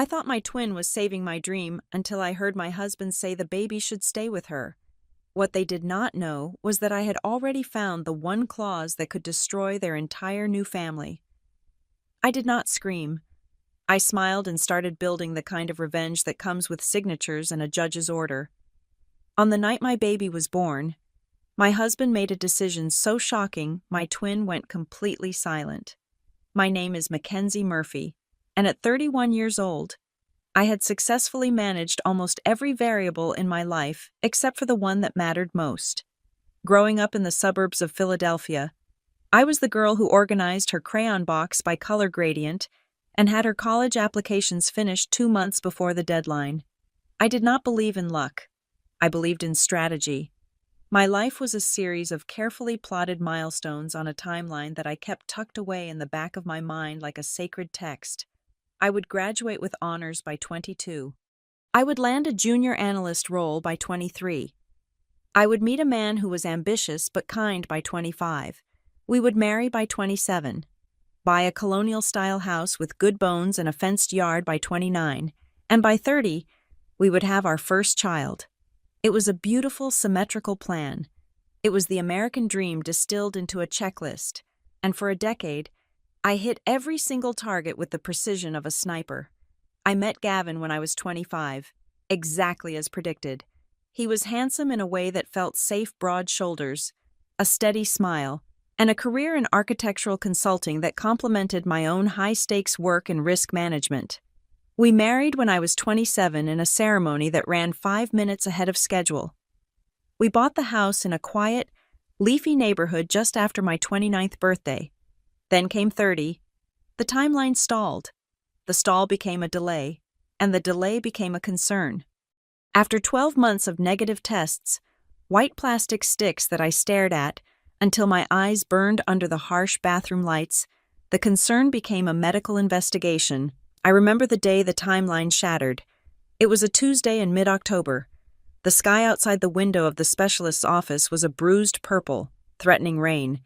I thought my twin was saving my dream until I heard my husband say the baby should stay with her. What they did not know was that I had already found the one clause that could destroy their entire new family. I did not scream. I smiled and started building the kind of revenge that comes with signatures and a judge's order. On the night my baby was born, my husband made a decision so shocking my twin went completely silent. My name is Mackenzie Murphy, and at 31 years old, I had successfully managed almost every variable in my life except for the one that mattered most. Growing up in the suburbs of Philadelphia, I was the girl who organized her crayon box by color gradient and had her college applications finished 2 months before the deadline. I did not believe in luck. I believed in strategy. My life was a series of carefully plotted milestones on a timeline that I kept tucked away in the back of my mind like a sacred text. I would graduate with honors by 22. I would land a junior analyst role by 23. I would meet a man who was ambitious but kind by 25. We would marry by 27. Buy a colonial-style house with good bones and a fenced yard by 29. And by 30, we would have our first child. It was a beautiful, symmetrical plan. It was the American dream distilled into a checklist. And for a decade, I hit every single target with the precision of a sniper. I met Gavin when I was 25, exactly as predicted. He was handsome in a way that felt safe, broad shoulders, a steady smile, and a career in architectural consulting that complemented my own high-stakes work and risk management. We married when I was 27 in a ceremony that ran 5 minutes ahead of schedule. We bought the house in a quiet, leafy neighborhood just after my 29th birthday. Then came 30. The timeline stalled. The stall became a delay, and the delay became a concern. After 12 months of negative tests, white plastic sticks that I stared at until my eyes burned under the harsh bathroom lights, the concern became a medical investigation. I remember the day the timeline shattered. It was a Tuesday in mid-October. The sky outside the window of the specialist's office was a bruised purple, threatening rain.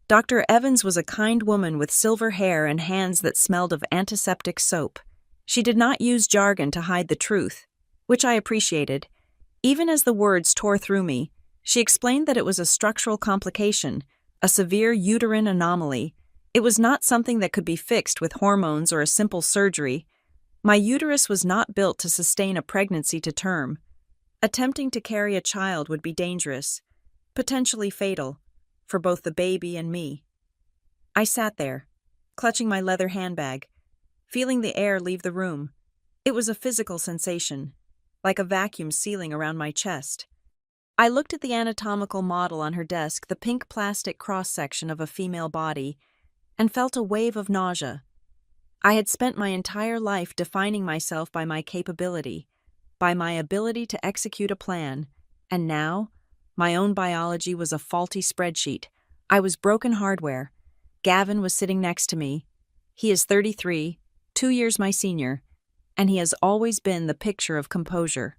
Dr. Evans was a kind woman with silver hair and hands that smelled of antiseptic soap. She did not use jargon to hide the truth, which I appreciated. Even as the words tore through me, she explained that it was a structural complication, a severe uterine anomaly. It was not something that could be fixed with hormones or a simple surgery. My uterus was not built to sustain a pregnancy to term. Attempting to carry a child would be dangerous, potentially fatal, for both the baby and me. I sat there, clutching my leather handbag, feeling the air leave the room. It was a physical sensation, like a vacuum sealing around my chest. I looked at the anatomical model on her desk, the pink plastic cross-section of a female body, and felt a wave of nausea. I had spent my entire life defining myself by my capability, by my ability to execute a plan, and now, my own biology was a faulty spreadsheet. I was broken hardware. Gavin was sitting next to me. He is 33, 2 years my senior, and he has always been the picture of composure.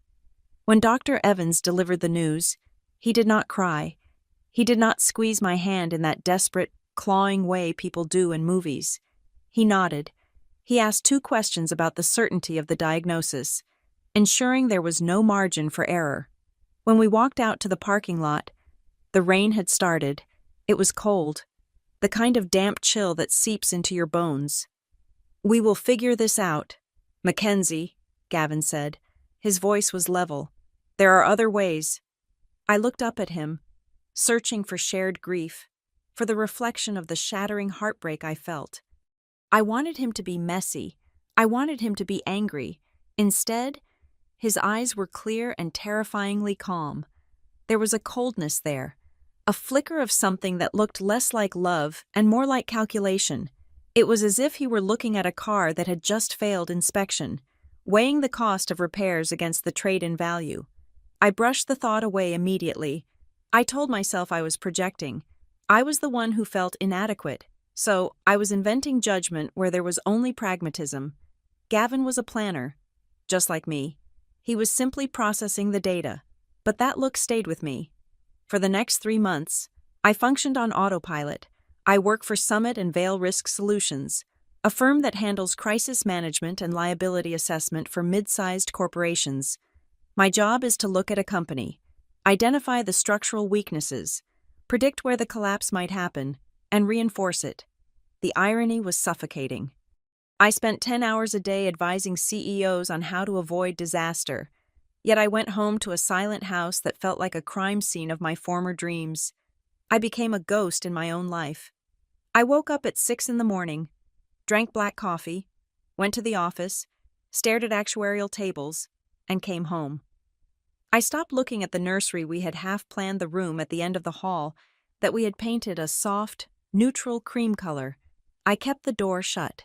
When Dr. Evans delivered the news, he did not cry. He did not squeeze my hand in that desperate, clawing way people do in movies. He nodded. He asked 2 questions about the certainty of the diagnosis, ensuring there was no margin for error. When we walked out to the parking lot, the rain had started. It was cold, the kind of damp chill that seeps into your bones. "We will figure this out, Mackenzie," Gavin said. His voice was level. "There are other ways." I looked up at him, searching for shared grief, for the reflection of the shattering heartbreak I felt. I wanted him to be messy. I wanted him to be angry. Instead, his eyes were clear and terrifyingly calm. There was a coldness there, a flicker of something that looked less like love and more like calculation. It was as if he were looking at a car that had just failed inspection, weighing the cost of repairs against the trade-in value. I brushed the thought away immediately. I told myself I was projecting. I was the one who felt inadequate, so I was inventing judgment where there was only pragmatism. Gavin was a planner, just like me. He was simply processing the data, but that look stayed with me. For the next 3 months, I functioned on autopilot. I worked for Summit and Vail Risk Solutions, a firm that handles crisis management and liability assessment for mid-sized corporations. My job is to look at a company, identify the structural weaknesses, predict where the collapse might happen, and reinforce it. The irony was suffocating. I spent 10 hours a day advising CEOs on how to avoid disaster, yet I went home to a silent house that felt like a crime scene of my former dreams. I became a ghost in my own life. I woke up at 6 in the morning, drank black coffee, went to the office, stared at actuarial tables, and came home. I stopped looking at the nursery we had half-planned the room at the end of the hall that we had painted a soft, neutral cream color. I kept the door shut.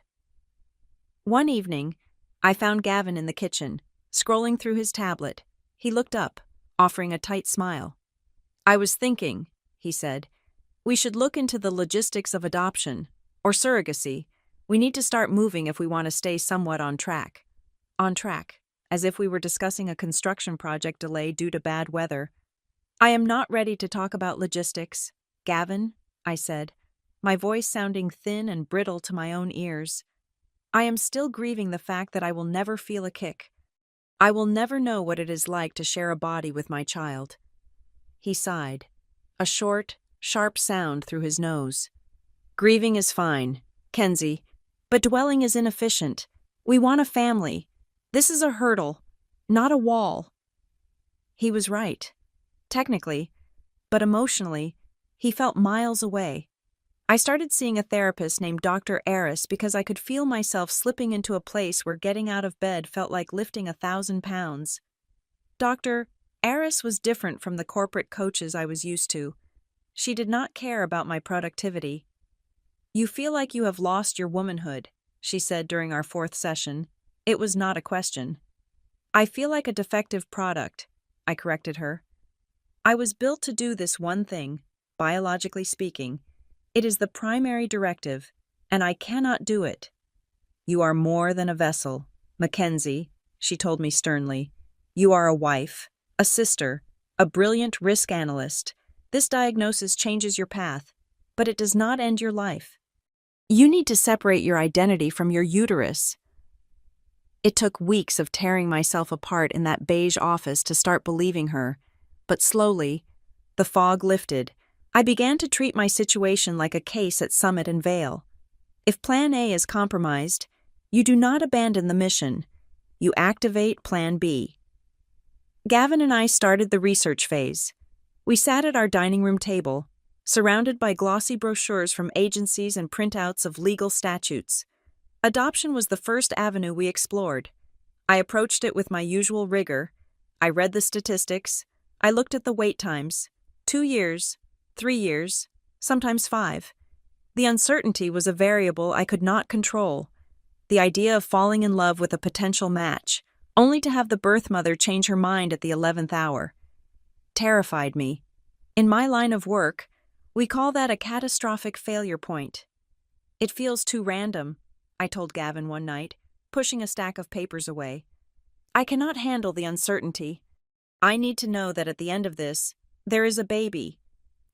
One evening, I found Gavin in the kitchen, scrolling through his tablet. He looked up, offering a tight smile. "I was thinking," he said, "we should look into the logistics of adoption, or surrogacy. We need to start moving if we want to stay somewhat on track." On track, as if we were discussing a construction project delay due to bad weather. "I am not ready to talk about logistics, Gavin," I said, my voice sounding thin and brittle to my own ears. "I am still grieving the fact that I will never feel a kick. I will never know what it is like to share a body with my child." He sighed, a short, sharp sound through his nose. "Grieving is fine, Kenzie, but dwelling is inefficient. We want a family. This is a hurdle, not a wall." He was right. Technically, but emotionally, he felt miles away. I started seeing a therapist named Dr. Aris because I could feel myself slipping into a place where getting out of bed felt like lifting 1,000 pounds. Dr. Aris was different from the corporate coaches I was used to. She did not care about my productivity. "You feel like you have lost your womanhood," she said during our 4th session. It was not a question. "I feel like a defective product," I corrected her. "I was built to do this one thing, biologically speaking. It is the primary directive, and I cannot do it." "You are more than a vessel, Mackenzie," she told me sternly. "You are a wife, a sister, a brilliant risk analyst. This diagnosis changes your path, but it does not end your life. You need to separate your identity from your uterus." It took weeks of tearing myself apart in that beige office to start believing her, but slowly, the fog lifted. I began to treat my situation like a case at Summit and Vale. If Plan A is compromised, you do not abandon the mission. You activate Plan B. Gavin and I started the research phase. We sat at our dining room table, surrounded by glossy brochures from agencies and printouts of legal statutes. Adoption was the first avenue we explored. I approached it with my usual rigor. I read the statistics. I looked at the wait times. 2 years, 3 years, sometimes 5. The uncertainty was a variable I could not control. The idea of falling in love with a potential match, only to have the birth mother change her mind at the 11th hour, terrified me. In my line of work, we call that a catastrophic failure point. "It feels too random," I told Gavin one night, pushing a stack of papers away. "I cannot handle the uncertainty. I need to know that at the end of this, there is a baby."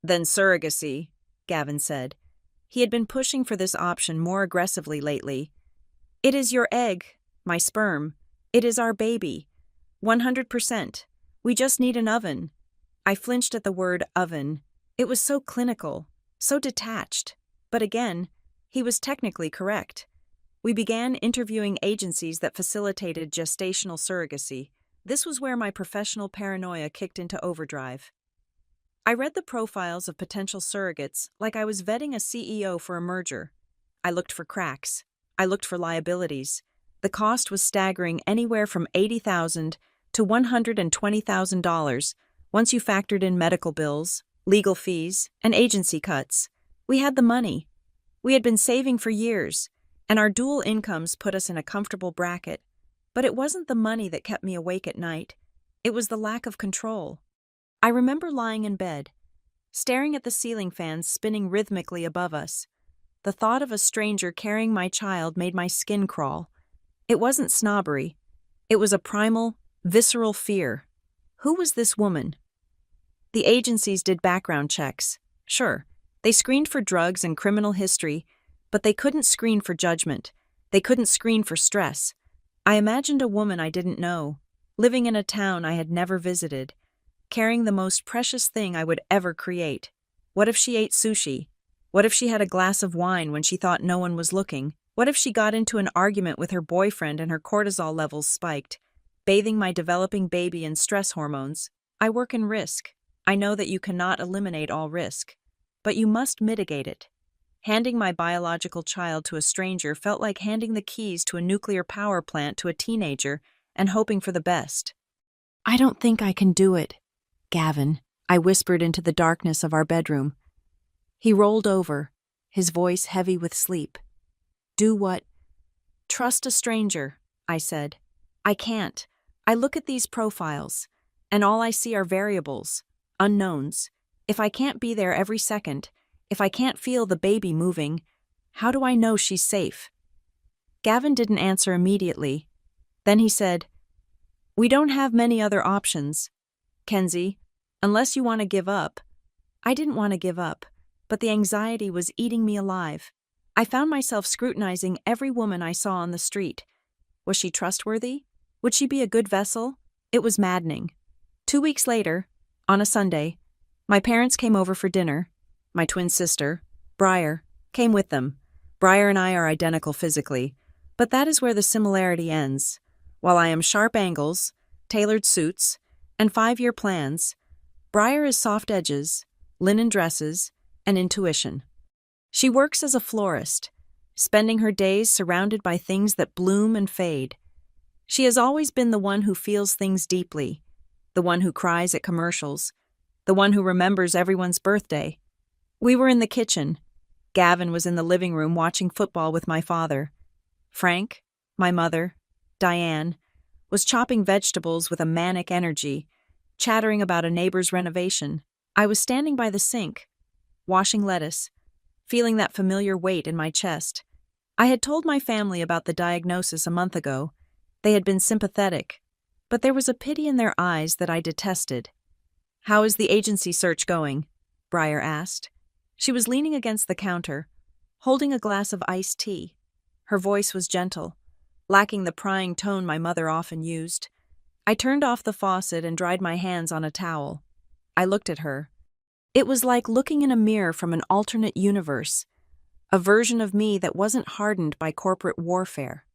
"Then surrogacy," Gavin said. He had been pushing for this option more aggressively lately. "It is your egg, my sperm. It is our baby. 100%. We just need an oven." I flinched at the word oven. It was so clinical, so detached. But again, he was technically correct. We began interviewing agencies that facilitated gestational surrogacy. This was where my professional paranoia kicked into overdrive. I read the profiles of potential surrogates like I was vetting a CEO for a merger. I looked for cracks. I looked for liabilities. The cost was staggering, anywhere from $80,000 to $120,000 once you factored in medical bills, legal fees, and agency cuts. We had the money. We had been saving for years, and our dual incomes put us in a comfortable bracket. But it wasn't the money that kept me awake at night. It was the lack of control. I remember lying in bed, staring at the ceiling fans spinning rhythmically above us. The thought of a stranger carrying my child made my skin crawl. It wasn't snobbery. It was a primal, visceral fear. Who was this woman? The agencies did background checks. Sure, they screened for drugs and criminal history, but they couldn't screen for judgment. They couldn't screen for stress. I imagined a woman I didn't know, living in a town I had never visited, carrying the most precious thing I would ever create. What if she ate sushi? What if she had a glass of wine when she thought no one was looking? What if she got into an argument with her boyfriend and her cortisol levels spiked, bathing my developing baby in stress hormones? I work in risk. I know that you cannot eliminate all risk, but you must mitigate it. Handing my biological child to a stranger felt like handing the keys to a nuclear power plant to a teenager and hoping for the best. "I don't think I can do it, Gavin," I whispered into the darkness of our bedroom. He rolled over, his voice heavy with sleep. "Do what?" "Trust a stranger," I said. "I can't. I look at these profiles, and all I see are variables, unknowns. If I can't be there every second, if I can't feel the baby moving, how do I know she's safe?" Gavin didn't answer immediately. Then he said, "We don't have many other options, Kenzie, unless you want to give up." I didn't want to give up, but the anxiety was eating me alive. I found myself scrutinizing every woman I saw on the street. Was she trustworthy? Would she be a good vessel? It was maddening. 2 weeks later, on a Sunday, my parents came over for dinner. My twin sister, Briar, came with them. Briar and I are identical physically, but that is where the similarity ends. While I am sharp angles, tailored suits, and 5-year plans, Briar is soft edges, linen dresses, and intuition. She works as a florist, spending her days surrounded by things that bloom and fade. She has always been the one who feels things deeply, the one who cries at commercials, the one who remembers everyone's birthday. We were in the kitchen. Gavin was in the living room watching football with my father. Frank, my mother, Diane, was chopping vegetables with a manic energy, chattering about a neighbor's renovation. I was standing by the sink, washing lettuce, feeling that familiar weight in my chest. I had told my family about the diagnosis a month ago. They had been sympathetic, but there was a pity in their eyes that I detested. "How is the agency search going?" Briar asked. She was leaning against the counter, holding a glass of iced tea. Her voice was gentle, lacking the prying tone my mother often used. I turned off the faucet and dried my hands on a towel. I looked at her. It was like looking in a mirror from an alternate universe, a version of me that wasn't hardened by corporate warfare.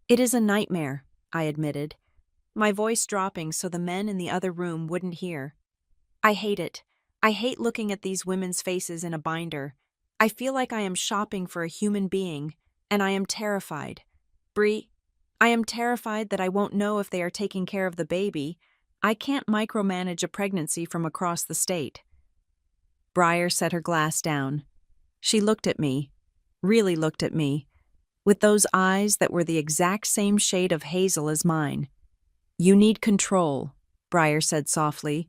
"It is a nightmare," I admitted, my voice dropping so the men in the other room wouldn't hear. "I hate it. I hate looking at these women's faces in a binder. I feel like I am shopping for a human being, and I am terrified. Bree, I am terrified that I won't know if they are taking care of the baby. I can't micromanage a pregnancy from across the state." Briar set her glass down. She looked at me, really looked at me, with those eyes that were the exact same shade of hazel as mine. "You need control," Briar said softly.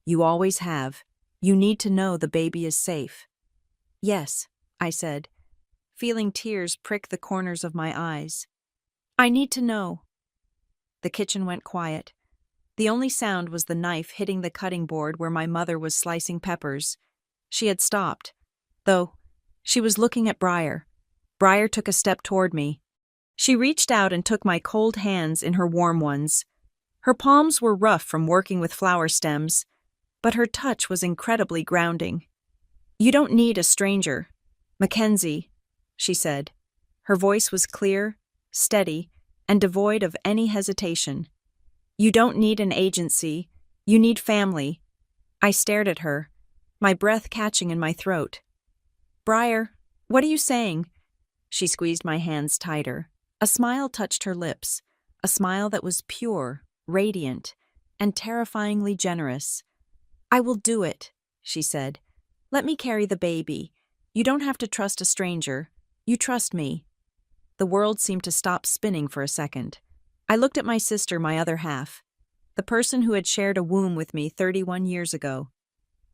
"You always have. You need to know the baby is safe." "Yes," I said, feeling tears prick the corners of my eyes. "I need to know." The kitchen went quiet. The only sound was the knife hitting the cutting board where my mother was slicing peppers. She had stopped, though she was looking at Briar. Briar took a step toward me. She reached out and took my cold hands in her warm ones. Her palms were rough from working with flower stems, but her touch was incredibly grounding. "You don't need a stranger, Mackenzie," she said. Her voice was clear, steady, and devoid of any hesitation. "You don't need an agency. You need family." I stared at her, my breath catching in my throat. "Briar, what are you saying?" She squeezed my hands tighter. A smile touched her lips, a smile that was pure, radiant, and terrifyingly generous. "I will do it," she said. "Let me carry the baby. You don't have to trust a stranger. You trust me." The world seemed to stop spinning for a second. I looked at my sister, my other half, the person who had shared a womb with me 31 years ago.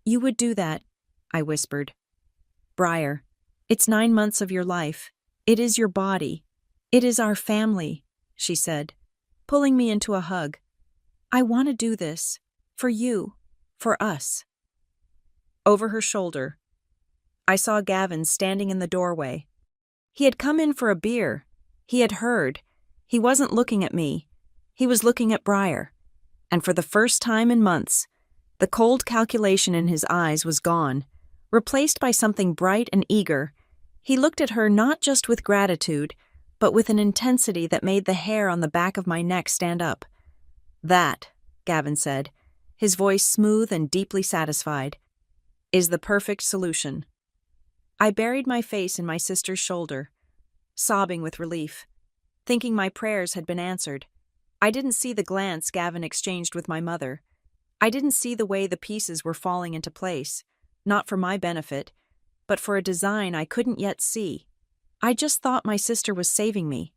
"You would do that," I whispered. "Briar, it's 9 months of your life. It is your body. It is our family," she said, pulling me into a hug. "I want to do this. For you. For us." Over her shoulder, I saw Gavin standing in the doorway. He had come in for a beer, He had heard. He wasn't looking at me. He was looking at Briar. And for the first time in months, the cold calculation in his eyes was gone, replaced by something bright and eager. He looked at her not just with gratitude, but with an intensity that made the hair on the back of my neck stand up. "That," Gavin said, his voice smooth and deeply satisfied, "is the perfect solution." I buried my face in my sister's shoulder, sobbing with relief, thinking my prayers had been answered. I didn't see the glance Gavin exchanged with my mother. I didn't see the way the pieces were falling into place, not for my benefit, but for a design I couldn't yet see. I just thought my sister was saving me.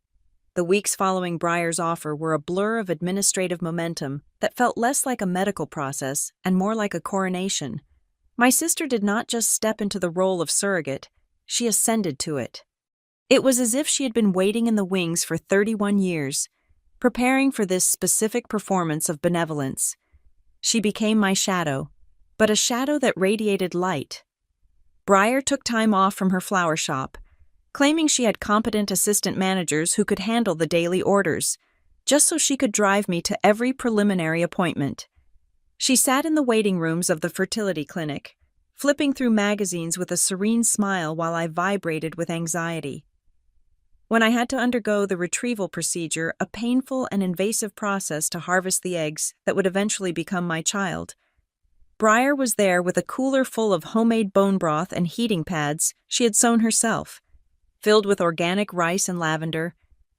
The weeks following Briar's offer were a blur of administrative momentum that felt less like a medical process and more like a coronation. My sister did not just step into the role of surrogate, she ascended to it. It was as if she had been waiting in the wings for 31 years, preparing for this specific performance of benevolence. She became my shadow, but a shadow that radiated light. Briar took time off from her flower shop, claiming she had competent assistant managers who could handle the daily orders, just so she could drive me to every preliminary appointment. She sat in the waiting rooms of the fertility clinic, flipping through magazines with a serene smile while I vibrated with anxiety. When I had to undergo the retrieval procedure, a painful and invasive process to harvest the eggs that would eventually become my child, Briar was there with a cooler full of homemade bone broth and heating pads she had sewn herself, filled with organic rice and lavender.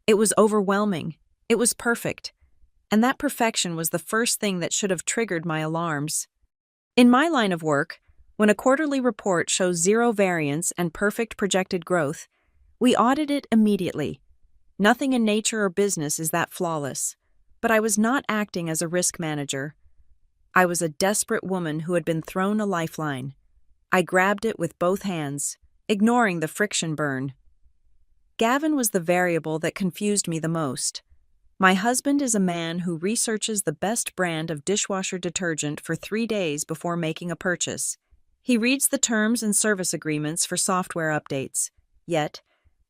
It was overwhelming. It was perfect. And that perfection was the first thing that should have triggered my alarms. In my line of work, when a quarterly report shows 0 variance and perfect projected growth, we audit it immediately. Nothing in nature or business is that flawless. But I was not acting as a risk manager. I was a desperate woman who had been thrown a lifeline. I grabbed it with both hands, ignoring the friction burn. Gavin was the variable that confused me the most. My husband is a man who researches the best brand of dishwasher detergent for 3 days before making a purchase. He reads the terms and service agreements for software updates. Yet,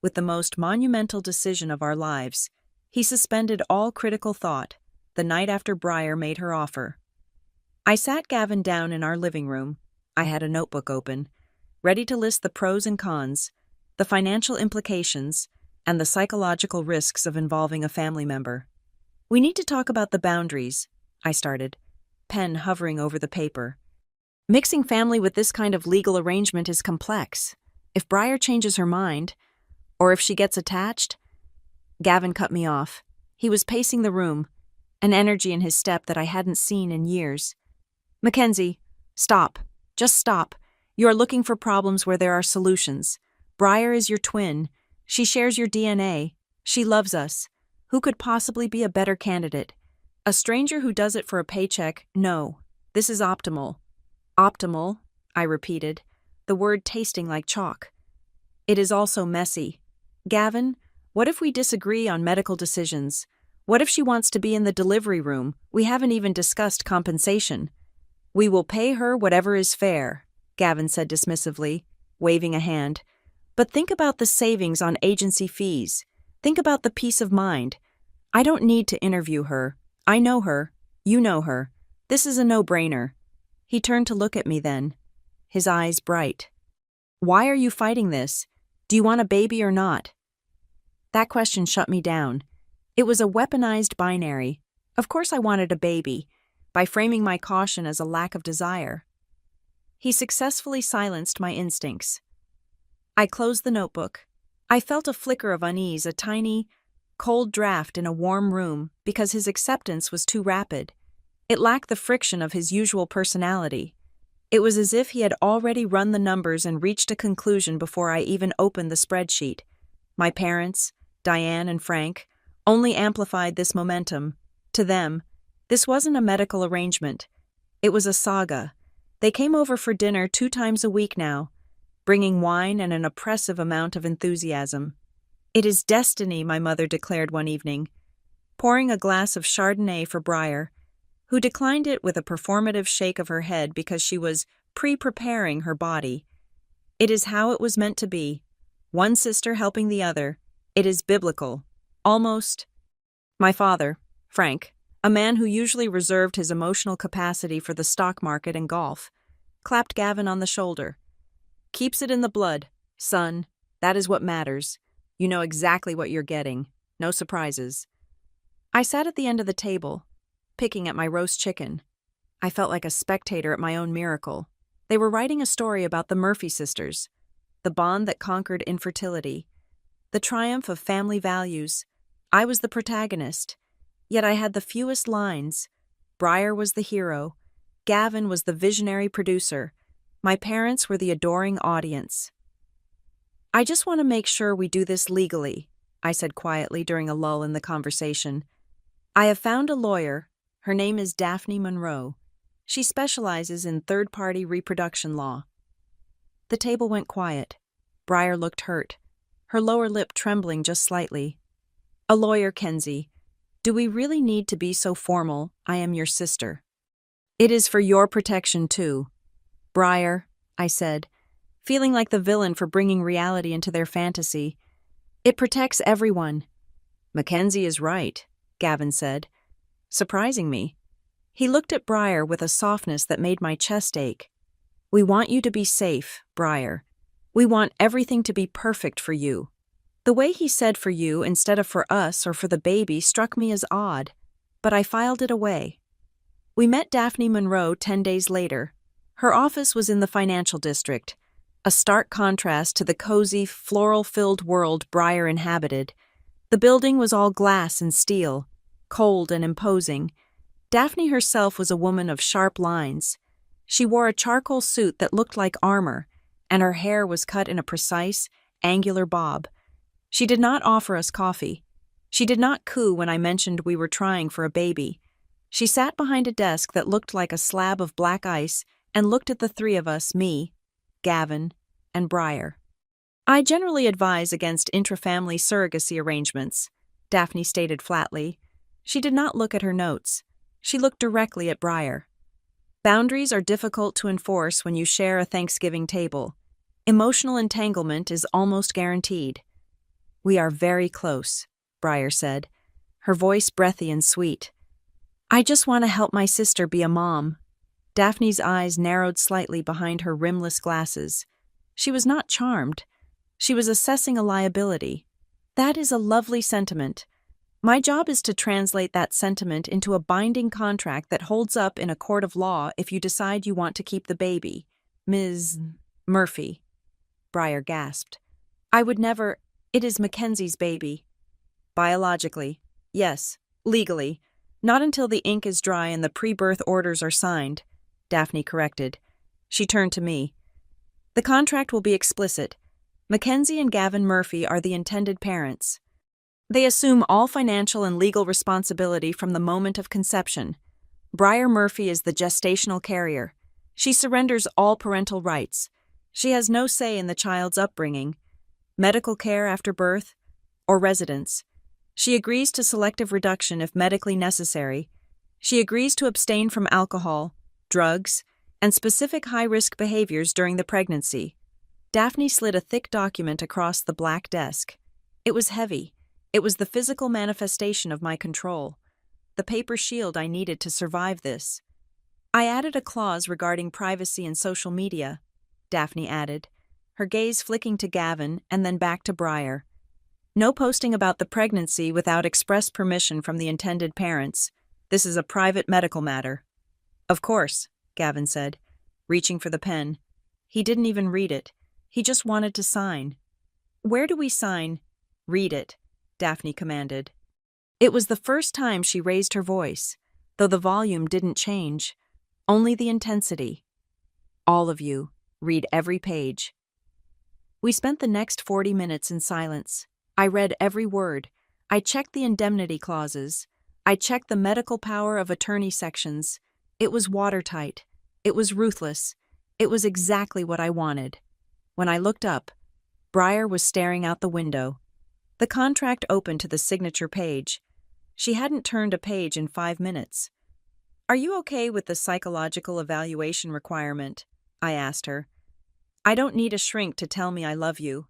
with the most monumental decision of our lives, he suspended all critical thought the night after Briar made her offer. I sat Gavin down in our living room. I had a notebook open, ready to list the pros and cons, the financial implications, and the psychological risks of involving a family member. "We need to talk about the boundaries," I started, pen hovering over the paper. "Mixing family with this kind of legal arrangement is complex. If Briar changes her mind, or if she gets attached..." Gavin cut me off. He was pacing the room, an energy in his step that I hadn't seen in years. "Mackenzie, stop. Just stop. You are looking for problems where there are solutions. Briar is your twin. She shares your DNA. She loves us. Who could possibly be a better candidate? A stranger who does it for a paycheck? No. This is optimal." "Optimal," I repeated, the word tasting like chalk. "It is also messy. Gavin, what if we disagree on medical decisions? What if she wants to be in the delivery room? We haven't even discussed compensation." "We will pay her whatever is fair," Gavin said dismissively, waving a hand. "But think about the savings on agency fees. Think about the peace of mind. I don't need to interview her. I know her. You know her. This is a no-brainer." He turned to look at me then, his eyes bright. "Why are you fighting this? Do you want a baby or not?" That question shut me down. It was a weaponized binary. Of course I wanted a baby, by framing my caution as a lack of desire. He successfully silenced my instincts. I closed the notebook. I felt a flicker of unease, a tiny, cold draft in a warm room, because his acceptance was too rapid. It lacked the friction of his usual personality. It was as if he had already run the numbers and reached a conclusion before I even opened the spreadsheet. My parents, Diane and Frank, only amplified this momentum. To them, this wasn't a medical arrangement. It was a saga. They came over for dinner 2 times a week now, bringing wine and an oppressive amount of enthusiasm. "It is destiny," my mother declared one evening, pouring a glass of Chardonnay for Briar, who declined it with a performative shake of her head because she was pre-preparing her body. "It is how it was meant to be. One sister helping the other. It is biblical." Almost. My father, Frank, a man who usually reserved his emotional capacity for the stock market and golf, clapped Gavin on the shoulder. Keeps it in the blood, son. That is what matters. You know exactly what you're getting. No surprises. I sat at the end of the table, picking at my roast chicken. I felt like a spectator at my own miracle. They were writing a story about the Murphy sisters, the bond that conquered infertility, the triumph of family values. I was the protagonist, yet I had the fewest lines. Briar was the hero. Gavin was the visionary producer. My parents were the adoring audience. I just want to make sure we do this legally, I said quietly during a lull in the conversation. I have found a lawyer. Her name is Daphne Monroe. She specializes in third-party reproduction law. The table went quiet. Briar looked hurt, her lower lip trembling just slightly. A lawyer, Kenzie. Do we really need to be so formal? I am your sister. It is for your protection, too. Briar, I said, feeling like the villain for bringing reality into their fantasy. It protects everyone. Mackenzie is right, Gavin said, surprising me. He looked at Briar with a softness that made my chest ache. We want you to be safe, Briar. We want everything to be perfect for you. The way he said for you instead of for us or for the baby struck me as odd, but I filed it away. We met Daphne Monroe 10 days later. Her office was in the financial district, a stark contrast to the cozy, floral-filled world Briar inhabited. The building was all glass and steel, cold and imposing. Daphne herself was a woman of sharp lines. She wore a charcoal suit that looked like armor, and her hair was cut in a precise, angular bob. She did not offer us coffee. She did not coo when I mentioned we were trying for a baby. She sat behind a desk that looked like a slab of black ice and looked at the three of us, me, Gavin, and Briar. I generally advise against intra-family surrogacy arrangements, Daphne stated flatly. She did not look at her notes. She looked directly at Briar. Boundaries are difficult to enforce when you share a Thanksgiving table. Emotional entanglement is almost guaranteed. We are very close, Briar said, her voice breathy and sweet. I just want to help my sister be a mom. Daphne's eyes narrowed slightly behind her rimless glasses. She was not charmed. She was assessing a liability. That is a lovely sentiment. My job is to translate that sentiment into a binding contract that holds up in a court of law if you decide you want to keep the baby. Ms. Murphy. Briar gasped. I would never. It is Mackenzie's baby. Biologically, yes. Legally. Not until the ink is dry and the pre-birth orders are signed, Daphne corrected. She turned to me. The contract will be explicit. Mackenzie and Gavin Murphy are the intended parents. They assume all financial and legal responsibility from the moment of conception. Briar Murphy is the gestational carrier. She surrenders all parental rights. She has no say in the child's upbringing, medical care after birth, or residence. She agrees to selective reduction if medically necessary. She agrees to abstain from alcohol, drugs, and specific high-risk behaviors during the pregnancy. Daphne slid a thick document across the black desk. It was heavy. It was the physical manifestation of my control, the paper shield I needed to survive this. I added a clause regarding privacy and social media, Daphne added, her gaze flicking to Gavin and then back to Briar. No posting about the pregnancy without express permission from the intended parents. This is a private medical matter. Of course, Gavin said, reaching for the pen. He didn't even read it. He just wanted to sign. Where do we sign? Read it, Daphne commanded. It was the first time she raised her voice, though the volume didn't change, only the intensity. All of you, read every page. We spent the next 40 minutes in silence. I read every word. I checked the indemnity clauses. I checked the medical power of attorney sections. It was watertight. It was ruthless. It was exactly what I wanted. When I looked up, Briar was staring out the window. The contract opened to the signature page. She hadn't turned a page in 5 minutes. Are you okay with the psychological evaluation requirement? I asked her. I don't need a shrink to tell me I love you,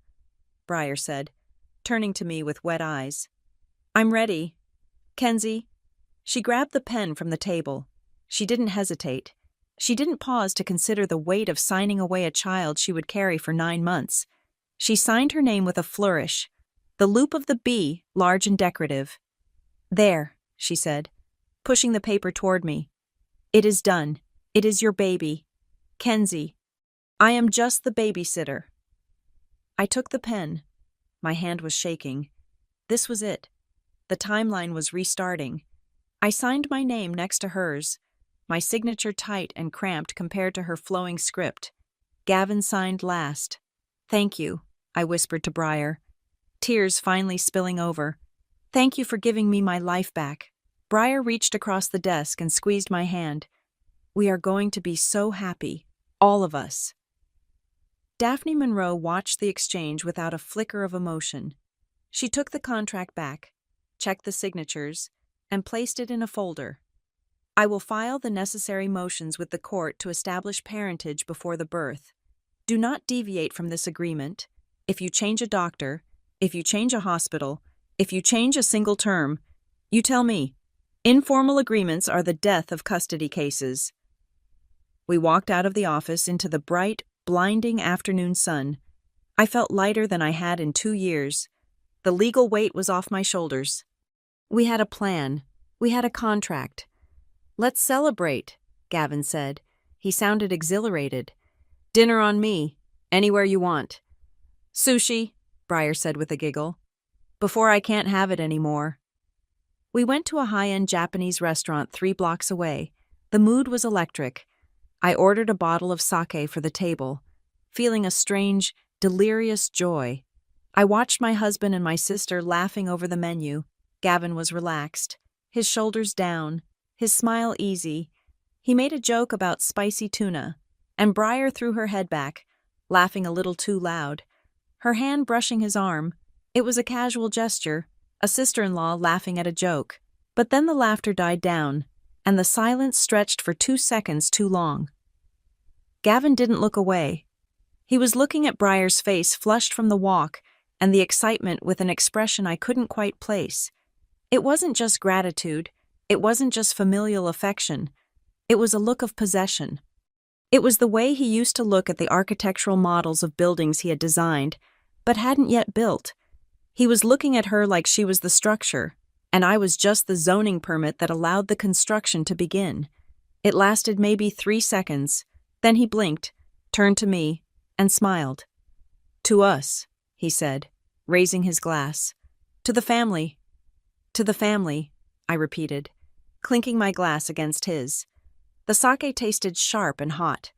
Briar said, turning to me with wet eyes. I'm ready. Kenzie. She grabbed the pen from the table. She didn't hesitate. She didn't pause to consider the weight of signing away a child she would carry for 9 months. She signed her name with a flourish, the loop of the B large and decorative. There, she said, pushing the paper toward me. It is done. It is your baby. Kenzie. I am just the babysitter. I took the pen. My hand was shaking. This was it. The timeline was restarting. I signed my name next to hers, my signature tight and cramped compared to her flowing script. Gavin signed last. Thank you, I whispered to Briar, tears finally spilling over. Thank you for giving me my life back. Briar reached across the desk and squeezed my hand. We are going to be so happy, all of us. Daphne Monroe watched the exchange without a flicker of emotion. She took the contract back, checked the signatures, and placed it in a folder. I will file the necessary motions with the court to establish parentage before the birth. Do not deviate from this agreement. If you change a doctor, if you change a hospital, if you change a single term, you tell me. Informal agreements are the death of custody cases. We walked out of the office into the bright, blinding afternoon sun. I felt lighter than I had in 2 years. The legal weight was off my shoulders. We had a plan. We had a contract. Let's celebrate, Gavin said. He sounded exhilarated. Dinner on me. Anywhere you want. Sushi, Briar said with a giggle. Before I can't have it anymore. We went to a high-end Japanese restaurant 3 blocks away. The mood was electric. I ordered a bottle of sake for the table, feeling a strange, delirious joy. I watched my husband and my sister laughing over the menu. Gavin was relaxed, his shoulders down, his smile easy. He made a joke about spicy tuna, and Briar threw her head back, laughing a little too loud, her hand brushing his arm. It was a casual gesture, a sister-in-law laughing at a joke. But then the laughter died down, and the silence stretched for 2 seconds too long. Gavin didn't look away. He was looking at Briar's face flushed from the walk and the excitement with an expression I couldn't quite place. It wasn't just gratitude. It wasn't just familial affection. It was a look of possession. It was the way he used to look at the architectural models of buildings he had designed, but hadn't yet built. He was looking at her like she was the structure, and I was just the zoning permit that allowed the construction to begin. It lasted maybe 3 seconds. Then he blinked, turned to me, and smiled. To us, he said, raising his glass. To the family. To the family, I repeated, clinking my glass against his. The sake tasted sharp and hot.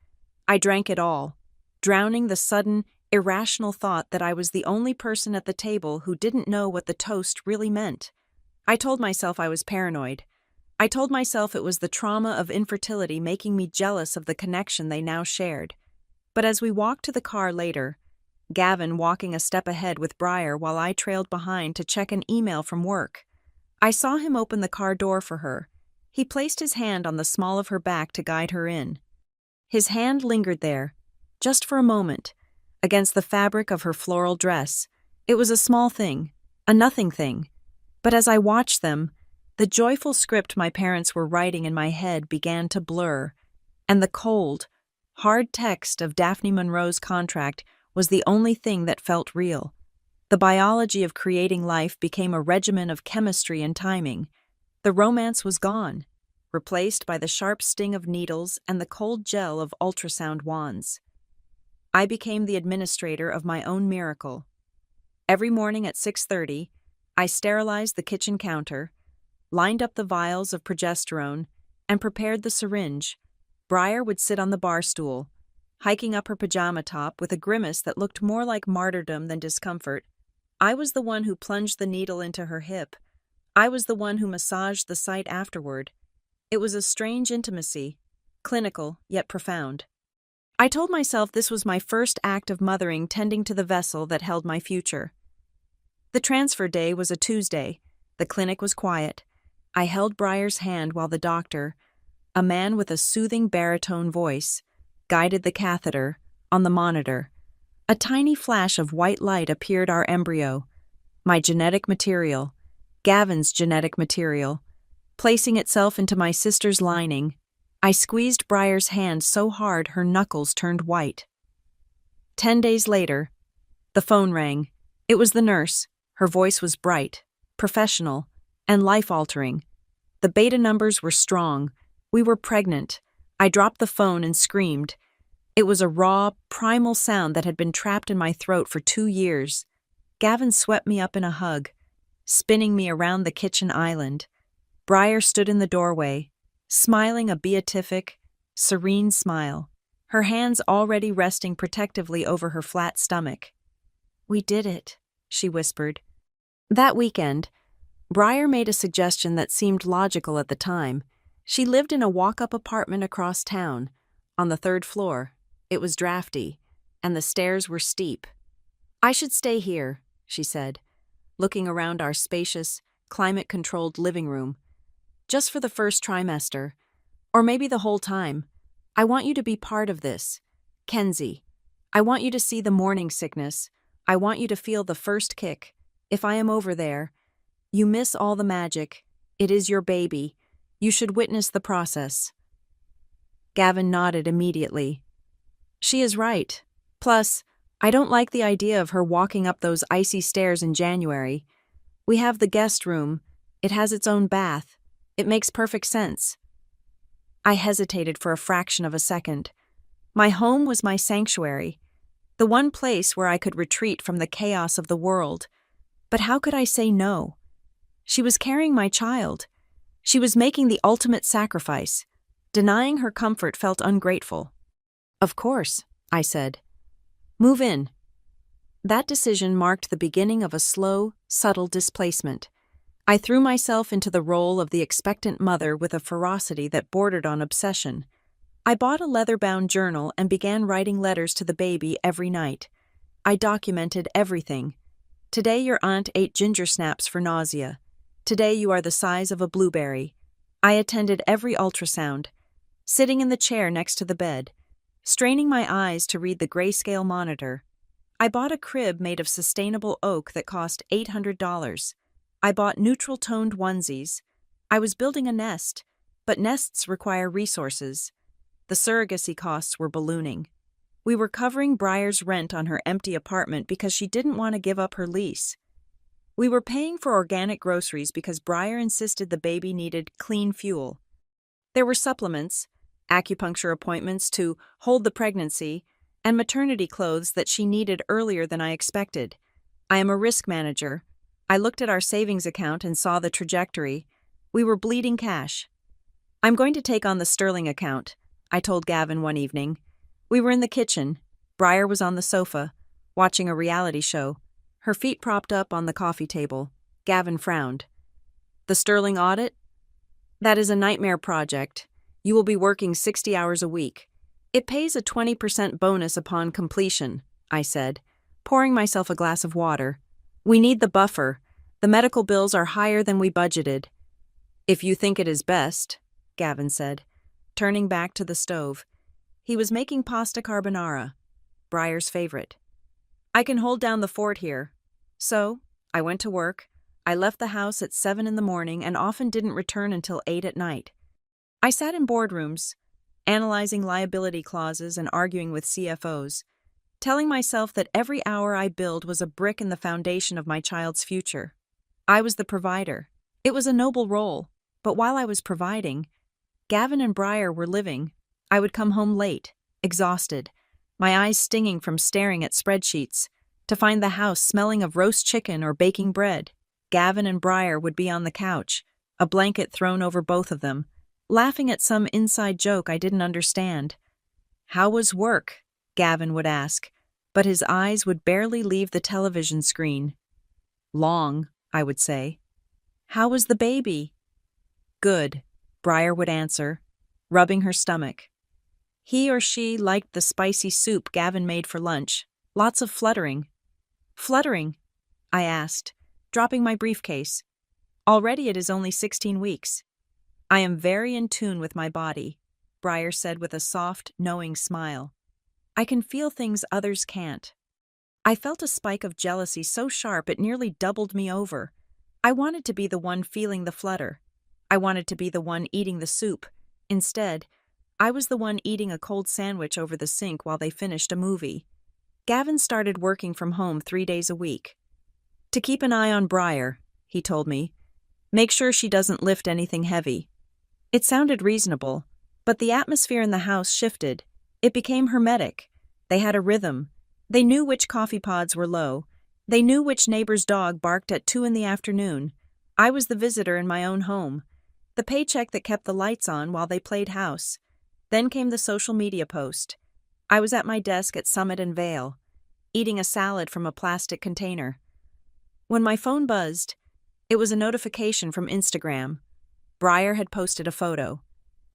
I drank it all, drowning the sudden, irrational thought that I was the only person at the table who didn't know what the toast really meant. I told myself I was paranoid. I told myself it was the trauma of infertility making me jealous of the connection they now shared. But as we walked to the car later, Gavin walking a step ahead with Briar while I trailed behind to check an email from work, I saw him open the car door for her. He placed his hand on the small of her back to guide her in. His hand lingered there, just for a moment, against the fabric of her floral dress. It was a small thing, a nothing thing. But as I watched them, the joyful script my parents were writing in my head began to blur, and the cold, hard text of Daphne Monroe's contract was the only thing that felt real. The biology of creating life became a regimen of chemistry and timing. The romance was gone, replaced by the sharp sting of needles and the cold gel of ultrasound wands. I became the administrator of my own miracle. Every morning at 6:30, I sterilized the kitchen counter, lined up the vials of progesterone, and prepared the syringe. Briar would sit on the bar stool, hiking up her pajama top with a grimace that looked more like martyrdom than discomfort. I was the one who plunged the needle into her hip. I was the one who massaged the site afterward. It was a strange intimacy, clinical yet profound. I told myself this was my first act of mothering tending to the vessel that held my future. The transfer day was a Tuesday. The clinic was quiet. I held Briar's hand while the doctor, a man with a soothing baritone voice, guided the catheter on the monitor. A tiny flash of white light appeared our embryo, my genetic material. Gavin's genetic material, placing itself into my sister's lining. I squeezed Briar's hand so hard her knuckles turned white. 10 days later, the phone rang. It was the nurse. Her voice was bright, professional, and life-altering. The beta numbers were strong. We were pregnant. I dropped the phone and screamed. It was a raw, primal sound that had been trapped in my throat for 2 years. Gavin swept me up in a hug, spinning me around the kitchen island. Briar stood in the doorway, smiling a beatific, serene smile, her hands already resting protectively over her flat stomach. "We did it," she whispered. That weekend, Briar made a suggestion that seemed logical at the time. She lived in a walk-up apartment across town, on the 3rd floor. It was drafty, and the stairs were steep. "I should stay here," she said, looking around our spacious, climate-controlled living room. "Just for the first trimester, or maybe the whole time. I want you to be part of this. Kenzie, I want you to see the morning sickness. I want you to feel the first kick. If I am over there, you miss all the magic. It is your baby. You should witness the process." Gavin nodded immediately. "She is right. Plus, I don't like the idea of her walking up those icy stairs in January. We have the guest room. It has its own bath. It makes perfect sense." I hesitated for a fraction of a second. My home was my sanctuary, the one place where I could retreat from the chaos of the world. But how could I say no? She was carrying my child. She was making the ultimate sacrifice. Denying her comfort felt ungrateful. "Of course," I said. "Move in." That decision marked the beginning of a slow, subtle displacement. I threw myself into the role of the expectant mother with a ferocity that bordered on obsession. I bought a leather-bound journal and began writing letters to the baby every night. I documented everything. "Today your aunt ate ginger snaps for nausea. Today you are the size of a blueberry." I attended every ultrasound, sitting in the chair next to the bed, straining my eyes to read the grayscale monitor. I bought a crib made of sustainable oak that cost $800. I bought neutral-toned onesies. I was building a nest, but nests require resources. The surrogacy costs were ballooning. We were covering Briar's rent on her empty apartment because she didn't want to give up her lease. We were paying for organic groceries because Briar insisted the baby needed clean fuel. There were supplements, acupuncture appointments to hold the pregnancy, and maternity clothes that she needed earlier than I expected. I am a risk manager. I looked at our savings account and saw the trajectory. We were bleeding cash. "I'm going to take on the Sterling account," I told Gavin one evening. We were in the kitchen. Briar was on the sofa, watching a reality show, her feet propped up on the coffee table. Gavin frowned. "The Sterling audit? That is a nightmare project. You will be working 60 hours a week. It pays a 20% bonus upon completion," I said, pouring myself a glass of water. "We need the buffer. The medical bills are higher than we budgeted." "If you think it is best," Gavin said, turning back to the stove. He was making pasta carbonara, Briar's favorite. "I can hold down the fort here." So, I went to work. I left the house at 7 in the morning and often didn't return until 8 at night. I sat in boardrooms, analyzing liability clauses and arguing with CFOs, telling myself that every hour I billed was a brick in the foundation of my child's future. I was the provider. It was a noble role, but while I was providing, Gavin and Briar were living. I would come home late, exhausted, my eyes stinging from staring at spreadsheets, to find the house smelling of roast chicken or baking bread. Gavin and Briar would be on the couch, a blanket thrown over both of them, laughing at some inside joke I didn't understand. "How was work?" Gavin would ask, but his eyes would barely leave the television screen. "Long," I would say. "How was the baby?" "Good," Briar would answer, rubbing her stomach. He or she liked the spicy soup Gavin made for lunch. Lots of fluttering. "Fluttering?" I asked, dropping my briefcase. "Already it is only 16 weeks. "I am very in tune with my body," Briar said with a soft, knowing smile. "I can feel things others can't." I felt a spike of jealousy so sharp it nearly doubled me over. I wanted to be the one feeling the flutter. I wanted to be the one eating the soup. Instead, I was the one eating a cold sandwich over the sink while they finished a movie. Gavin started working from home 3 days a week. To keep an eye on Briar, he told me. Make sure she doesn't lift anything heavy. It sounded reasonable, but the atmosphere in the house shifted. It became hermetic. They had a rhythm. They knew which coffee pods were low. They knew which neighbor's dog barked at 2 in the afternoon. I was the visitor in my own home. The paycheck that kept the lights on while they played house. Then came the social media post. I was at my desk at Summit and Vale, eating a salad from a plastic container. When my phone buzzed, it was a notification from Instagram. Briar had posted a photo.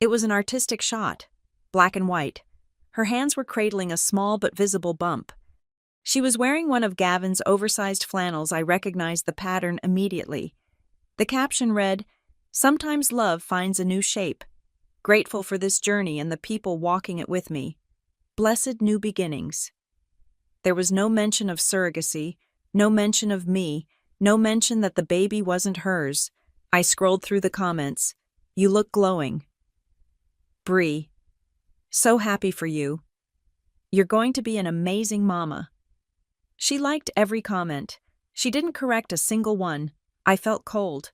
It was an artistic shot, black and white. Her hands were cradling a small but visible bump. She was wearing one of Gavin's oversized flannels. I recognized the pattern immediately. The caption read, "Sometimes love finds a new shape. Grateful for this journey and the people walking it with me. Blessed new beginnings." There was no mention of surrogacy, no mention of me, no mention that the baby wasn't hers. I scrolled through the comments. "You look glowing." "Bree, so happy for you. You're going to be an amazing mama." She liked every comment. She didn't correct a single one. I felt cold.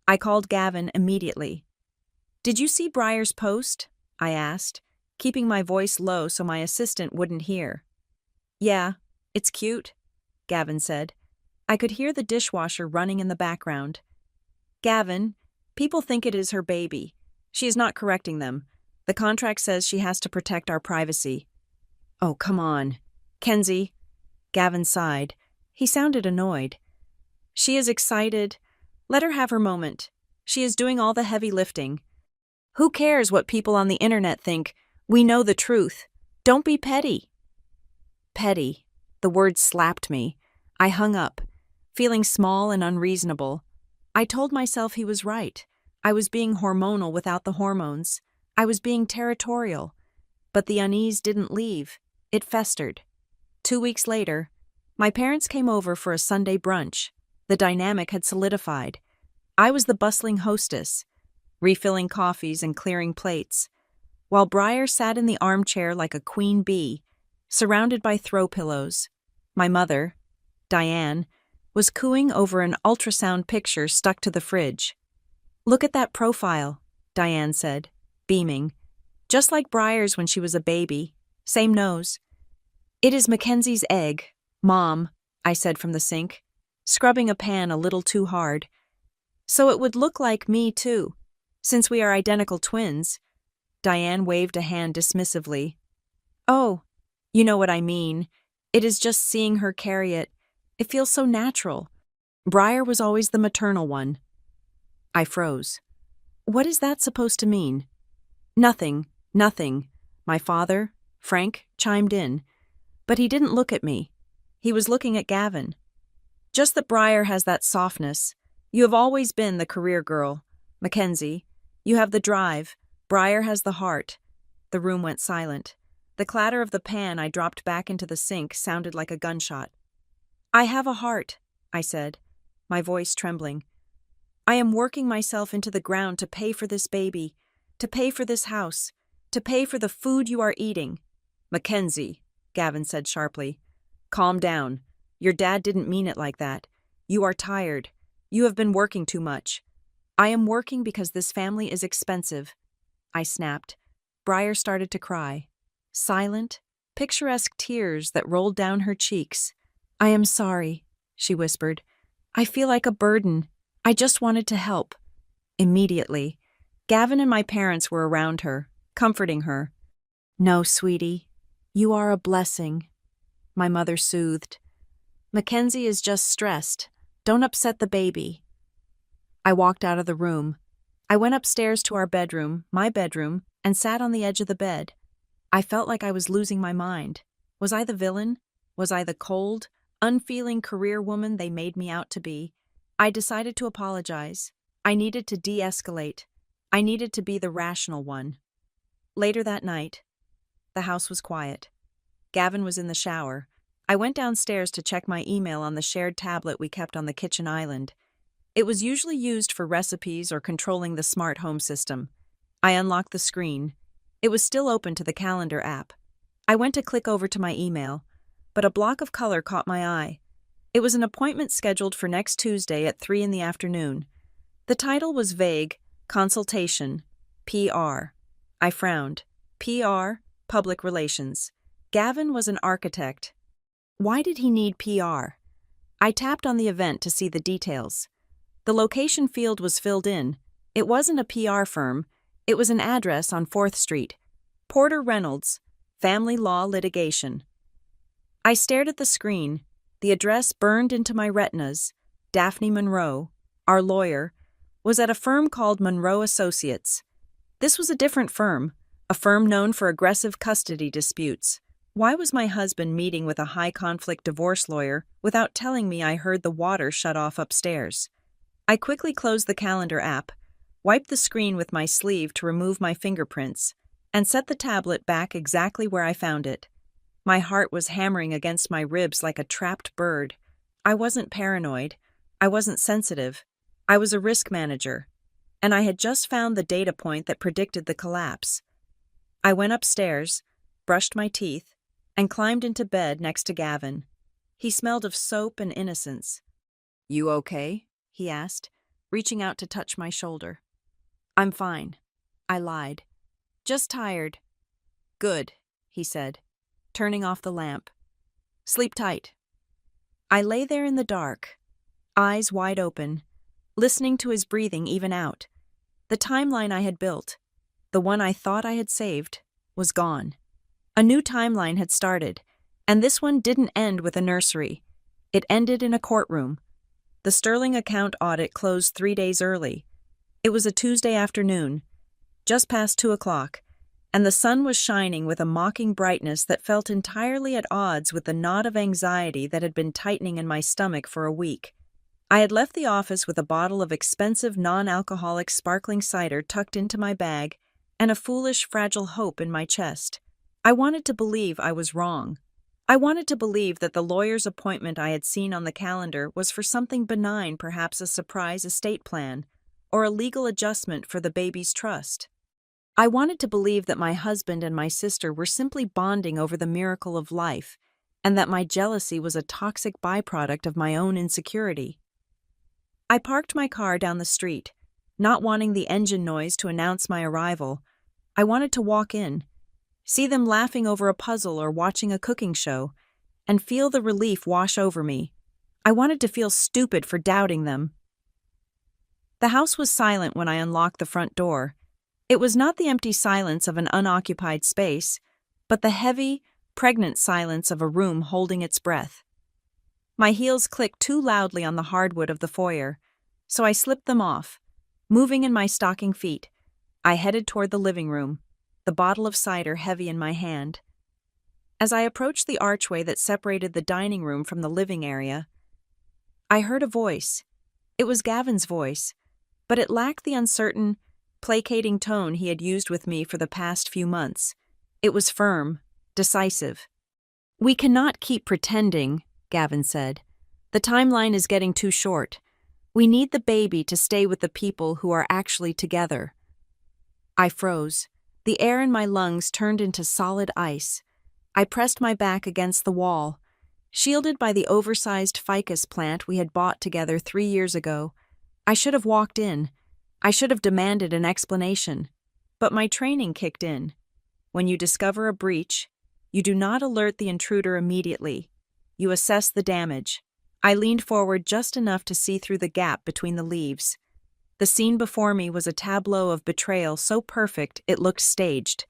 I called Gavin immediately. "Did you see Briar's post?" I asked, keeping my voice low so my assistant wouldn't hear. "Yeah, it's cute," Gavin said. I could hear the dishwasher running in the background. "Gavin, people think it is her baby. She is not correcting them. The contract says she has to protect our privacy." "Oh, come on. Kenzie," Gavin sighed. He sounded annoyed. "She is excited. Let her have her moment. She is doing all the heavy lifting. Who cares what people on the internet think? We know the truth. Don't be petty." Petty. The word slapped me. I hung up, feeling small and unreasonable. I told myself he was right. I was being hormonal without the hormones. I was being territorial. But the unease didn't leave. It festered. 2 weeks later, my parents came over for a Sunday brunch. The dynamic had solidified. I was the bustling hostess, refilling coffees and clearing plates, while Briar sat in the armchair like a queen bee, surrounded by throw pillows. My mother, Diane, was cooing over an ultrasound picture stuck to the fridge. "Look at that profile," Diane said, beaming. "Just like Briar's when she was a baby. Same nose." "It is Mackenzie's egg, Mom," I said from the sink, scrubbing a pan a little too hard. "So it would look like me, too, since we are identical twins." Diane waved a hand dismissively. "Oh, you know what I mean. It is just seeing her carry it. It feels so natural. Briar was always the maternal one." I froze. "What is that supposed to mean?" Nothing. My father, Frank, chimed in. But he didn't look at me. He was looking at Gavin. "Just that Briar has that softness. You have always been the career girl. Mackenzie, you have the drive. Briar has the heart." The room went silent. The clatter of the pan I dropped back into the sink sounded like a gunshot. "I have a heart," I said, my voice trembling. "I am working myself into the ground to pay for this baby, to pay for this house, to pay for the food you are eating." "Mackenzie," Gavin said sharply, "calm down. Your dad didn't mean it like that. You are tired. You have been working too much." "I am working because this family is expensive," I snapped. Briar started to cry. Silent, picturesque tears that rolled down her cheeks. "I am sorry," she whispered. "I feel like a burden. I just wanted to help." Immediately, Gavin and my parents were around her, comforting her. "No, sweetie, you are a blessing," my mother soothed. "Mackenzie is just stressed. Don't upset the baby." I walked out of the room. I went upstairs to our bedroom, my bedroom, and sat on the edge of the bed. I felt like I was losing my mind. Was I the villain? Was I the cold, unfeeling career woman they made me out to be? I decided to apologize. I needed to de-escalate. I needed to be the rational one. Later that night, the house was quiet. Gavin was in the shower. I went downstairs to check my email on the shared tablet we kept on the kitchen island. It was usually used for recipes or controlling the smart home system. I unlocked the screen. It was still open to the calendar app. I went to click over to my email, but a block of color caught my eye. It was an appointment scheduled for next Tuesday at 3 in the afternoon. The title was vague, Consultation, PR. I frowned. PR, Public Relations. Gavin was an architect. Why did he need PR? I tapped on the event to see the details. The location field was filled in. It wasn't a PR firm. It was an address on 4th Street. Porter Reynolds, Family Law Litigation. I stared at the screen. The address burned into my retinas. Daphne Monroe, our lawyer, was at a firm called Monroe Associates. This was a different firm, a firm known for aggressive custody disputes. Why was my husband meeting with a high-conflict divorce lawyer without telling me I heard the water shut off upstairs? I quickly closed the calendar app, wiped the screen with my sleeve to remove my fingerprints, and set the tablet back exactly where I found it. My heart was hammering against my ribs like a trapped bird. I wasn't paranoid. I wasn't sensitive. I was a risk manager, and I had just found the data point that predicted the collapse. I went upstairs, brushed my teeth, and climbed into bed next to Gavin. He smelled of soap and innocence. "You okay?" he asked, reaching out to touch my shoulder. "I'm fine," I lied. "Just tired." "Good," he said, turning off the lamp. "Sleep tight." I lay there in the dark, eyes wide open, listening to his breathing even out. The timeline I had built, the one I thought I had saved, was gone. A new timeline had started, and this one didn't end with a nursery. It ended in a courtroom. The Sterling account audit closed 3 days early. It was a Tuesday afternoon, just past 2 o'clock, and the sun was shining with a mocking brightness that felt entirely at odds with the knot of anxiety that had been tightening in my stomach for a week. I had left the office with a bottle of expensive non-alcoholic sparkling cider tucked into my bag and a foolish, fragile hope in my chest. I wanted to believe I was wrong. I wanted to believe that the lawyer's appointment I had seen on the calendar was for something benign, perhaps a surprise estate plan, or a legal adjustment for the baby's trust. I wanted to believe that my husband and my sister were simply bonding over the miracle of life, and that my jealousy was a toxic byproduct of my own insecurity. I parked my car down the street, not wanting the engine noise to announce my arrival. I wanted to walk in, see them laughing over a puzzle or watching a cooking show, and feel the relief wash over me. I wanted to feel stupid for doubting them. The house was silent when I unlocked the front door. It was not the empty silence of an unoccupied space, but the heavy, pregnant silence of a room holding its breath. My heels clicked too loudly on the hardwood of the foyer, so I slipped them off. Moving in my stocking feet, I headed toward the living room, the bottle of cider heavy in my hand. As I approached the archway that separated the dining room from the living area, I heard a voice. It was Gavin's voice, but it lacked the uncertain, placating tone he had used with me for the past few months. It was firm, decisive. "We cannot keep pretending," Gavin said. "The timeline is getting too short. We need the baby to stay with the people who are actually together." I froze. The air in my lungs turned into solid ice. I pressed my back against the wall. Shielded by the oversized ficus plant we had bought together 3 years ago, I should have walked in. I should have demanded an explanation. But my training kicked in. When you discover a breach, you do not alert the intruder immediately. You assess the damage. I leaned forward just enough to see through the gap between the leaves. The scene before me was a tableau of betrayal so perfect it looked staged.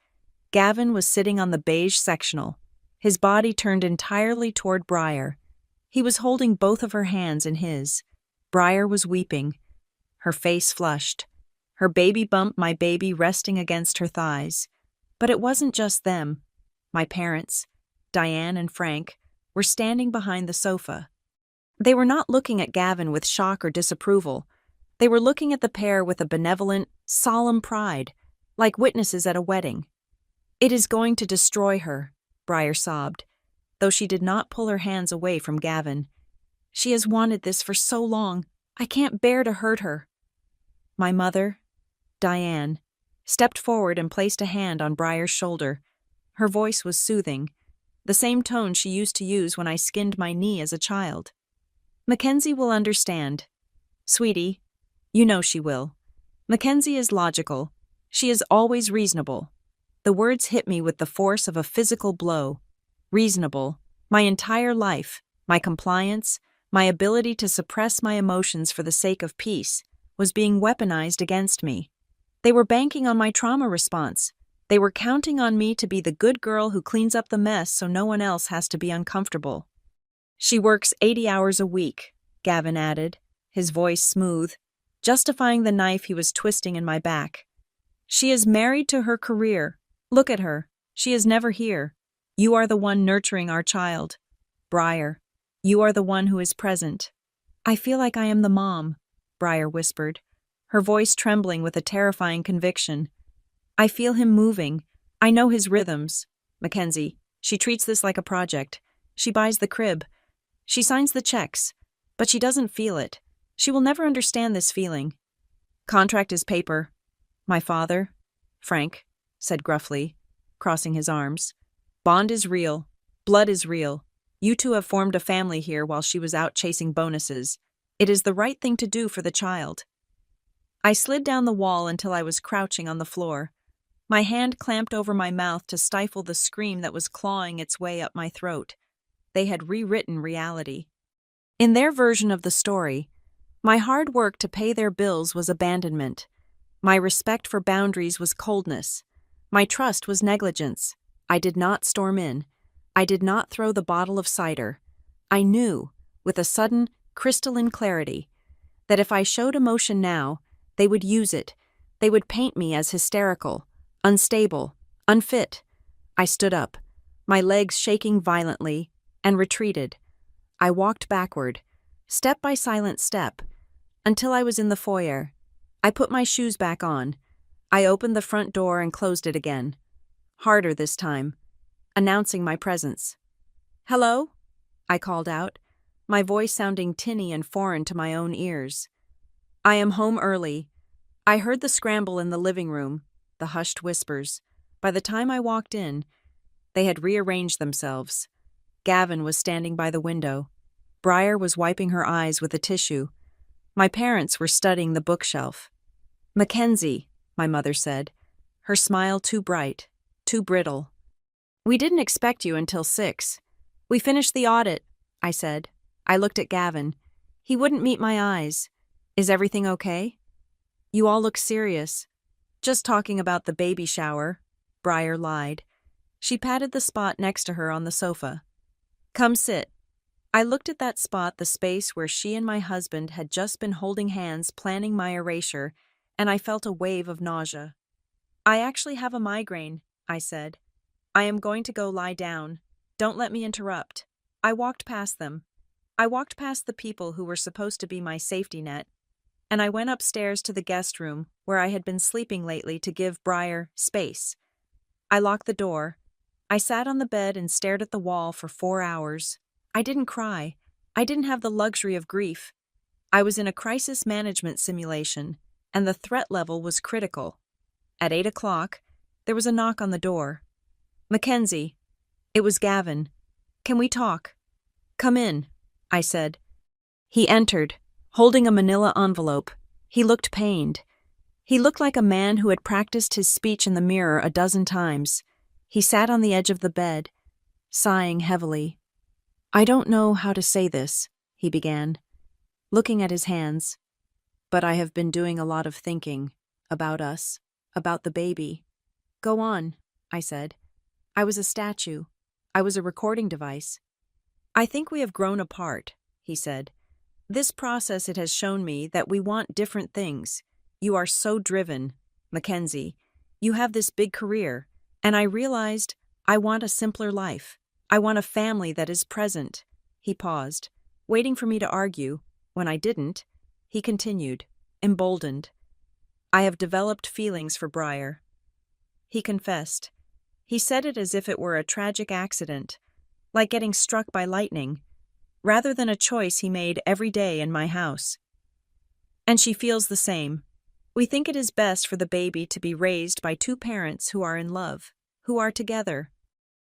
Gavin was sitting on the beige sectional, his body turned entirely toward Briar. He was holding both of her hands in his. Briar was weeping, her face flushed, her baby bump, my baby, resting against her thighs. But it wasn't just them. My parents, Diane and Frank, were standing behind the sofa. They were not looking at Gavin with shock or disapproval. They were looking at the pair with a benevolent, solemn pride, like witnesses at a wedding. "It is going to destroy her," Briar sobbed, though she did not pull her hands away from Gavin. "She has wanted this for so long. I can't bear to hurt her. My mother, Diane, stepped forward and placed a hand on Briar's shoulder. Her voice was soothing, the same tone she used to use when I skinned my knee as a child. Mackenzie will understand. Sweetie, you know she will. Mackenzie is logical. She is always reasonable. The words hit me with the force of a physical blow. Reasonable. My entire life, my compliance, my ability to suppress my emotions for the sake of peace, was being weaponized against me. They were banking on my trauma response. They were counting on me to be the good girl who cleans up the mess so no one else has to be uncomfortable. She works 80 hours a week, Gavin added, his voice smooth, justifying the knife he was twisting in my back. She is married to her career. Look at her. She is never here. You are the one nurturing our child. Briar, you are the one who is present. I feel like I am the mom, Briar whispered, her voice trembling with a terrifying conviction. I feel him moving. I know his rhythms. Mackenzie, she treats this like a project. She buys the crib. She signs the checks. But she doesn't feel it. She will never understand this feeling. Contract is paper. My father, Frank, said gruffly, crossing his arms. Bond is real. Blood is real. You two have formed a family here while she was out chasing bonuses. It is the right thing to do for the child. I slid down the wall until I was crouching on the floor. My hand clamped over my mouth to stifle the scream that was clawing its way up my throat. They had rewritten reality. In their version of the story, my hard work to pay their bills was abandonment. My respect for boundaries was coldness. My trust was negligence. I did not storm in. I did not throw the bottle of cider. I knew, with a sudden, crystalline clarity, that if I showed emotion now, they would use it. They would paint me as hysterical, unstable, unfit. I stood up, my legs shaking violently, and retreated. I walked backward, step by silent step, until I was in the foyer. I put my shoes back on. I opened the front door and closed it again. Harder this time, announcing my presence. Hello? I called out, my voice sounding tinny and foreign to my own ears. I am home early. I heard the scramble in the living room, the hushed whispers. By the time I walked in, they had rearranged themselves. Gavin was standing by the window. Briar was wiping her eyes with a tissue. My parents were studying the bookshelf. Mackenzie, my mother said, her smile too bright, too brittle. We didn't expect you until 6. We finished the audit, I said. I looked at Gavin. He wouldn't meet my eyes. Is everything okay? You all look serious. Just talking about the baby shower, Briar lied. She patted the spot next to her on the sofa. Come sit. I looked at that spot, the space where she and my husband had just been holding hands planning my erasure, and I felt a wave of nausea. I actually have a migraine, I said. I am going to go lie down. Don't let me interrupt. I walked past them. I walked past the people who were supposed to be my safety net, and I went upstairs to the guest room where I had been sleeping lately to give Briar space. I locked the door. I sat on the bed and stared at the wall for 4 hours. I didn't cry. I didn't have the luxury of grief. I was in a crisis management simulation, and the threat level was critical. At 8 o'clock, there was a knock on the door. Mackenzie. It was Gavin. Can we talk? Come in, I said. He entered, holding a manila envelope. He looked pained. He looked like a man who had practiced his speech in the mirror a dozen times. He sat on the edge of the bed, sighing heavily. I don't know how to say this, he began, looking at his hands, but I have been doing a lot of thinking about us, about the baby. Go on, I said. I was a statue. I was a recording device. I think we have grown apart, he said. This process, it has shown me that we want different things. You are so driven, Mackenzie. You have this big career, and I realized I want a simpler life. I want a family that is present. He paused, waiting for me to argue. When I didn't, he continued, emboldened. I have developed feelings for Briar. He confessed. He said it as if it were a tragic accident, like getting struck by lightning, rather than a choice he made every day in my house. And she feels the same. We think it is best for the baby to be raised by two parents who are in love, who are together.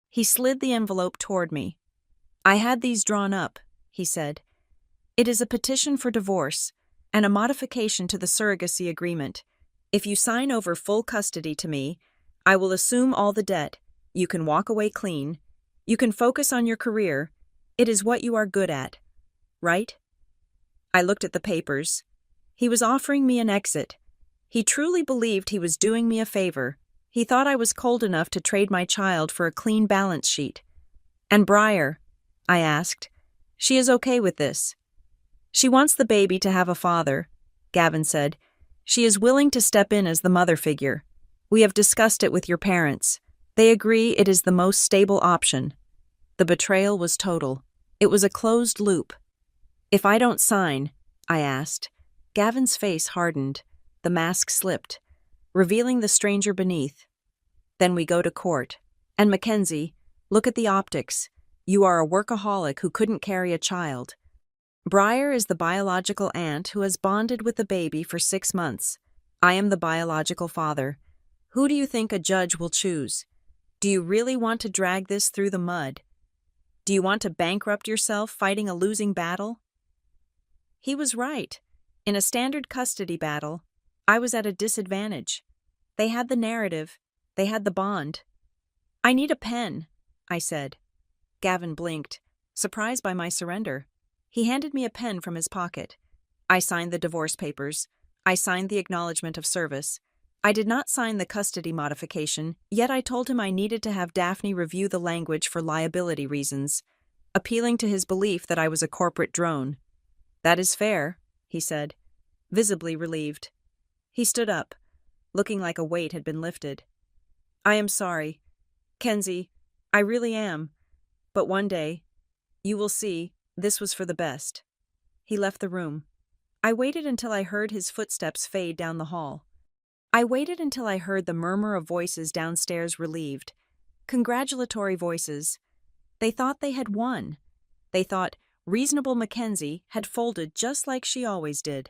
He slid the envelope toward me. I had these drawn up, he said. It is a petition for divorce and a modification to the surrogacy agreement. If you sign over full custody to me, I will assume all the debt. You can walk away clean. You can focus on your career. It is what you are good at. Right? I looked at the papers. He was offering me an exit. He truly believed he was doing me a favor. He thought I was cold enough to trade my child for a clean balance sheet. And Briar? I asked. She is okay with this. She wants the baby to have a father, Gavin said. She is willing to step in as the mother figure. We have discussed it with your parents. They agree it is the most stable option. The betrayal was total. It was a closed loop. If I don't sign, I asked. Gavin's face hardened. The mask slipped, revealing the stranger beneath. Then we go to court. And Mackenzie, look at the optics. You are a workaholic who couldn't carry a child. Briar is the biological aunt who has bonded with the baby for 6 months. I am the biological father. Who do you think a judge will choose? Do you really want to drag this through the mud? Do you want to bankrupt yourself fighting a losing battle? He was right. In a standard custody battle, I was at a disadvantage. They had the narrative. They had the bond. I need a pen, I said. Gavin blinked, surprised by my surrender. He handed me a pen from his pocket. I signed the divorce papers. I signed the acknowledgement of service. I did not sign the custody modification, yet I told him I needed to have Daphne review the language for liability reasons, appealing to his belief that I was a corporate drone. That is fair, he said, visibly relieved. He stood up, looking like a weight had been lifted. I am sorry. Kenzie, I really am. But one day, you will see, this was for the best. He left the room. I waited until I heard his footsteps fade down the hall. I waited until I heard the murmur of voices downstairs relieved. Congratulatory voices. They thought they had won. They thought reasonable Mackenzie had folded just like she always did.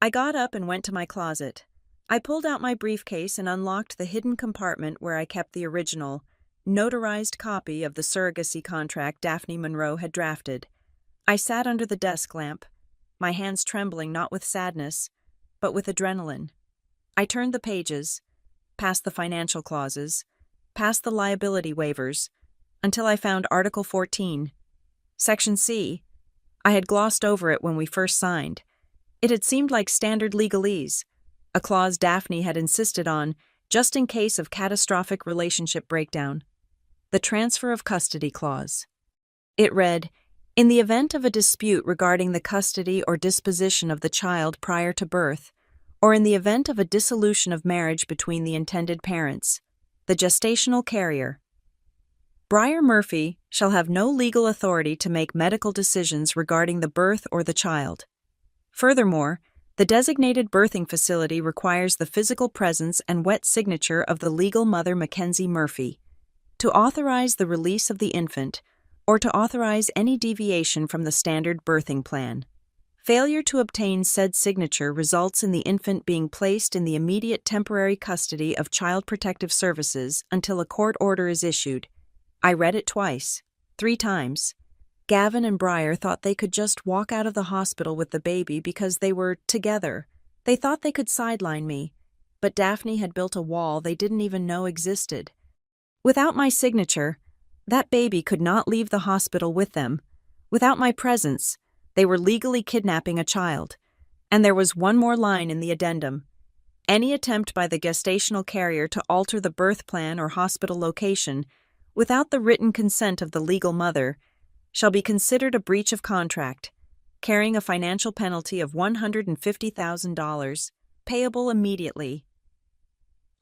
I got up and went to my closet. I pulled out my briefcase and unlocked the hidden compartment where I kept the original, notarized copy of the surrogacy contract Daphne Monroe had drafted. I sat under the desk lamp, my hands trembling not with sadness, but with adrenaline. I turned the pages, past the financial clauses, past the liability waivers, until I found Article 14. Section C. I had glossed over it when we first signed. It had seemed like standard legalese, a clause Daphne had insisted on just in case of catastrophic relationship breakdown. The transfer of custody clause. It read, in the event of a dispute regarding the custody or disposition of the child prior to birth, or in the event of a dissolution of marriage between the intended parents, the gestational carrier, Briar Murphy shall have no legal authority to make medical decisions regarding the birth or the child. Furthermore, the designated birthing facility requires the physical presence and wet signature of the legal mother Mackenzie Murphy to authorize the release of the infant or to authorize any deviation from the standard birthing plan. Failure to obtain said signature results in the infant being placed in the immediate temporary custody of Child Protective Services until a court order is issued. I read it twice, 3 times. Gavin and Briar thought they could just walk out of the hospital with the baby because they were together. They thought they could sideline me, but Daphne had built a wall they didn't even know existed. Without my signature, that baby could not leave the hospital with them. Without my presence, they were legally kidnapping a child. And there was one more line in the addendum. Any attempt by the gestational carrier to alter the birth plan or hospital location without the written consent of the legal mother shall be considered a breach of contract, carrying a financial penalty of $150,000, payable immediately.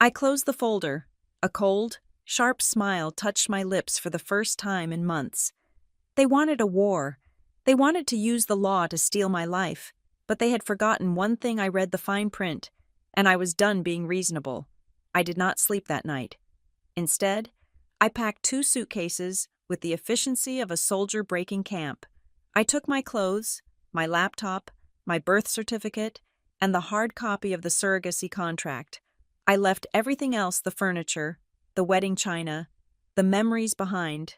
I closed the folder. A cold, sharp smile touched my lips for the first time in months. They wanted a war. They wanted to use the law to steal my life, but they had forgotten one thing. I read the fine print, and I was done being reasonable. I did not sleep that night. Instead, I packed 2 suitcases with the efficiency of a soldier breaking camp. I took my clothes, my laptop, my birth certificate, and the hard copy of the surrogacy contract. I left everything else, the furniture, the wedding china, the memories behind.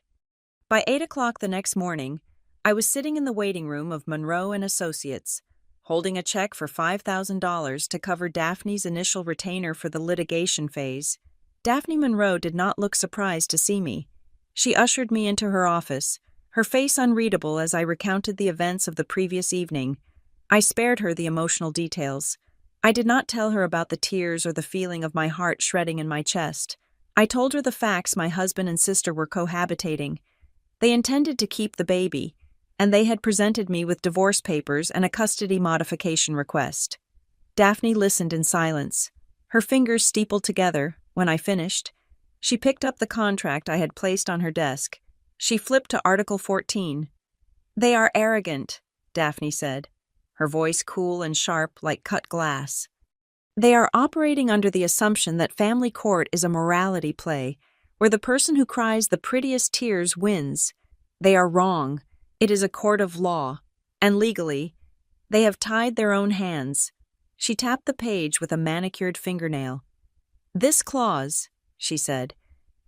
By 8 o'clock the next morning, I was sitting in the waiting room of Monroe and Associates, holding a check for $5,000 to cover Daphne's initial retainer for the litigation phase. Daphne Monroe did not look surprised to see me. She ushered me into her office, her face unreadable as I recounted the events of the previous evening. I spared her the emotional details. I did not tell her about the tears or the feeling of my heart shredding in my chest. I told her the facts: my husband and sister were cohabitating. They intended to keep the baby, and they had presented me with divorce papers and a custody modification request. Daphne listened in silence, her fingers steepled together. When I finished, she picked up the contract I had placed on her desk. She flipped to Article 14. "They are arrogant," Daphne said, her voice cool and sharp like cut glass. "They are operating under the assumption that family court is a morality play, where the person who cries the prettiest tears wins. They are wrong. It is a court of law, and legally, they have tied their own hands." She tapped the page with a manicured fingernail. "This clause," she said,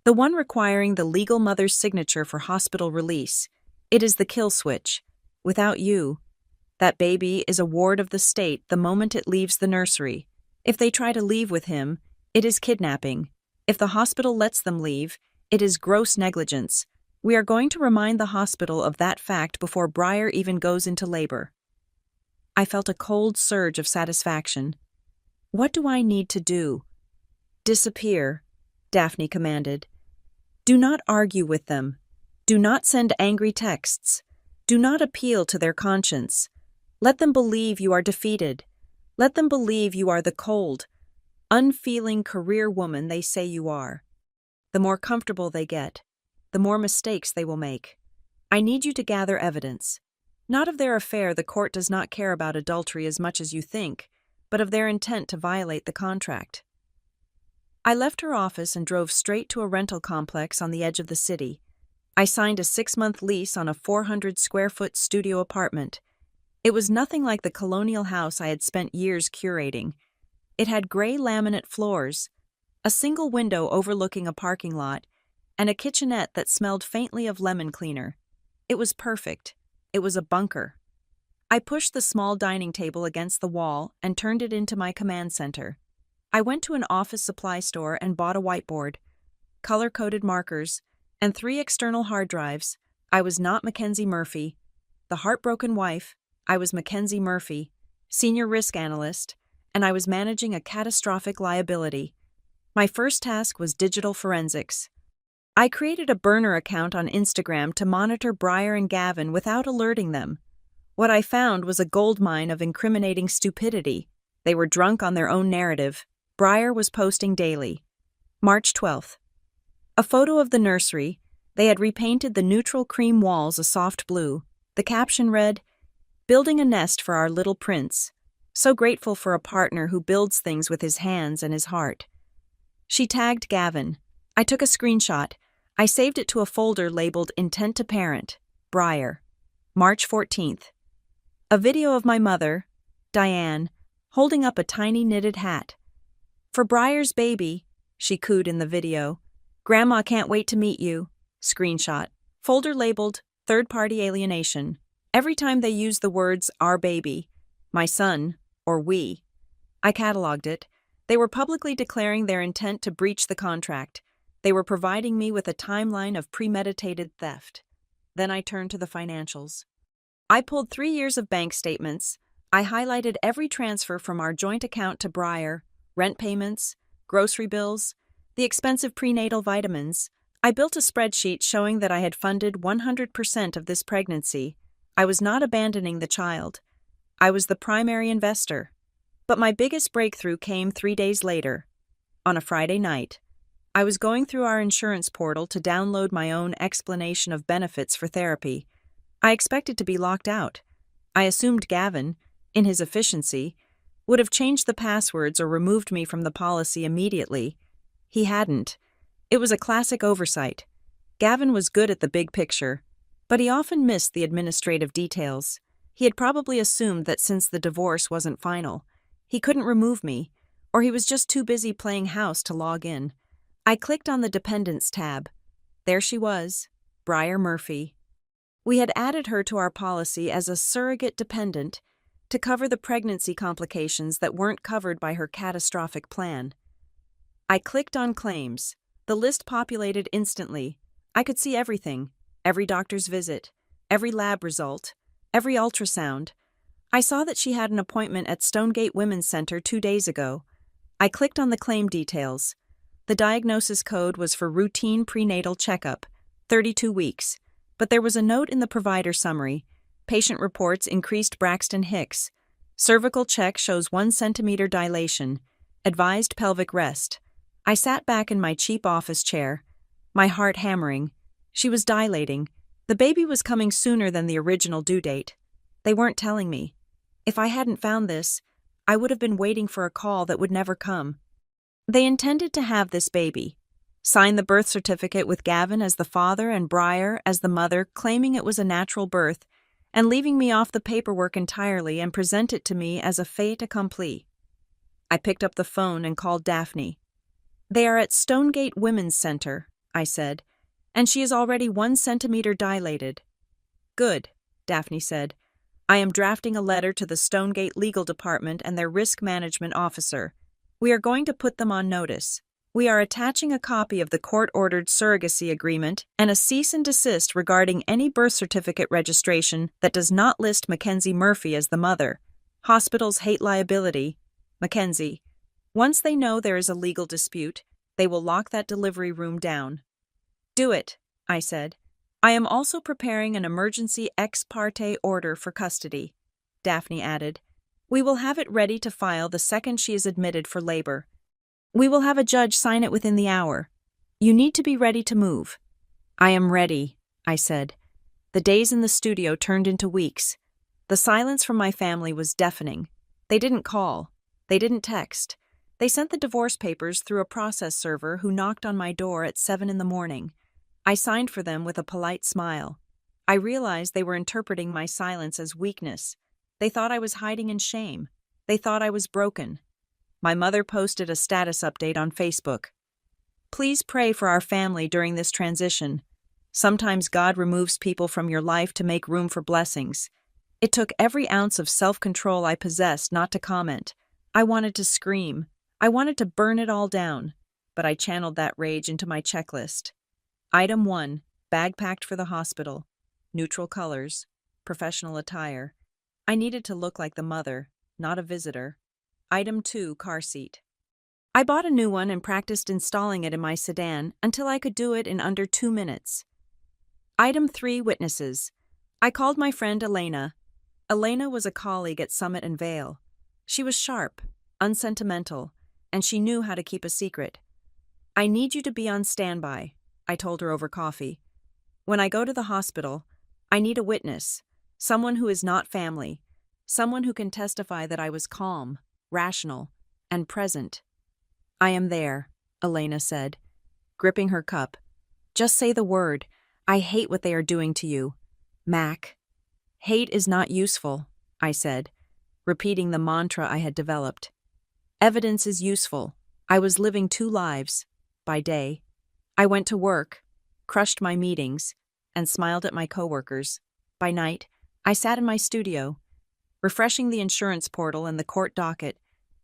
"the one requiring the legal mother's signature for hospital release, it is the kill switch. Without you, that baby is a ward of the state the moment it leaves the nursery. If they try to leave with him, it is kidnapping. If the hospital lets them leave, it is gross negligence. We are going to remind the hospital of that fact before Briar even goes into labor." I felt a cold surge of satisfaction. What do I need to do? "Disappear," Daphne commanded. "Do not argue with them. Do not send angry texts. Do not appeal to their conscience. Let them believe you are defeated. Let them believe you are the cold, unfeeling career woman they say you are. The more comfortable they get, the more mistakes they will make. I need you to gather evidence. Not of their affair. The court does not care about adultery as much as you think, but of their intent to violate the contract." I left her office and drove straight to a rental complex on the edge of the city. I signed a 6-month lease on a 400-square-foot studio apartment. It was nothing like the colonial house I had spent years curating. It had gray laminate floors, a single window overlooking a parking lot, and a kitchenette that smelled faintly of lemon cleaner. It was perfect. It was a bunker. I pushed the small dining table against the wall and turned it into my command center. I went to an office supply store and bought a whiteboard, color-coded markers, and 3 external hard drives. I was not Mackenzie Murphy, the heartbroken wife. I was Mackenzie Murphy, senior risk analyst, and I was managing a catastrophic liability. My first task was digital forensics. I created a burner account on Instagram to monitor Briar and Gavin without alerting them. What I found was a goldmine of incriminating stupidity. They were drunk on their own narrative. Briar was posting daily. March 12th. A photo of the nursery. They had repainted the neutral cream walls a soft blue. The caption read, "Building a nest for our little prince. So grateful for a partner who builds things with his hands and his heart." She tagged Gavin. I took a screenshot. I saved it to a folder labeled Intent to Parent, Briar. March 14th. A video of my mother, Diane, holding up a tiny knitted hat. "For Briar's baby," she cooed in the video. "Grandma can't wait to meet you." Screenshot. Folder labeled Third-Party Alienation. Every time they used the words our baby, my son, or we, I cataloged it. They were publicly declaring their intent to breach the contract. They were providing me with a timeline of premeditated theft. Then I turned to the financials. I pulled 3 years of bank statements. I highlighted every transfer from our joint account to Briar, rent payments, grocery bills, the expensive prenatal vitamins. I built a spreadsheet showing that I had funded 100% of this pregnancy. I was not abandoning the child. I was the primary investor. But my biggest breakthrough came 3 days later. On a Friday night, I was going through our insurance portal to download my own explanation of benefits for therapy. I expected to be locked out. I assumed Gavin, in his efficiency, would have changed the passwords or removed me from the policy immediately. He hadn't. It was a classic oversight. Gavin was good at the big picture, but he often missed the administrative details. He had probably assumed that since the divorce wasn't final, He couldn't remove me, or he was just too busy playing house to log in. I clicked on the Dependents tab. There she was, Briar Murphy. We had added her to our policy as a surrogate dependent to cover the pregnancy complications that weren't covered by her catastrophic plan. I clicked on claims. The list populated instantly. I could see everything, every doctor's visit, every lab result, every ultrasound. I saw that she had an appointment at Stonegate Women's Center 2 days ago. I clicked on the claim details. The diagnosis code was for routine prenatal checkup, 32 weeks, but there was a note in the provider summary. Patient reports increased Braxton Hicks. Cervical check shows 1 centimeter dilation. Advised pelvic rest. I sat back in my cheap office chair, my heart hammering. She was dilating. The baby was coming sooner than the original due date. They weren't telling me. If I hadn't found this, I would have been waiting for a call that would never come. They intended to have this baby. Sign the birth certificate with Gavin as the father and Briar as the mother, claiming it was a natural birth, and leaving me off the paperwork entirely and present it to me as a fait accompli. I picked up the phone and called Daphne. "They are at Stonegate Women's Center," I said, "and she is already 1 centimeter dilated." "Good," Daphne said. "I am drafting a letter to the Stonegate Legal Department and their risk management officer. We are going to put them on notice. We are attaching a copy of the court-ordered surrogacy agreement and a cease and desist regarding any birth certificate registration that does not list Mackenzie Murphy as the mother. Hospitals hate liability. Mackenzie. Once they know there is a legal dispute, they will lock that delivery room down." "Do it," I said. "I am also preparing an emergency ex parte order for custody," Daphne added. "We will have it ready to file the second she is admitted for labor. We will have a judge sign it within the hour. You need to be ready to move." "I am ready," I said. The days in the studio turned into weeks. The silence from my family was deafening. They didn't call. They didn't text. They sent the divorce papers through a process server who knocked on my door at 7 in the morning. I signed for them with a polite smile. I realized they were interpreting my silence as weakness. They thought I was hiding in shame. They thought I was broken. My mother posted a status update on Facebook. "Please pray for our family during this transition. Sometimes God removes people from your life to make room for blessings." It took every ounce of self-control I possessed not to comment. I wanted to scream. I wanted to burn it all down, but I channeled that rage into my checklist. Item 1, bag packed for the hospital. Neutral colors. Professional attire. I needed to look like the mother, not a visitor. Item 2, car seat. I bought a new one and practiced installing it in my sedan until I could do it in under 2 minutes. Item 3, witnesses. I called my friend Elena. Elena was a colleague at Summit and Vale. She was sharp, unsentimental, and she knew how to keep a secret. "I need you to be on standby," I told her over coffee. "When I go to the hospital, I need a witness, someone who is not family, someone who can testify that I was calm, rational, and present." "I am there," Elena said, gripping her cup. "Just say the word. I hate what they are doing to you. Mac." "Hate is not useful," I said, repeating the mantra I had developed. "Evidence is useful. I was living 2 lives. By day, I went to work, crushed my meetings, and smiled at my coworkers. By night, I sat in my studio, refreshing the insurance portal and the court docket,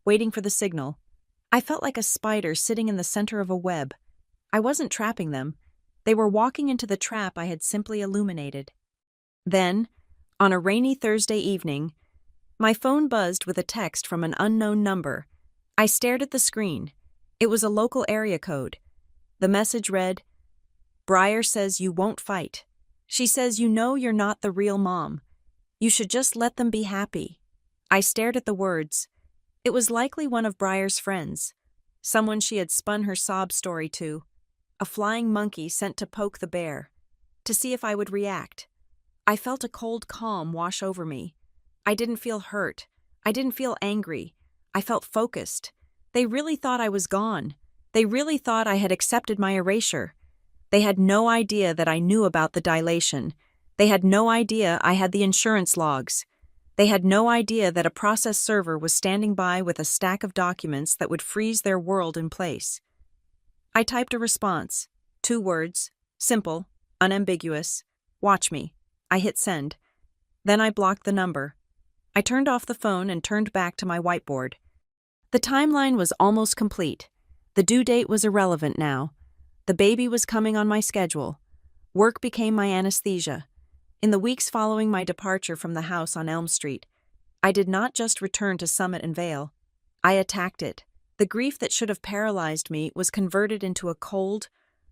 waiting for the signal. I felt like a spider sitting in the center of a web. I wasn't trapping them. They were walking into the trap I had simply illuminated. Then, on a rainy Thursday evening, my phone buzzed with a text from an unknown number. I stared at the screen. It was a local area code. The message read, "Briar says you won't fight. She says you know you're not the real mom. You should just let them be happy." I stared at the words. It was likely one of Briar's friends, someone she had spun her sob story to, a flying monkey sent to poke the bear, to see if I would react. I felt a cold calm wash over me. I didn't feel hurt. I didn't feel angry. I felt focused. They really thought I was gone. They really thought I had accepted my erasure. They had no idea that I knew about the dilation. They had no idea I had the insurance logs. They had no idea that a process server was standing by with a stack of documents that would freeze their world in place. I typed a response. 2 words. Simple, unambiguous. Watch me. I hit send. Then I blocked the number. I turned off the phone and turned back to my whiteboard. The timeline was almost complete. The due date was irrelevant now. The baby was coming on my schedule. Work became my anesthesia. In the weeks following my departure from the house on Elm Street, I did not just return to Summit and Vale. I attacked it. The grief that should have paralyzed me was converted into a cold,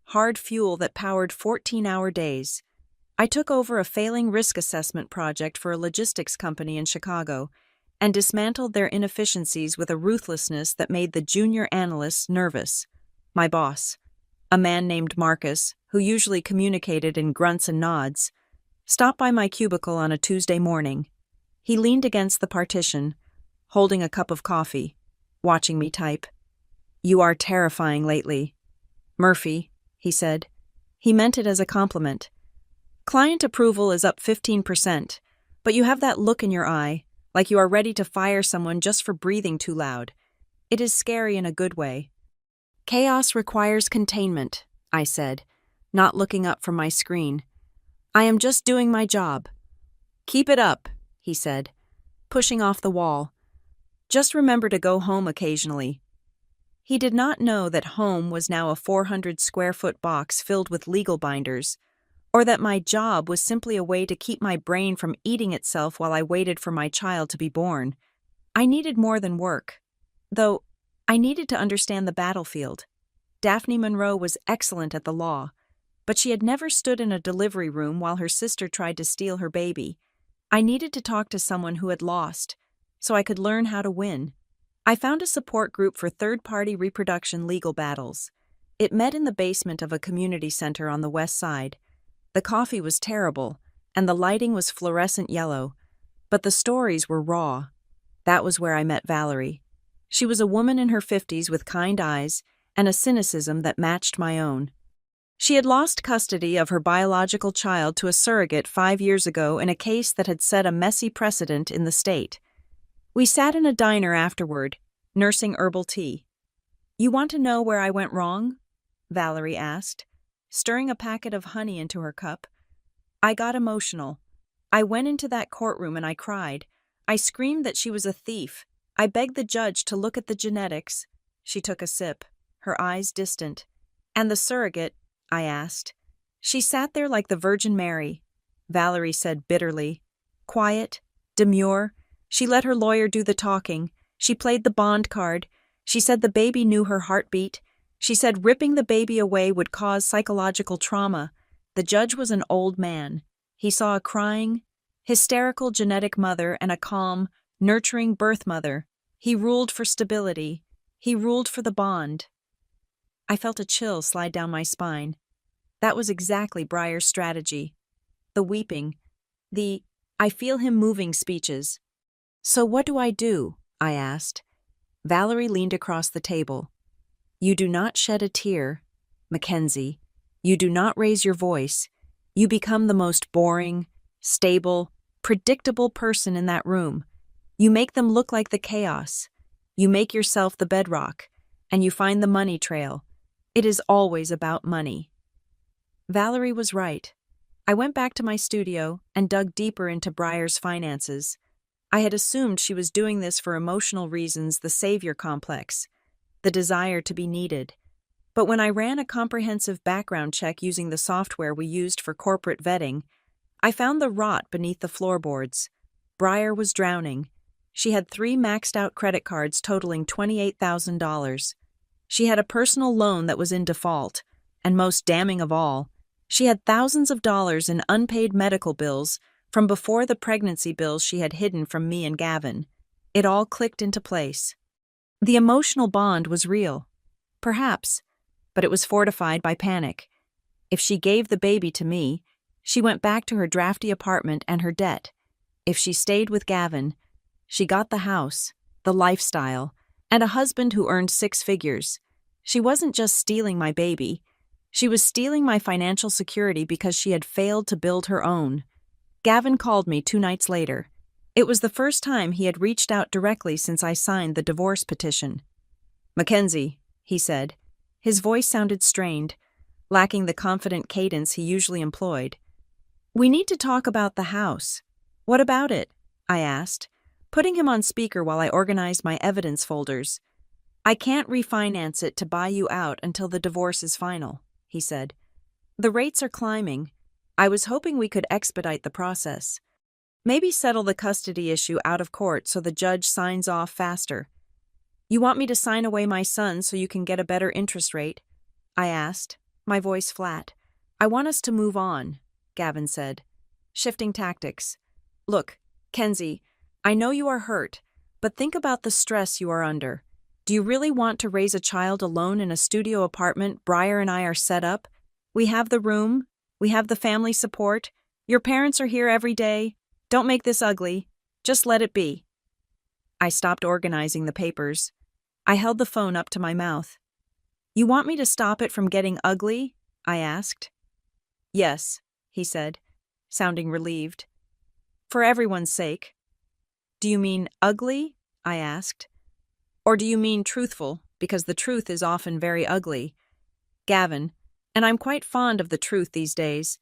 hard fuel that powered 14-hour days. I took over a failing risk assessment project for a logistics company in Chicago and dismantled their inefficiencies with a ruthlessness that made the junior analysts nervous. My boss, a man named Marcus, who usually communicated in grunts and nods, stopped by my cubicle on a Tuesday morning. He leaned against the partition, holding a cup of coffee, watching me type. "You are terrifying lately. Murphy," he said. He meant it as a compliment. "Client approval is up 15%, but you have that look in your eye, like you are ready to fire someone just for breathing too loud. It is scary in a good way." "Chaos requires containment," I said, not looking up from my screen. "I am just doing my job." "Keep it up," he said, pushing off the wall. "Just remember to go home occasionally." He did not know that home was now a 400-square-foot box filled with legal binders, or that my job was simply a way to keep my brain from eating itself while I waited for my child to be born. I needed more than work. Though, I needed to understand the battlefield. Daphne Monroe was excellent at the law, but she had never stood in a delivery room while her sister tried to steal her baby. I needed to talk to someone who had lost, so I could learn how to win. I found a support group for third-party reproduction legal battles. It met in the basement of a community center on the west side. The coffee was terrible, and the lighting was fluorescent yellow, but the stories were raw. That was where I met Valerie. She was a woman in her 50s with kind eyes and a cynicism that matched my own. She had lost custody of her biological child to a surrogate 5 years ago in a case that had set a messy precedent in the state. We sat in a diner afterward, nursing herbal tea. "You want to know where I went wrong?" Valerie asked, stirring a packet of honey into her cup. I got emotional. I went into that courtroom and I cried. I screamed that she was a thief. I begged the judge to look at the genetics. She took a sip, her eyes distant. "And the surrogate?" I asked. "She sat there like the Virgin Mary," Valerie said bitterly. Quiet, demure. She let her lawyer do the talking. She played the bond card. She said the baby knew her heartbeat. She said ripping the baby away would cause psychological trauma. The judge was an old man. He saw a crying, hysterical genetic mother and a calm, nurturing birth mother. He ruled for stability. He ruled for the bond. I felt a chill slide down my spine. That was exactly Breyer's strategy. The weeping. The "I feel him moving" speeches. "So what do I do?" I asked. Valerie leaned across the table. "You do not shed a tear, Mackenzie. You do not raise your voice. You become the most boring, stable, predictable person in that room. You make them look like the chaos. You make yourself the bedrock, and you find the money trail. It is always about money." Valerie was right. I went back to my studio and dug deeper into Breyer's finances. I had assumed she was doing this for emotional reasons, the savior complex, the desire to be needed. But when I ran a comprehensive background check using the software we used for corporate vetting, I found the rot beneath the floorboards. Breyer was drowning. She had 3 maxed-out credit cards totaling $28,000. She had a personal loan that was in default, and most damning of all, she had thousands of dollars in unpaid medical bills from before the pregnancy bills she had hidden from me and Gavin. It all clicked into place. The emotional bond was real. Perhaps, but it was fortified by panic. If she gave the baby to me, she went back to her drafty apartment and her debt. If she stayed with Gavin, she got the house, the lifestyle, and a husband who earned 6 figures. She wasn't just stealing my baby. She was stealing my financial security because she had failed to build her own. Gavin called me 2 nights later. It was the first time he had reached out directly since I signed the divorce petition. "Mackenzie," he said. His voice sounded strained, lacking the confident cadence he usually employed. "We need to talk about the house." "What about it?" I asked, putting him on speaker while I organized my evidence folders. "I can't refinance it to buy you out until the divorce is final," he said. "The rates are climbing. I was hoping we could expedite the process. Maybe settle the custody issue out of court so the judge signs off faster." "You want me to sign away my son so you can get a better interest rate?" I asked, my voice flat. "I want us to move on," Gavin said, shifting tactics. "Look, Kenzie, I know you are hurt, but think about the stress you are under. Do you really want to raise a child alone in a studio apartment Briar and I are set up? We have the room, we have the family support, your parents are here every day. Don't make this ugly. Just let it be." I stopped organizing the papers. I held the phone up to my mouth. "You want me to stop it from getting ugly?" I asked. "Yes," he said, sounding relieved. "For everyone's sake." "Do you mean ugly?" I asked. "Or do you mean truthful, because the truth is often very ugly?" "Gavin, and I'm quite fond of the truth these days."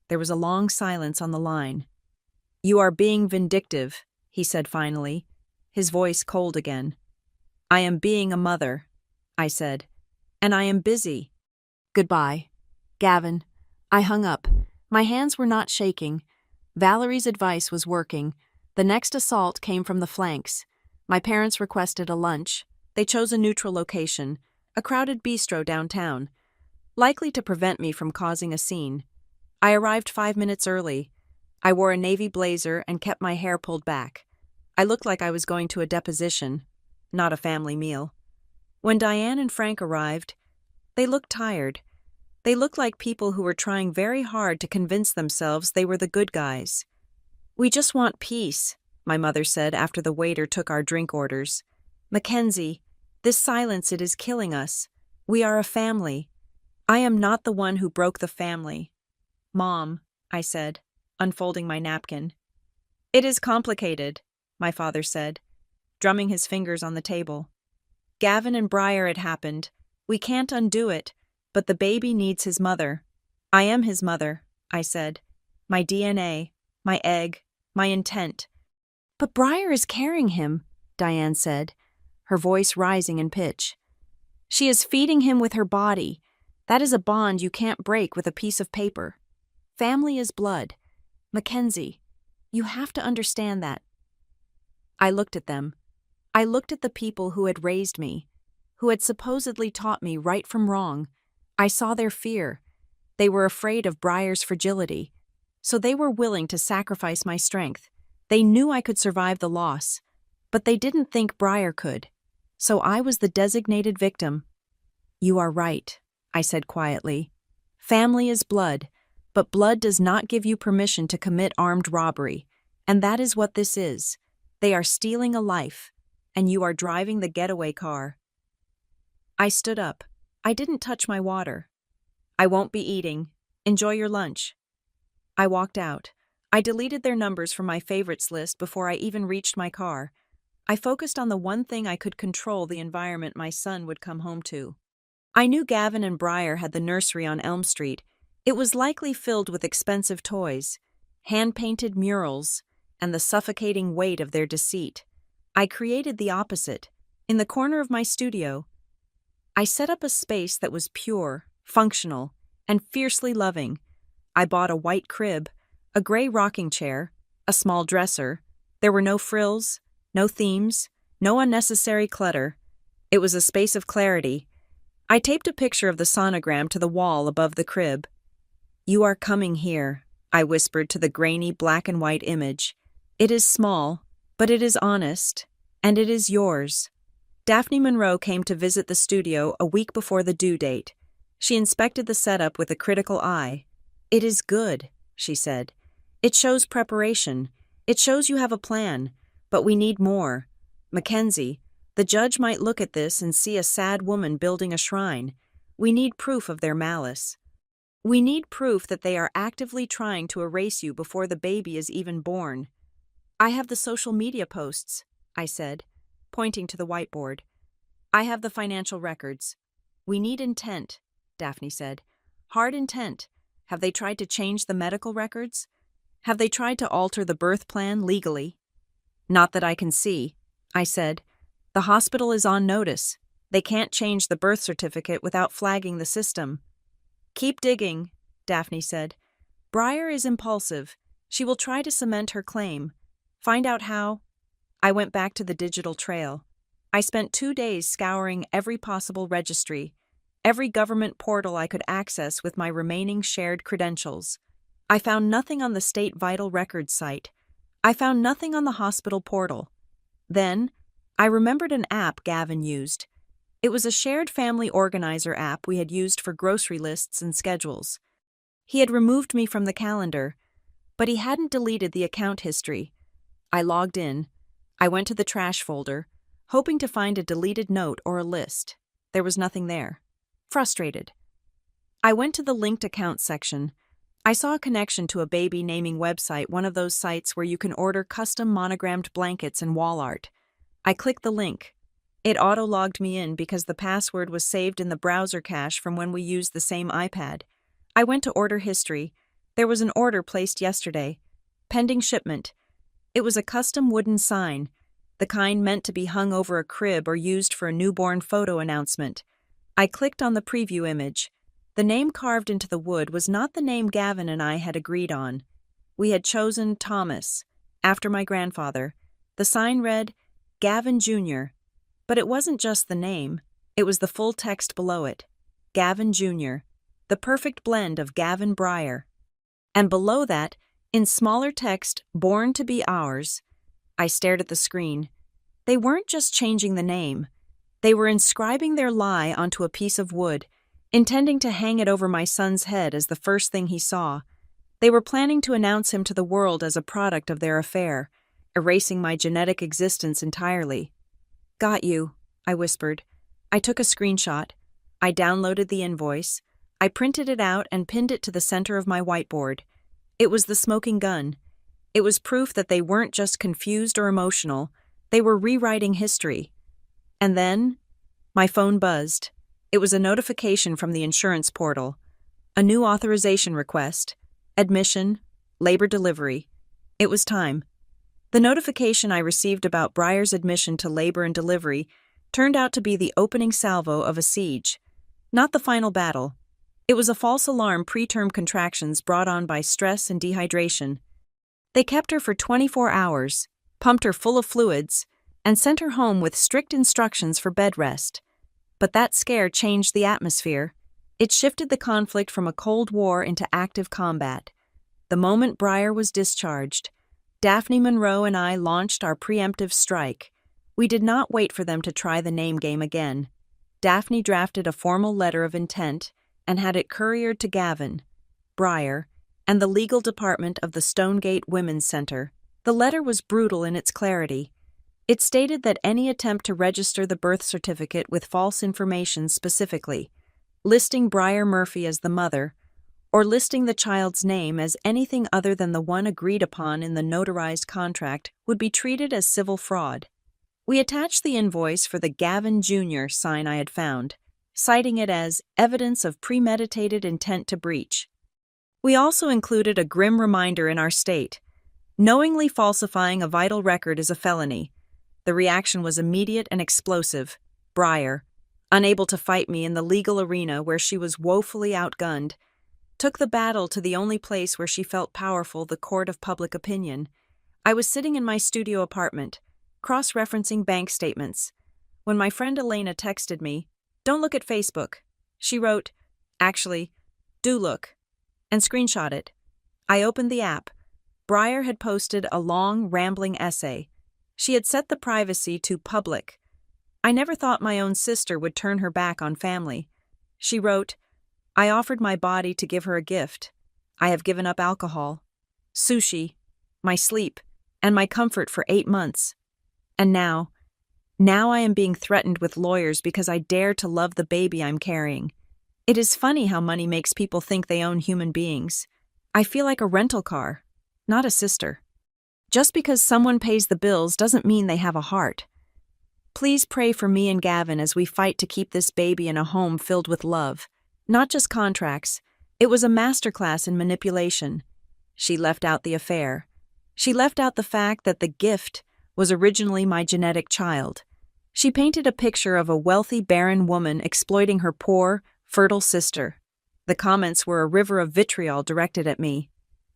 There was a long silence on the line. "You are being vindictive," he said finally, his voice cold again. "I am being a mother," I said, "and I am busy." "Goodbye, Gavin." I hung up. My hands were not shaking. Valerie's advice was working. The next assault came from the flanks. My parents requested a lunch. They chose a neutral location, a crowded bistro downtown, likely to prevent me from causing a scene. I arrived 5 minutes early. I wore a navy blazer and kept my hair pulled back. I looked like I was going to a deposition, not a family meal. When Diane and Frank arrived, they looked tired. They looked like people who were trying very hard to convince themselves they were the good guys. "We just want peace," my mother said after the waiter took our drink orders. "Mackenzie, this silence, it is killing us. We are a family. I am not the one who broke the family." "Mom," I said, unfolding my napkin. "It is complicated," my father said, drumming his fingers on the table. "Gavin and Briar, it happened. We can't undo it, but the baby needs his mother." "I am his mother," I said. "My DNA, my egg, my intent." "But Briar is carrying him," Diane said, her voice rising in pitch. "She is feeding him with her body. That is a bond you can't break with a piece of paper. Family is blood. Mackenzie, you have to understand that." I looked at them. I looked at the people who had raised me, who had supposedly taught me right from wrong. I saw their fear. They were afraid of Briar's fragility, so they were willing to sacrifice my strength. They knew I could survive the loss, but they didn't think Briar could, so I was the designated victim. "You are right," I said quietly. "Family is blood, but blood does not give you permission to commit armed robbery, and that is what this is. They are stealing a life, and you are driving the getaway car." I stood up. I didn't touch my water. "I won't be eating. Enjoy your lunch." I walked out. I deleted their numbers from my favorites list before I even reached my car. I focused on the one thing I could control: the environment my son would come home to. I knew Gavin and Briar had the nursery on Elm Street. It was likely filled with expensive toys, hand-painted murals, and the suffocating weight of their deceit. I created the opposite. In the corner of my studio, I set up a space that was pure, functional, and fiercely loving. I bought a white crib, a gray rocking chair, a small dresser. There were no frills, no themes, no unnecessary clutter. It was a space of clarity. I taped a picture of the sonogram to the wall above the crib. "You are coming here," I whispered to the grainy black and white image. "It is small, but it is honest, and it is yours." Daphne Monroe came to visit the studio a week before the due date. She inspected the setup with a critical eye. "It is good," she said. "It shows preparation. It shows you have a plan, but we need more. Mackenzie, the judge might look at this and see a sad woman building a shrine. We need proof of their malice. We need proof that they are actively trying to erase you before the baby is even born." I have the social media posts, I said, pointing to the whiteboard. I have the financial records. We need intent, Daphne said. Hard intent. Have they tried to change the medical records? Have they tried to alter the birth plan legally? Not that I can see, I said. The hospital is on notice. They can't change the birth certificate without flagging the system. Keep digging, Daphne said. Breyer is impulsive. She will try to cement her claim. Find out how. I went back to the digital trail. I spent 2 days scouring every possible registry, every government portal I could access with my remaining shared credentials. I found nothing on the state vital records site. I found nothing on the hospital portal. Then, I remembered an app Gavin used. It was a shared family organizer app we had used for grocery lists and schedules. He had removed me from the calendar, but he hadn't deleted the account history. I logged in. I went to the trash folder, hoping to find a deleted note or a list. There was nothing there. Frustrated. I went to the linked account section. I saw a connection to a baby naming website, one of those sites where you can order custom monogrammed blankets and wall art. I clicked the link. It auto-logged me in because the password was saved in the browser cache from when we used the same iPad. I went to order history. There was an order placed yesterday. Pending shipment. It was a custom wooden sign, the kind meant to be hung over a crib or used for a newborn photo announcement. I clicked on the preview image. The name carved into the wood was not the name Gavin and I had agreed on. We had chosen Thomas, after my grandfather. The sign read, Gavin Jr., but it wasn't just the name, it was the full text below it. Gavin Jr., the perfect blend of Gavin Breyer. And below that, in smaller text, born to be ours. I stared at the screen. They weren't just changing the name. They were inscribing their lie onto a piece of wood, intending to hang it over my son's head as the first thing he saw. They were planning to announce him to the world as a product of their affair, erasing my genetic existence entirely. Got you, I whispered. I took a screenshot. I downloaded the invoice. I printed it out and pinned it to the center of my whiteboard. It was the smoking gun. It was proof that they weren't just confused or emotional. They were rewriting history. And then, my phone buzzed. It was a notification from the insurance portal. A new authorization request. Admission. Labor delivery. It was time. The notification I received about Breyer's admission to labor and delivery turned out to be the opening salvo of a siege. Not the final battle. It was a false alarm preterm contractions brought on by stress and dehydration. They kept her for 24 hours, pumped her full of fluids, and sent her home with strict instructions for bed rest. But that scare changed the atmosphere. It shifted the conflict from a cold war into active combat. The moment Breyer was discharged, Daphne Monroe and I launched our preemptive strike. We did not wait for them to try the name game again. Daphne drafted a formal letter of intent and had it couriered to Gavin, Breyer, and the legal department of the Stonegate Women's Center. The letter was brutal in its clarity. It stated that any attempt to register the birth certificate with false information specifically, listing Breyer Murphy as the mother, or listing the child's name as anything other than the one agreed upon in the notarized contract would be treated as civil fraud. We attached the invoice for the Gavin Jr. sign I had found, citing it as evidence of premeditated intent to breach. We also included a grim reminder in our state. Knowingly falsifying a vital record is a felony. The reaction was immediate and explosive. Breyer, unable to fight me in the legal arena where she was woefully outgunned, took the battle to the only place where she felt powerful, the court of public opinion. I was sitting in my studio apartment, cross-referencing bank statements, when my friend Elena texted me, "Don't look at Facebook." She wrote, "Actually, do look," and screenshot it. I opened the app. Breyer had posted a long, rambling essay. She had set the privacy to public. I never thought my own sister would turn her back on family. She wrote, "I offered my body to give her a gift. I have given up alcohol, sushi, my sleep, and my comfort for 8 months. And now I am being threatened with lawyers because I dare to love the baby I'm carrying. It is funny how money makes people think they own human beings. I feel like a rental car, not a sister." Just because someone pays the bills doesn't mean they have a heart. Please pray for me and Gavin as we fight to keep this baby in a home filled with love. Not just contracts. It was a masterclass in manipulation. She left out the affair. She left out the fact that the gift was originally my genetic child. She painted a picture of a wealthy, barren woman exploiting her poor, fertile sister. The comments were a river of vitriol directed at me.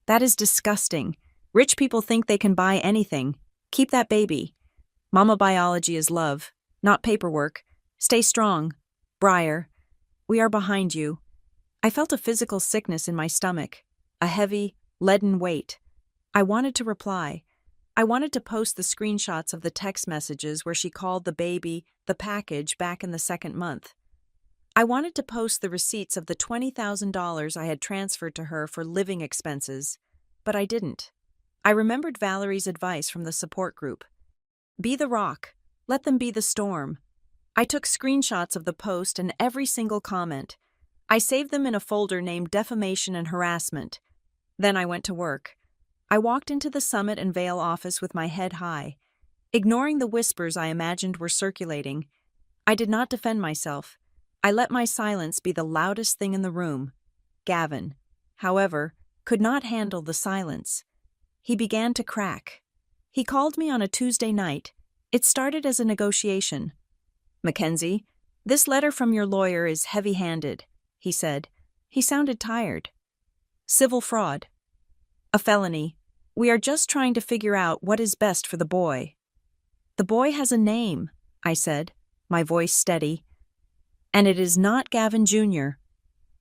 That is disgusting. Rich people think they can buy anything. Keep that baby. Mama biology is love, not paperwork. Stay strong. Briar, we are behind you. I felt a physical sickness in my stomach, a heavy, leaden weight. I wanted to reply. I wanted to post the screenshots of the text messages where she called the baby the package back in the second month. I wanted to post the receipts of the $20,000 I had transferred to her for living expenses, but I didn't. I remembered Valerie's advice from the support group. Be the rock. Let them be the storm. I took screenshots of the post and every single comment. I saved them in a folder named Defamation and Harassment. Then I went to work. I walked into the Summit and Vale office with my head high, ignoring the whispers I imagined were circulating. I did not defend myself. I let my silence be the loudest thing in the room. Gavin, however, could not handle the silence. He began to crack. He called me on a Tuesday night. It started as a negotiation. Mackenzie, this letter from your lawyer is heavy-handed, he said. He sounded tired. Civil fraud. A felony. We are just trying to figure out what is best for the boy. The boy has a name, I said, my voice steady. And it is not Gavin Jr.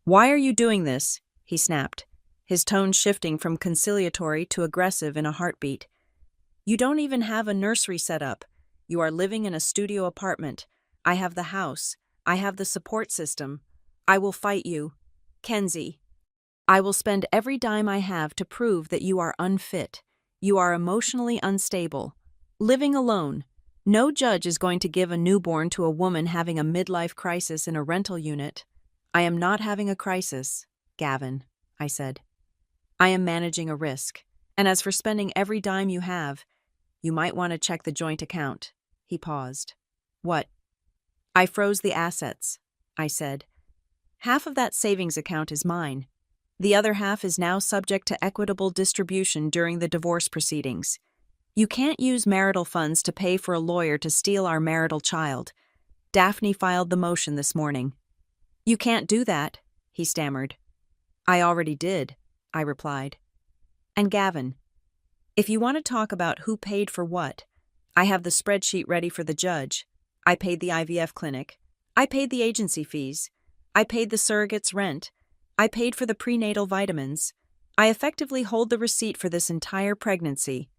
Why are you doing this? He snapped, his tone shifting from conciliatory to aggressive in a heartbeat. You don't even have a nursery set up. You are living in a studio apartment. I have the house. I have the support system. I will fight you. Kenzie. I will spend every dime I have to prove that you are unfit. You are emotionally unstable. Living alone. No judge is going to give a newborn to a woman having a midlife crisis in a rental unit. I am not having a crisis, Gavin, I said. I am managing a risk. And as for spending every dime you have, you might want to check the joint account. He paused. What? I froze the assets, I said. Half of that savings account is mine. The other half is now subject to equitable distribution during the divorce proceedings. You can't use marital funds to pay for a lawyer to steal our marital child. Daphne filed the motion this morning. You can't do that, he stammered. I already did, I replied. And Gavin, if you want to talk about who paid for what, I have the spreadsheet ready for the judge. I paid the IVF clinic. I paid the agency fees. I paid the surrogate's rent. I paid for the prenatal vitamins. I effectively hold the receipt for this entire pregnancy.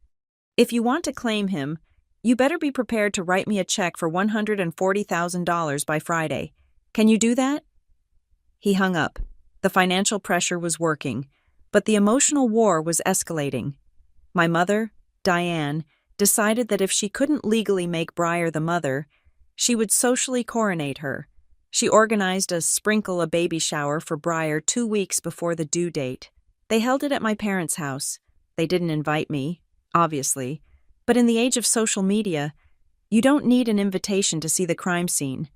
If you want to claim him, you better be prepared to write me a check for $140,000 by Friday. Can you do that? He hung up. The financial pressure was working, but the emotional war was escalating. My mother, Diane, decided that if she couldn't legally make Briar the mother, she would socially coronate her. She organized a sprinkle-a-baby shower for Briar 2 weeks before the due date. They held it at my parents' house. They didn't invite me, obviously, but in the age of social media, you don't need an invitation to see the crime scene.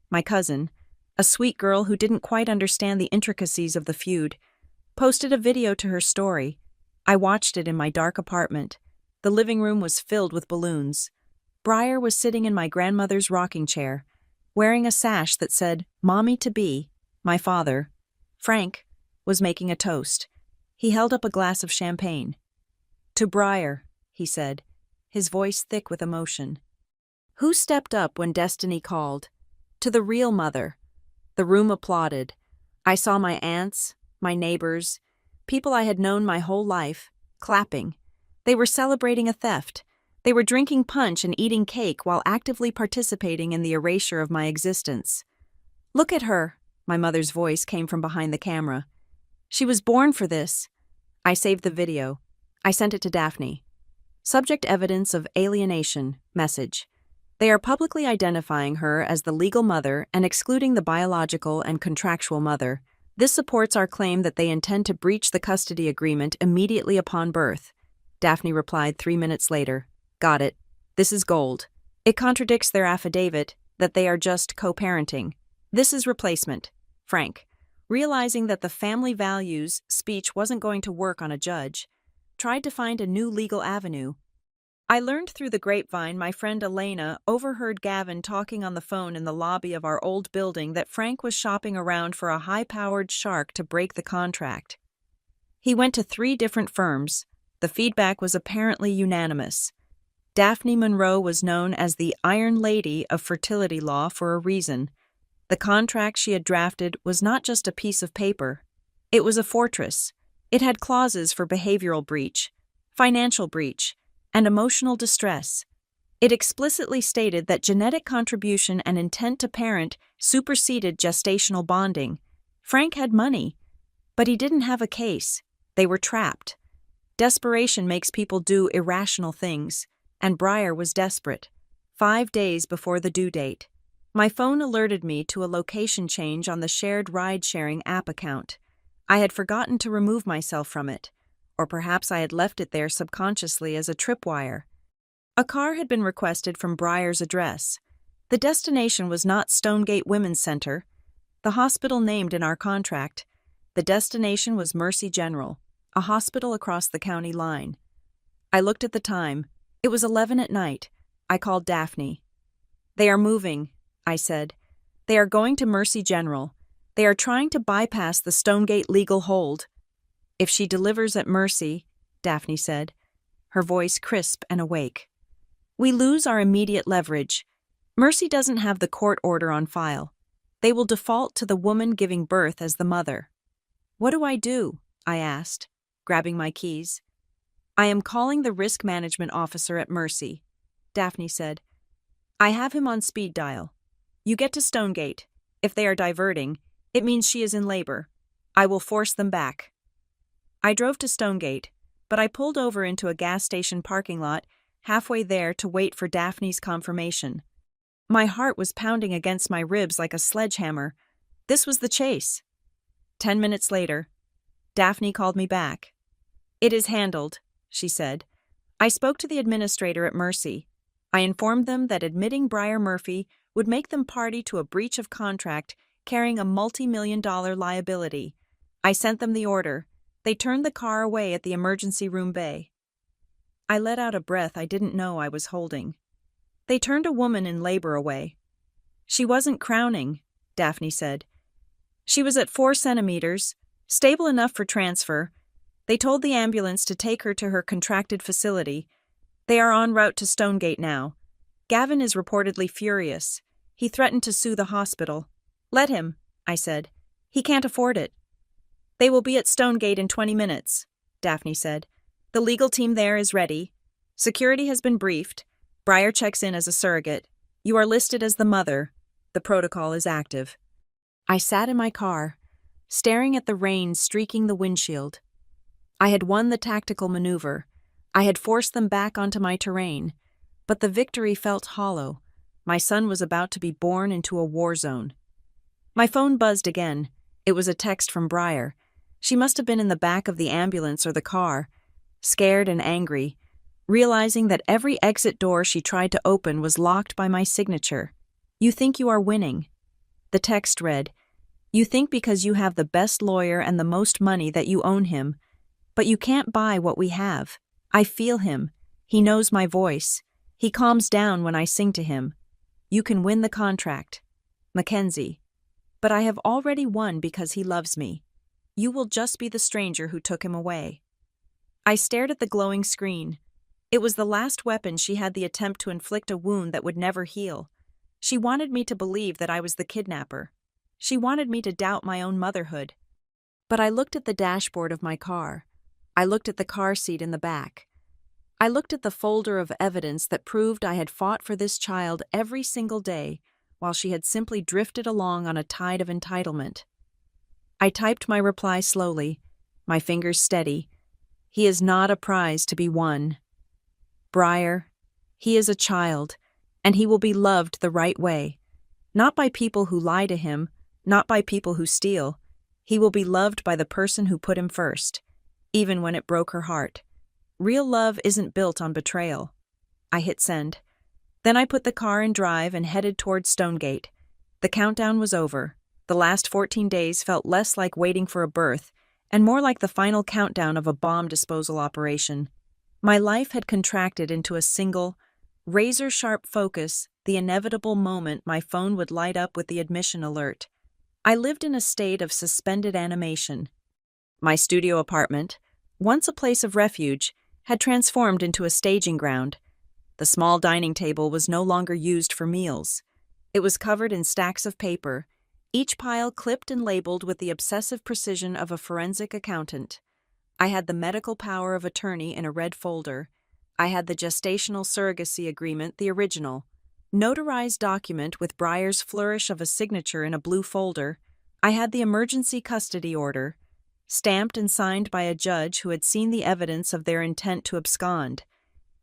My cousin, a sweet girl who didn't quite understand the intricacies of the feud, posted a video to her story. I watched it in my dark apartment. The living room was filled with balloons. Briar was sitting in my grandmother's rocking chair, wearing a sash that said, Mommy-to-be, my father, Frank, was making a toast. He held up a glass of champagne. To Briar, he said, his voice thick with emotion. Who stepped up when destiny called? To the real mother. The room applauded. I saw my aunts, my neighbors, people I had known my whole life, clapping. They were celebrating a theft. They were drinking punch and eating cake while actively participating in the erasure of my existence. Look at her, my mother's voice came from behind the camera. She was born for this. I saved the video. I sent it to Daphne. Subject evidence of alienation, message. They are publicly identifying her as the legal mother and excluding the biological and contractual mother. This supports our claim that they intend to breach the custody agreement immediately upon birth. Daphne replied 3 minutes later. Got it. This is gold. It contradicts their affidavit that they are just co-parenting. This is replacement. Frank, realizing that the family values speech wasn't going to work on a judge, tried to find a new legal avenue. I learned through the grapevine my friend Elena overheard Gavin talking on the phone in the lobby of our old building that Frank was shopping around for a high-powered shark to break the contract. He went to 3 different firms. The feedback was apparently unanimous. Daphne Monroe was known as the Iron Lady of fertility law for a reason. The contract she had drafted was not just a piece of paper. It was a fortress. It had clauses for behavioral breach, financial breach, and emotional distress. It explicitly stated that genetic contribution and intent to parent superseded gestational bonding. Frank had money, but he didn't have a case. They were trapped. Desperation makes people do irrational things, and Breyer was desperate. 5 days before the due date, my phone alerted me to a location change on the shared ride-sharing app account. I had forgotten to remove myself from it, or perhaps I had left it there subconsciously as a tripwire. A car had been requested from Breyer's address. The destination was not Stonegate Women's Center, the hospital named in our contract. The destination was Mercy General, a hospital across the county line. I looked at the time. It was 11 at night. I called Daphne. "They are moving," I said. "They are going to Mercy General. They are trying to bypass the Stonegate legal hold." "If she delivers at Mercy," Daphne said, her voice crisp and awake, "we lose our immediate leverage. Mercy doesn't have the court order on file. They will default to the woman giving birth as the mother." "What do I do?" I asked, grabbing my keys. "I am calling the risk management officer at Mercy," Daphne said. "I have him on speed dial. You get to Stonegate. If they are diverting, it means she is in labor. I will force them back." I drove to Stonegate, but I pulled over into a gas station parking lot halfway there to wait for Daphne's confirmation. My heart was pounding against my ribs like a sledgehammer. This was the chase. 10 minutes later, Daphne called me back. "It is handled," she said. "I spoke to the administrator at Mercy. I informed them that admitting Breyer Murphy would make them party to a breach of contract carrying a multi-million-dollar liability. I sent them the order. They turned the car away at the emergency room bay." I let out a breath I didn't know I was holding. They turned a woman in labor away. "She wasn't crowning," Daphne said. "She was at 4 centimeters, stable enough for transfer. They told the ambulance to take her to her contracted facility. They are en route to Stonegate now. Gavin is reportedly furious. He threatened to sue the hospital." "Let him," I said. "He can't afford it." "They will be at Stonegate in 20 minutes, Daphne said. "The legal team there is ready. Security has been briefed. Breyer checks in as a surrogate. You are listed as the mother. The protocol is active." I sat in my car, staring at the rain streaking the windshield. I had won the tactical maneuver. I had forced them back onto my terrain, but the victory felt hollow. My son was about to be born into a war zone. My phone buzzed again. It was a text from Breyer. She must have been in the back of the ambulance or the car, scared and angry, realizing that every exit door she tried to open was locked by my signature. "You think you are winning." The text read, "You think because you have the best lawyer and the most money that you own him, but you can't buy what we have. I feel him. He knows my voice. He calms down when I sing to him. You can win the contract. Mackenzie. But I have already won because he loves me. You will just be the stranger who took him away." I stared at the glowing screen. It was the last weapon she had the attempt to inflict a wound that would never heal. She wanted me to believe that I was the kidnapper. She wanted me to doubt my own motherhood. But I looked at the dashboard of my car. I looked at the car seat in the back. I looked at the folder of evidence that proved I had fought for this child every single day while she had simply drifted along on a tide of entitlement. I typed my reply slowly, my fingers steady. He is not a prize to be won. Breyer, he is a child, and he will be loved the right way. Not by people who lie to him, not by people who steal. He will be loved by the person who put him first, even when it broke her heart. Real love isn't built on betrayal. I hit send. Then I put the car in drive and headed towards Stonegate. The countdown was over. The last 14 days felt less like waiting for a birth and more like the final countdown of a bomb disposal operation. My life had contracted into a single, razor-sharp focus, the inevitable moment my phone would light up with the admission alert. I lived in a state of suspended animation. My studio apartment, once a place of refuge, had transformed into a staging ground. The small dining table was no longer used for meals. It was covered in stacks of paper, each pile clipped and labeled with the obsessive precision of a forensic accountant. I had the medical power of attorney in a red folder. I had the gestational surrogacy agreement, the original, notarized document with Breyer's flourish of a signature in a blue folder. I had the emergency custody order, stamped and signed by a judge who had seen the evidence of their intent to abscond.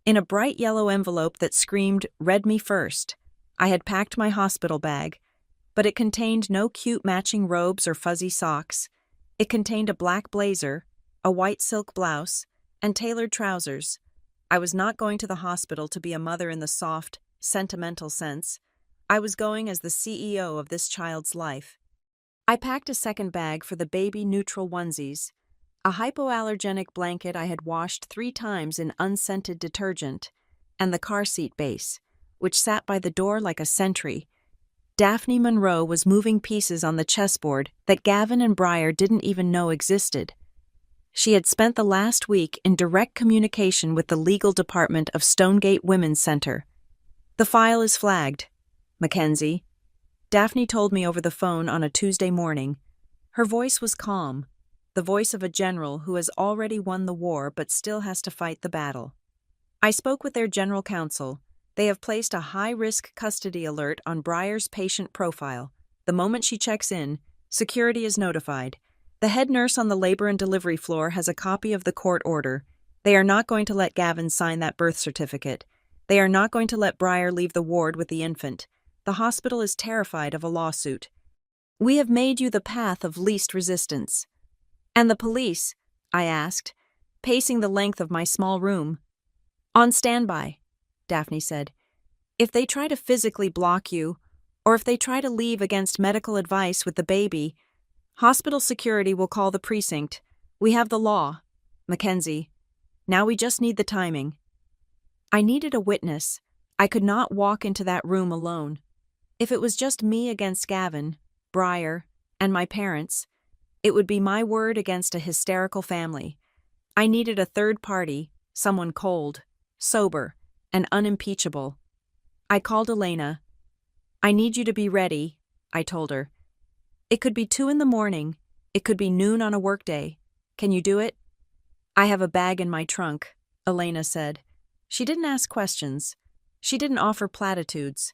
In a bright yellow envelope that screamed, "Read me first," I had packed my hospital bag, but it contained no cute matching robes or fuzzy socks. It contained a black blazer, a white silk blouse, and tailored trousers. I was not going to the hospital to be a mother in the soft, sentimental sense. I was going as the CEO of this child's life. I packed a second bag for the baby-neutral onesies, a hypoallergenic blanket I had washed 3 times in unscented detergent, and the car seat base, which sat by the door like a sentry. Daphne Monroe was moving pieces on the chessboard that Gavin and Breyer didn't even know existed. She had spent the last week in direct communication with the legal department of Stonegate Women's Center. "The file is flagged, Mackenzie," Daphne told me over the phone on a Tuesday morning. Her voice was calm, the voice of a general who has already won the war but still has to fight the battle. "I spoke with their general counsel. They have placed a high-risk custody alert on Breyer's patient profile. The moment she checks in, security is notified. The head nurse on the labor and delivery floor has a copy of the court order. They are not going to let Gavin sign that birth certificate. They are not going to let Breyer leave the ward with the infant. The hospital is terrified of a lawsuit. We have made you the path of least resistance." "And the police?" I asked, pacing the length of my small room. "On standby," Daphne said. "If they try to physically block you, or if they try to leave against medical advice with the baby, hospital security will call the precinct. We have the law, Mackenzie. Now we just need the timing." I needed a witness. I could not walk into that room alone. If it was just me against Gavin, Breyer, and my parents, it would be my word against a hysterical family. I needed a third party, someone cold, sober, and unimpeachable. I called Elena. "I need you to be ready," I told her. "It could be 2 a.m. It could be noon on a workday. Can you do it?" "I have a bag in my trunk," Elena said. She didn't ask questions. She didn't offer platitudes.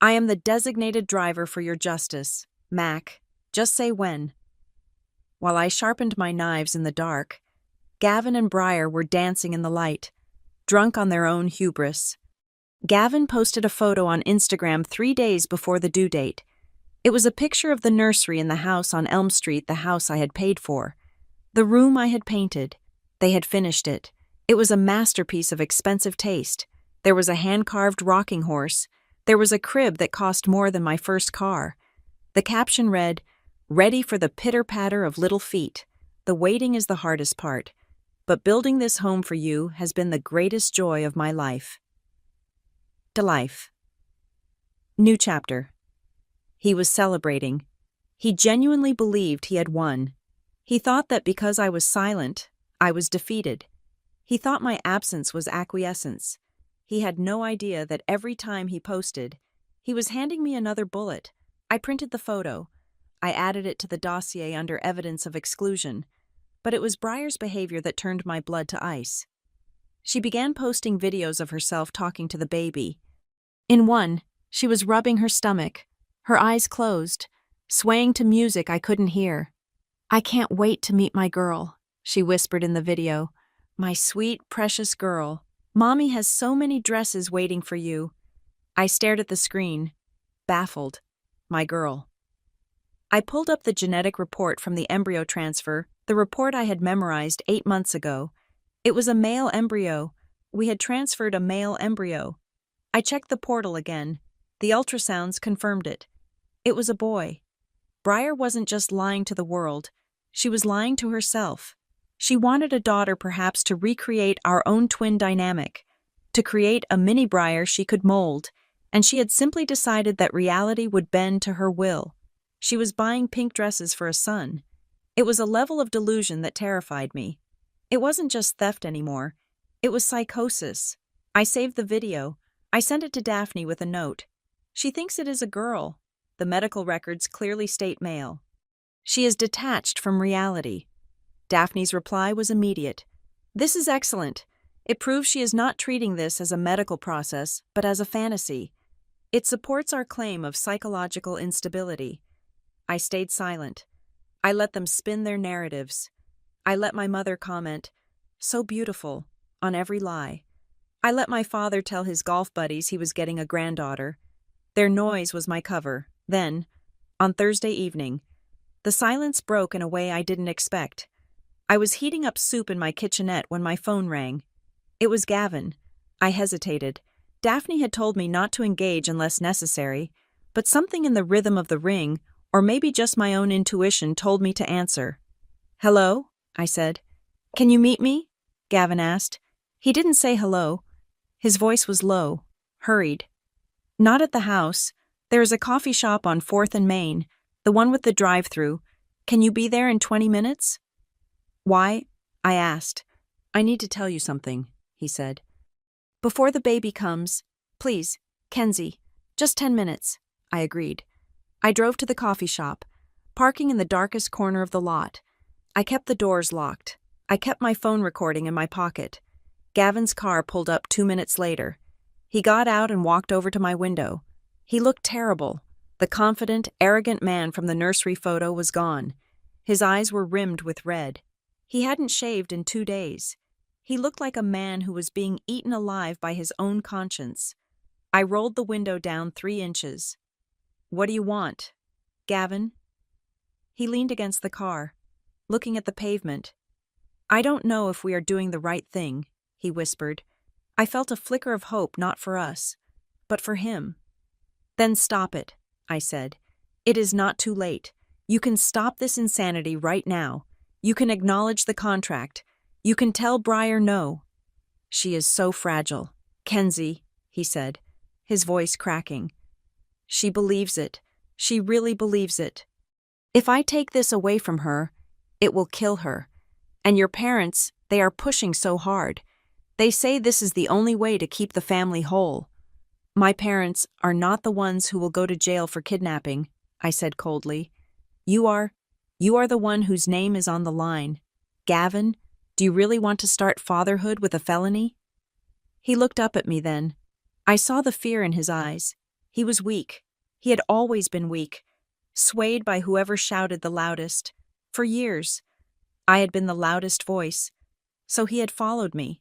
"I am the designated driver for your justice, Mac. Just say when." While I sharpened my knives in the dark, Gavin and Breyer were dancing in the light, drunk on their own hubris. Gavin posted a photo on Instagram 3 days before the due date. It was a picture of the nursery in the house on Elm Street, the house I had paid for. The room I had painted. They had finished it. It was a masterpiece of expensive taste. There was a hand-carved rocking horse. There was a crib that cost more than my first car. The caption read, "Ready for the pitter-patter of little feet. The waiting is the hardest part. But building this home for you has been the greatest joy of my life." To life. New chapter. He was celebrating. He genuinely believed he had won. He thought that because I was silent, I was defeated. He thought my absence was acquiescence. He had no idea that every time he posted, he was handing me another bullet. I printed the photo. I added it to the dossier under evidence of exclusion. But it was Breyer's behavior that turned my blood to ice. She began posting videos of herself talking to the baby. In one, she was rubbing her stomach, her eyes closed, swaying to music I couldn't hear. "I can't wait to meet my girl," she whispered in the video. "My sweet, precious girl. Mommy has so many dresses waiting for you." I stared at the screen, baffled. My girl. I pulled up the genetic report from the embryo transfer, the report I had memorized 8 months ago. It was a male embryo. We had transferred a male embryo. I checked the portal again. The ultrasounds confirmed it. It was a boy. Briar wasn't just lying to the world. She was lying to herself. She wanted a daughter perhaps to recreate our own twin dynamic, to create a mini Briar she could mold, and she had simply decided that reality would bend to her will. She was buying pink dresses for a son. It was a level of delusion that terrified me. It wasn't just theft anymore. It was psychosis. I saved the video. I sent it to Daphne with a note. She thinks it is a girl. The medical records clearly state male. She is detached from reality. Daphne's reply was immediate. This is excellent. It proves she is not treating this as a medical process, but as a fantasy. It supports our claim of psychological instability. I stayed silent. I let them spin their narratives. I let my mother comment, "So beautiful," on every lie. I let my father tell his golf buddies he was getting a granddaughter. Their noise was my cover. Then, on Thursday evening, the silence broke in a way I didn't expect. I was heating up soup in my kitchenette when my phone rang. It was Gavin. I hesitated. Daphne had told me not to engage unless necessary, but something in the rhythm of the ring, or maybe just my own intuition, told me to answer. "Hello?" I said. "Can you meet me?" Gavin asked. He didn't say hello. His voice was low, hurried. "Not at the house. There is a coffee shop on 4th and Main, the one with the drive-thru. Can you be there in 20 minutes? "Why?" I asked. "I need to tell you something," he said. "Before the baby comes, please, Kenzie, just 10 minutes, I agreed. I drove to the coffee shop, parking in the darkest corner of the lot. I kept the doors locked. I kept my phone recording in my pocket. Gavin's car pulled up 2 minutes later. He got out and walked over to my window. He looked terrible. The confident, arrogant man from the nursery photo was gone. His eyes were rimmed with red. He hadn't shaved in 2 days. He looked like a man who was being eaten alive by his own conscience. I rolled the window down 3 inches. "What do you want?" "Gavin?" He leaned against the car, looking at the pavement. "I don't know if we are doing the right thing," he whispered. I felt a flicker of hope, not for us, but for him. "Then stop it," I said. "It is not too late. You can stop this insanity right now. You can acknowledge the contract. You can tell Briar no." "She is so fragile. Kenzie," he said, his voice cracking. "She believes it. She really believes it. If I take this away from her, it will kill her. And your parents, they are pushing so hard. They say this is the only way to keep the family whole." "My parents are not the ones who will go to jail for kidnapping," I said coldly. You are the one whose name is on the line. Gavin, do you really want to start fatherhood with a felony?" He looked up at me then. I saw the fear in his eyes. He was weak. He had always been weak, swayed by whoever shouted the loudest. For years, I had been the loudest voice. So he had followed me.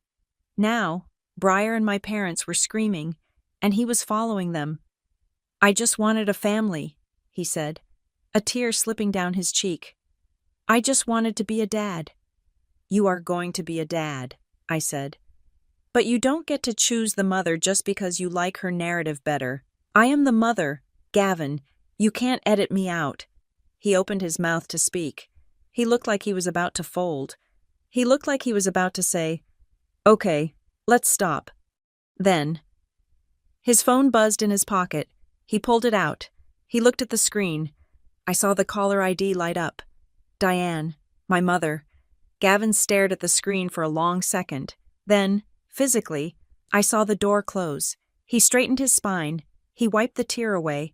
Now, Briar and my parents were screaming, and he was following them. "I just wanted a family," he said, a tear slipping down his cheek. "I just wanted to be a dad." "You are going to be a dad," I said. "But you don't get to choose the mother just because you like her narrative better. I am the mother, Gavin. You can't edit me out." He opened his mouth to speak. He looked like he was about to fold. He looked like he was about to say, "Okay, let's stop." Then, his phone buzzed in his pocket. He pulled it out. He looked at the screen. I saw the caller ID light up. Diane, my mother. Gavin stared at the screen for a long second. Then, physically, I saw the door close. He straightened his spine. He wiped the tear away.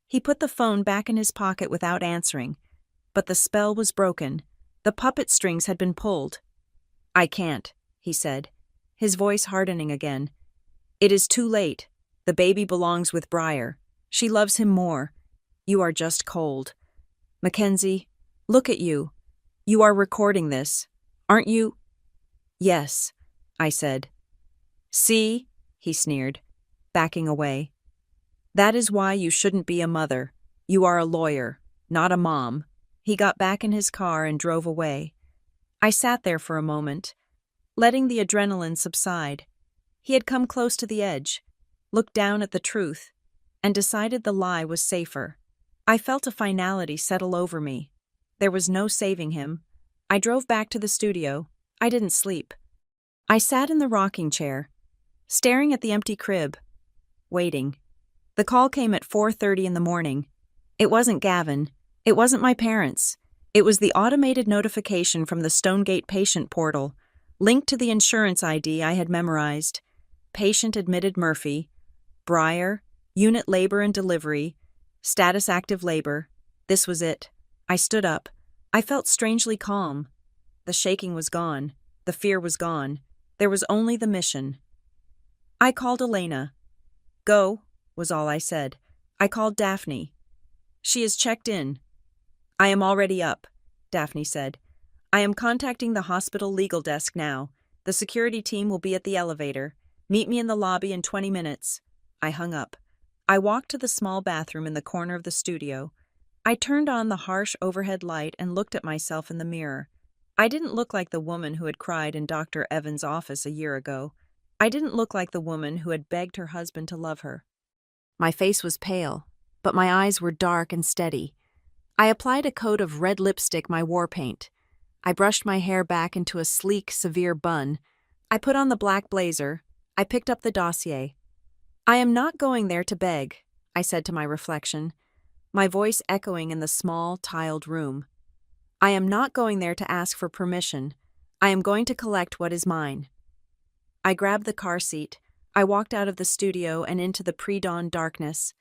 He put the phone back in his pocket without answering. But the spell was broken. The puppet strings had been pulled. "I can't," he said, his voice hardening again. "It is too late. The baby belongs with Briar. She loves him more. You are just cold. Mackenzie, look at you. You are recording this, aren't you?" "Yes," I said. "See?" he sneered, backing away. "That is why you shouldn't be a mother. You are a lawyer, not a mom." He got back in his car and drove away. I sat there for a moment. letting the adrenaline subside. He had come close to the edge, looked down at the truth, and decided the lie was safer. I felt a finality settle over me. There was no saving him. I drove back to the studio. I didn't sleep. I sat in the rocking chair, staring at the empty crib, waiting. The call came at 4:30 in the morning. It wasn't Gavin. It wasn't my parents. It was the automated notification from the Stonegate patient portal, linked to the insurance ID I had memorized. Patient admitted Murphy. Breyer, unit labor and delivery, status active labor. This was it. I stood up. I felt strangely calm. The shaking was gone. The fear was gone. There was only the mission. I called Elena. Go, was all I said. I called Daphne. She is checked in. I am already up, Daphne said. I am contacting the hospital legal desk now. The security team will be at the elevator. Meet me in the lobby in 20 minutes. I hung up. I walked to the small bathroom in the corner of the studio. I turned on the harsh overhead light and looked at myself in the mirror. I didn't look like the woman who had cried in Dr. Evans' office a year ago. I didn't look like the woman who had begged her husband to love her. My face was pale, but my eyes were dark and steady. I applied a coat of red lipstick, my war paint. I brushed my hair back into a sleek, severe bun. I put on the black blazer. I picked up the dossier. I am not going there to beg, I said to my reflection, my voice echoing in the small, tiled room. I am not going there to ask for permission. I am going to collect what is mine. I grabbed the car seat. I walked out of the studio and into the pre-dawn darkness.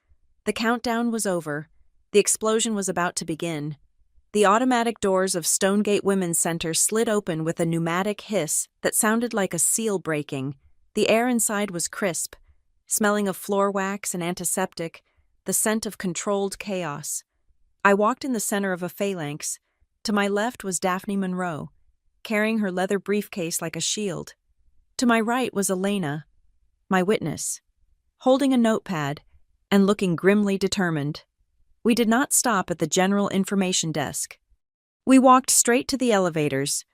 The countdown was over. The explosion was about to begin. The automatic doors of Stonegate Women's Center slid open with a pneumatic hiss that sounded like a seal breaking. The air inside was crisp, smelling of floor wax and antiseptic, the scent of controlled chaos. I walked in the center of a phalanx. To my left was Daphne Monroe, carrying her leather briefcase like a shield. To my right was Elena, my witness, holding a notepad and looking grimly determined. We did not stop at the general information desk. We walked straight to the elevators,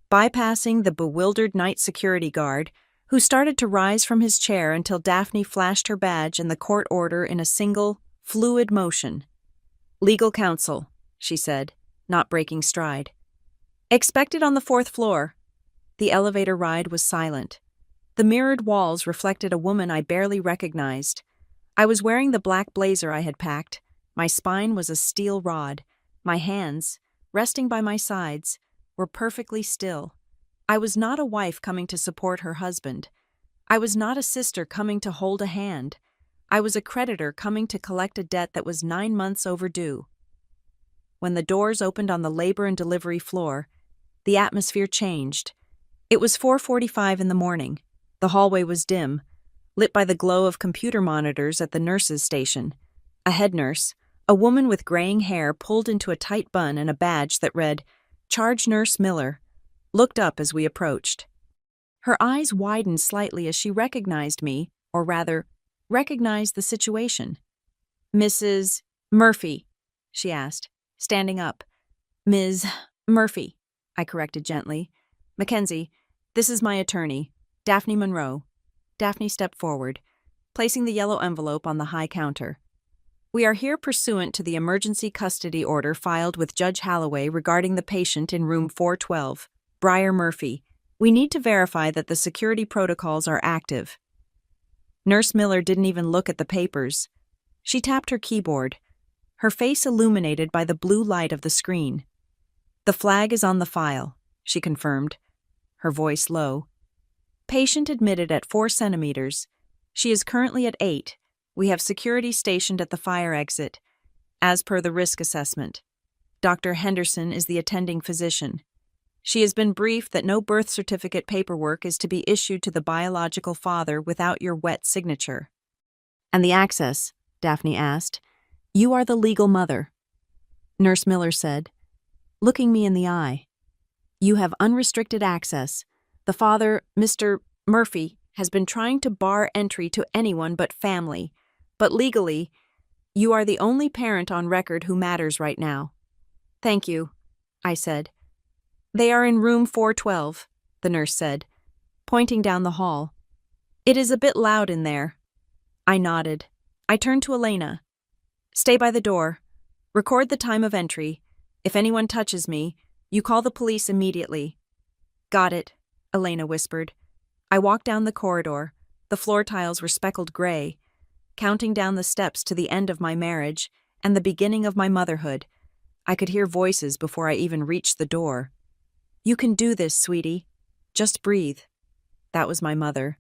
bypassing the bewildered night security guard, who started to rise from his chair until Daphne flashed her badge and the court order in a single, fluid motion. Legal counsel, she said, not breaking stride. Expected on the 4th floor. The elevator ride was silent. The mirrored walls reflected a woman I barely recognized. I was wearing the black blazer I had packed. My spine was a steel rod. My hands, resting by my sides, were perfectly still. I was not a wife coming to support her husband. I was not a sister coming to hold a hand. I was a creditor coming to collect a debt that was 9 months overdue. When the doors opened on the labor and delivery floor, the atmosphere changed. It was 4:45 in the morning. The hallway was dim, lit by the glow of computer monitors at the nurses' station. A head nurse, a woman with graying hair pulled into a tight bun and a badge that read, "Charge Nurse Miller," looked up as we approached. Her eyes widened slightly as she recognized me, or rather, recognized the situation. "Mrs. Murphy," she asked, standing up. "Ms. Murphy," I corrected gently. "Mackenzie, this is my attorney, Daphne Monroe." Daphne stepped forward, placing the yellow envelope on the high counter. "We are here pursuant to the emergency custody order filed with Judge Holloway regarding the patient in room 412, Breyer Murphy. We need to verify that the security protocols are active." Nurse Miller didn't even look at the papers. She tapped her keyboard, her face illuminated by the blue light of the screen. "The flag is on the file," she confirmed, her voice low. "Patient admitted at 4 centimeters. She is currently at 8. We have security stationed at the fire exit, as per the risk assessment. Dr. Henderson is the attending physician. She has been briefed that no birth certificate paperwork is to be issued to the biological father without your wet signature." "And the access?" Daphne asked. "You are the legal mother," Nurse Miller said, looking me in the eye. "You have unrestricted access. The father, Mr. Murphy, has been trying to bar entry to anyone but family, but legally, you are the only parent on record who matters right now." "Thank you," I said. "They are in room 412, the nurse said, pointing down the hall. "It is a bit loud in there." I nodded. I turned to Elena. "Stay by the door. Record the time of entry. If anyone touches me, you call the police immediately." "Got it," Elena whispered. I walked down the corridor. The floor tiles were speckled gray, counting down the steps to the end of my marriage and the beginning of my motherhood. I could hear voices before I even reached the door. "You can do this, sweetie. Just breathe." That was my mother,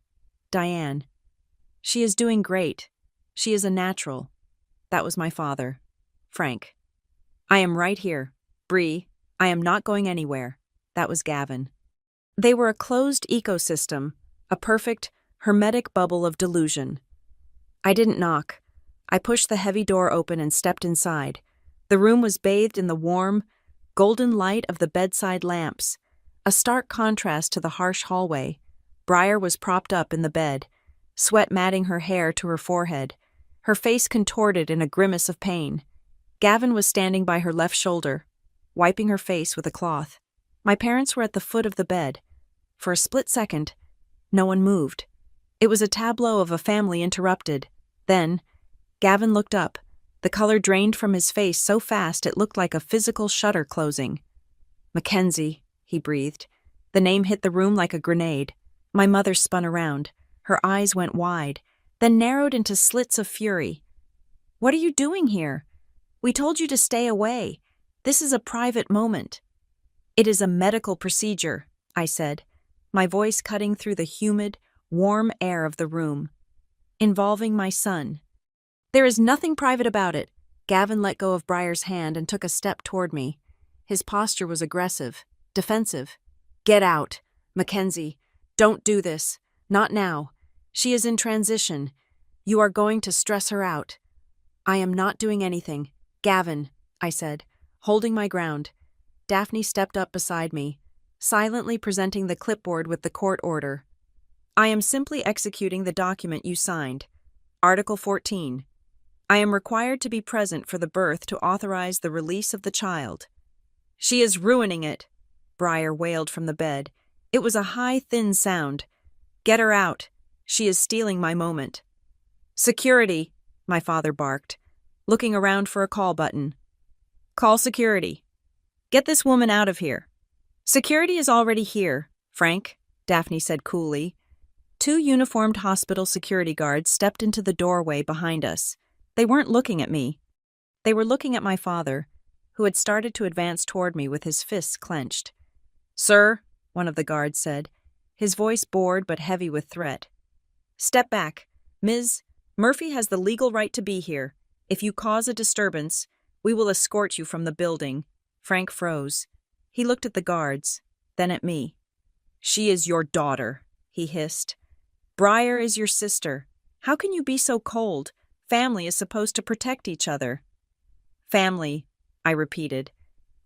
Diane. "She is doing great. She is a natural." That was my father, Frank. "I am right here. Bree, I am not going anywhere." That was Gavin. They were a closed ecosystem, a perfect, hermetic bubble of delusion. I didn't knock. I pushed the heavy door open and stepped inside. The room was bathed in the warm, golden light of the bedside lamps, a stark contrast to the harsh hallway. Briar was propped up in the bed, sweat matting her hair to her forehead, her face contorted in a grimace of pain. Gavin was standing by her left shoulder, wiping her face with a cloth. My parents were at the foot of the bed. For a split second, no one moved. It was a tableau of a family interrupted. Then, Gavin looked up. The color drained from his face so fast it looked like a physical shutter closing. "Mackenzie," he breathed. The name hit the room like a grenade. My mother spun around. Her eyes went wide, then narrowed into slits of fury. "What are you doing here? We told you to stay away. This is a private moment." "It is a medical procedure," I said, my voice cutting through the humid, warm air of the room. "Involving my son." "There is nothing private about it." Gavin let go of Briar's hand and took a step toward me. His posture was aggressive, defensive. "Get out. Mackenzie, don't do this. Not now. She is in transition. You are going to stress her out." "I am not doing anything." "Gavin," I said, holding my ground. Daphne stepped up beside me, silently presenting the clipboard with the court order. "I am simply executing the document you signed. Article 14. I am required to be present for the birth to authorize the release of the child." "She is ruining it," Briar wailed from the bed. It was a high, thin sound. "Get her out. She is stealing my moment." "Security," my father barked, looking around for a call button. "Call security. Get this woman out of here." "Security is already here, Frank," Daphne said coolly. Two uniformed hospital security guards stepped into the doorway behind us. They weren't looking at me. They were looking at my father, who had started to advance toward me with his fists clenched. "Sir," one of the guards said, his voice bored but heavy with threat. "Step back. Ms. Murphy has the legal right to be here. If you cause a disturbance, we will escort you from the building." Frank froze. He looked at the guards, then at me. "She is your daughter," he hissed. "Briar is your sister. How can you be so cold? Family is supposed to protect each other." "Family," I repeated,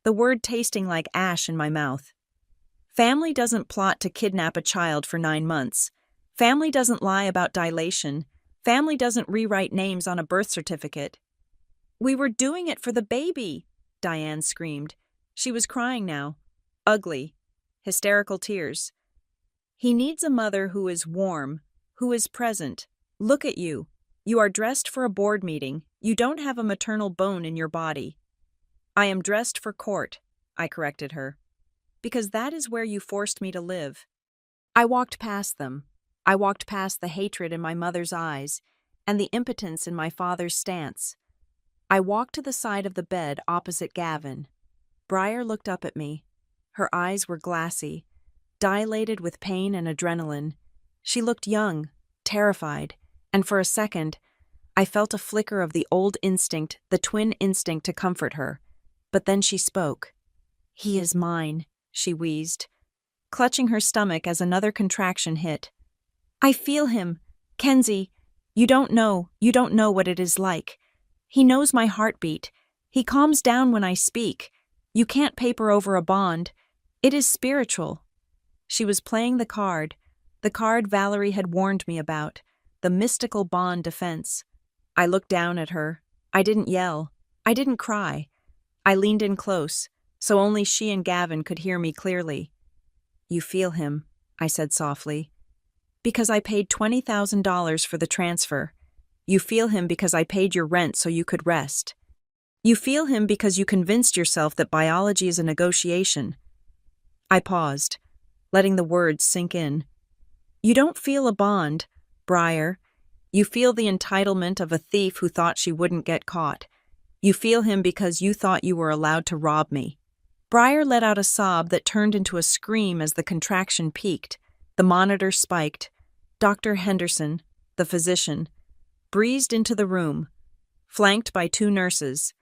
the word tasting like ash in my mouth. "Family doesn't plot to kidnap a child for 9 months. Family doesn't lie about dilation. Family doesn't rewrite names on a birth certificate." "We were doing it for the baby," Diane screamed. She was crying now. Ugly. Hysterical tears. "He needs a mother who is warm, who is present. Look at you. You are dressed for a board meeting. You don't have a maternal bone in your body." "I am dressed for court," I corrected her. "Because that is where you forced me to live." I walked past them. I walked past the hatred in my mother's eyes and the impotence in my father's stance. I walked to the side of the bed opposite Gavin. Briar looked up at me. Her eyes were glassy, dilated with pain and adrenaline. She looked young, terrified, and for a second, I felt a flicker of the old instinct, the twin instinct to comfort her. But then she spoke. "He is mine," she wheezed, clutching her stomach as another contraction hit. "I feel him. Kenzie, you don't know what it is like. He knows my heartbeat. He calms down when I speak. You can't paper over a bond. It is spiritual." She was playing the card Valerie had warned me about, the mystical bond defense. I looked down at her. I didn't yell. I didn't cry. I leaned in close, so only she and Gavin could hear me clearly. "You feel him," I said softly. Because I paid $20,000 for the transfer. You feel him because I paid your rent so you could rest. You feel him because you convinced yourself that biology is a negotiation. I paused, letting the words sink in. You don't feel a bond, Briar. You feel the entitlement of a thief who thought she wouldn't get caught. You feel him because you thought you were allowed to rob me. Briar let out a sob that turned into a scream as the contraction peaked. The monitor spiked. Dr. Henderson, the physician, breezed into the room, flanked by 2 nurses.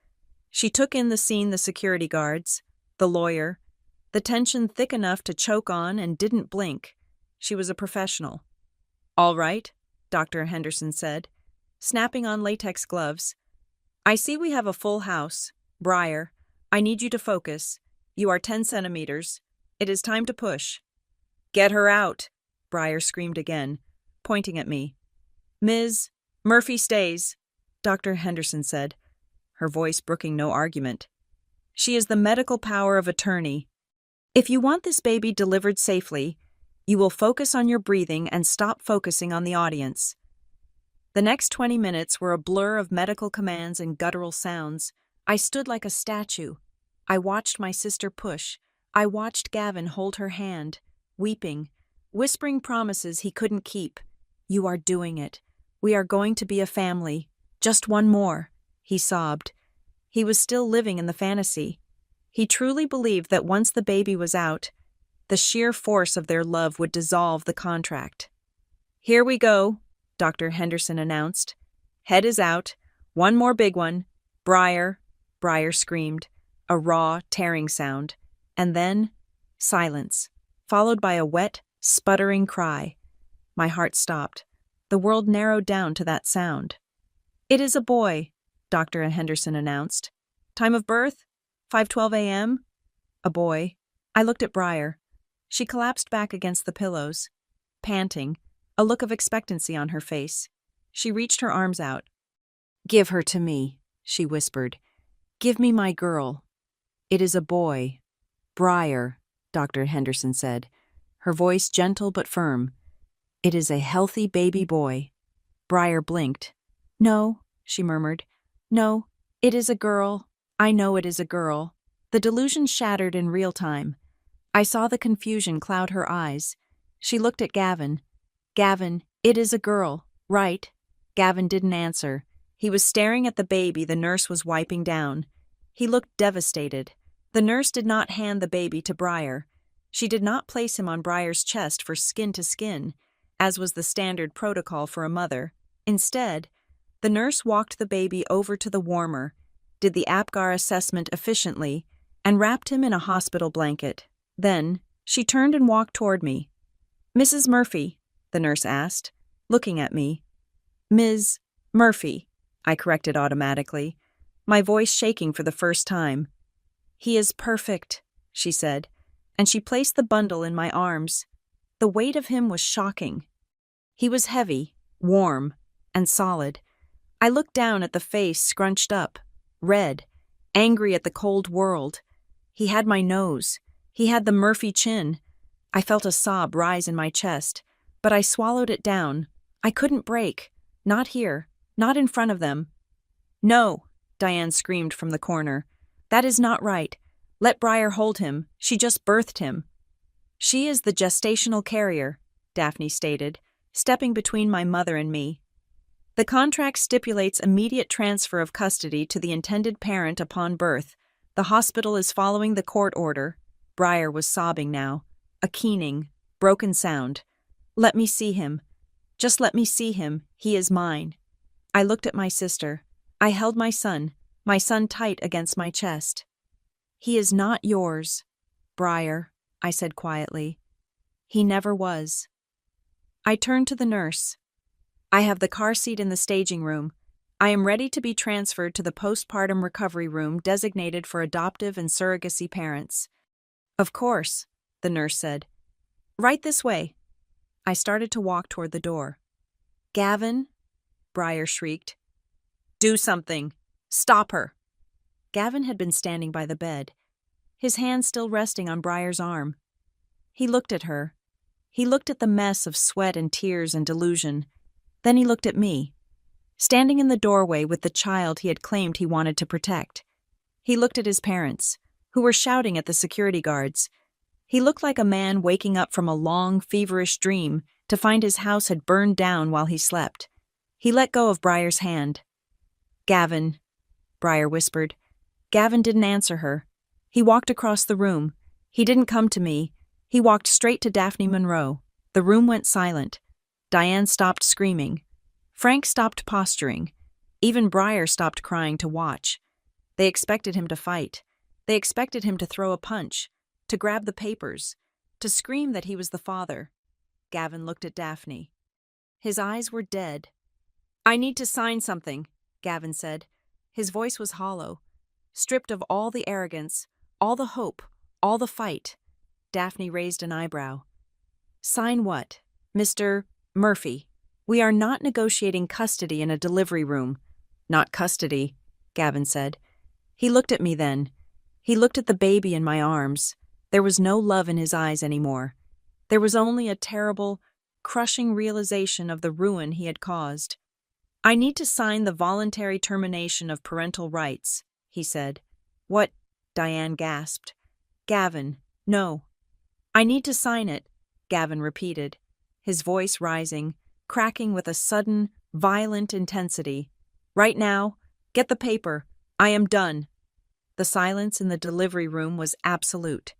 She took in the scene, the security guards, the lawyer, the tension thick enough to choke on, and didn't blink. She was a professional. All right, Dr. Henderson said, snapping on latex gloves. I see we have a full house. Briar, I need you to focus. You are 10 centimeters. It is time to push. Get her out, Briar screamed again, pointing at me. Ms. Murphy stays, Dr. Henderson said, her voice brooking no argument. She is the medical power of attorney. If you want this baby delivered safely, you will focus on your breathing and stop focusing on the audience. The next 20 minutes were a blur of medical commands and guttural sounds. I stood like a statue. I watched my sister push. I watched Gavin hold her hand, weeping, whispering promises he couldn't keep. You are doing it. We are going to be a family. Just one more, he sobbed. He was still living in the fantasy. He truly believed that once the baby was out, the sheer force of their love would dissolve the contract. Here we go, Dr. Henderson announced. Head is out. One more big one. Briar, Briar screamed, a raw, tearing sound. And then, silence, followed by a wet, sputtering cry. My heart stopped. The world narrowed down to that sound. It is a boy, Dr. Henderson announced. Time of birth? 5:12 a.m.? A boy. I looked at Briar. She collapsed back against the pillows, panting, a look of expectancy on her face. She reached her arms out. Give her to me, she whispered. Give me my girl. It is a boy. Briar, Dr. Henderson said, her voice gentle but firm. It is a healthy baby boy. Briar blinked. No, she murmured. No, it is a girl. I know it is a girl. The delusion shattered in real time. I saw the confusion cloud her eyes. She looked at Gavin. Gavin, it is a girl, right? Gavin didn't answer. He was staring at the baby the nurse was wiping down. He looked devastated. The nurse did not hand the baby to Briar. She did not place him on Briar's chest for skin to skin, as was the standard protocol for a mother. Instead, the nurse walked the baby over to the warmer, did the APGAR assessment efficiently, and wrapped him in a hospital blanket. Then, she turned and walked toward me. Mrs. Murphy, the nurse asked, looking at me. Ms. Murphy, I corrected automatically, my voice shaking for the first time. He is perfect, she said, and she placed the bundle in my arms. The weight of him was shocking. He was heavy, warm, and solid. I looked down at the face scrunched up, red, angry at the cold world. He had my nose. He had the Murphy chin. I felt a sob rise in my chest, but I swallowed it down. I couldn't break. Not here. Not in front of them. No, Diane screamed from the corner. That is not right. Let Briar hold him. She just birthed him. She is the gestational carrier, Daphne stated, stepping between my mother and me. The contract stipulates immediate transfer of custody to the intended parent upon birth. The hospital is following the court order. Briar was sobbing now, a keening, broken sound. Let me see him. Just let me see him. He is mine. I looked at my sister. I held my son tight against my chest. He is not yours, Briar, I said quietly. He never was. I turned to the nurse. I have the car seat in the staging room. I am ready to be transferred to the postpartum recovery room designated for adoptive and surrogacy parents. Of course, the nurse said. Right this way. I started to walk toward the door. Gavin, Briar shrieked. Do something. Stop her. Gavin had been standing by the bed, his hand still resting on Briar's arm. He looked at her. He looked at the mess of sweat and tears and delusion. Then he looked at me, standing in the doorway with the child he had claimed he wanted to protect. He looked at his parents, who were shouting at the security guards. He looked like a man waking up from a long, feverish dream to find his house had burned down while he slept. He let go of Briar's hand. "Gavin," Briar whispered. Gavin didn't answer her. He walked across the room. He didn't come to me. He walked straight to Daphne Monroe. The room went silent. Diane stopped screaming. Frank stopped posturing. Even Briar stopped crying to watch. They expected him to fight. They expected him to throw a punch, to grab the papers, to scream that he was the father. Gavin looked at Daphne. His eyes were dead. "I need to sign something," Gavin said. His voice was hollow, stripped of all the arrogance, all the hope, all the fight. Daphne raised an eyebrow. "Sign what, Mr. Murphy? We are not negotiating custody in a delivery room." "Not custody," Gavin said. He looked at me then. He looked at the baby in my arms. There was no love in his eyes anymore. There was only a terrible, crushing realization of the ruin he had caused. "I need to sign the voluntary termination of parental rights," he said. "What?" Diane gasped. "Gavin, no." "I need to sign it," Gavin repeated, his voice rising, cracking with a sudden, violent intensity. "Right now, get the paper. I am done." The silence in the delivery room was absolute.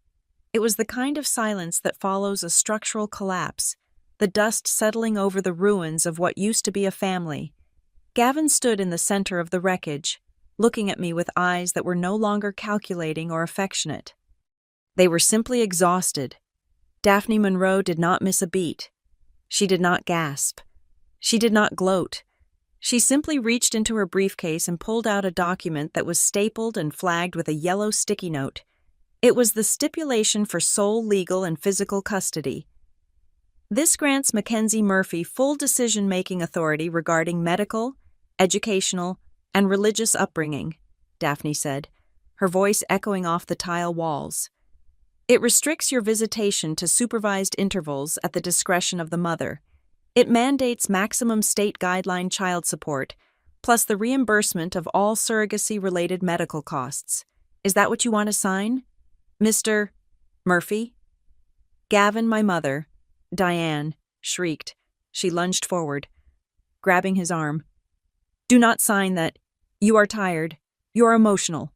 It was the kind of silence that follows a structural collapse, the dust settling over the ruins of what used to be a family. Gavin stood in the center of the wreckage, looking at me with eyes that were no longer calculating or affectionate. They were simply exhausted. Daphne Monroe did not miss a beat. She did not gasp. She did not gloat. She simply reached into her briefcase and pulled out a document that was stapled and flagged with a yellow sticky note. It was the stipulation for sole legal and physical custody. "This grants Mackenzie Murphy full decision-making authority regarding medical, educational, and religious upbringing," Daphne said, her voice echoing off the tile walls. "It restricts your visitation to supervised intervals at the discretion of the mother. It mandates maximum state guideline child support, plus the reimbursement of all surrogacy-related medical costs. Is that what you want to sign, Mr. Murphy?" "Gavin, my mother," Diane shrieked. She lunged forward, grabbing his arm. "Do not sign that. You are tired. You are emotional.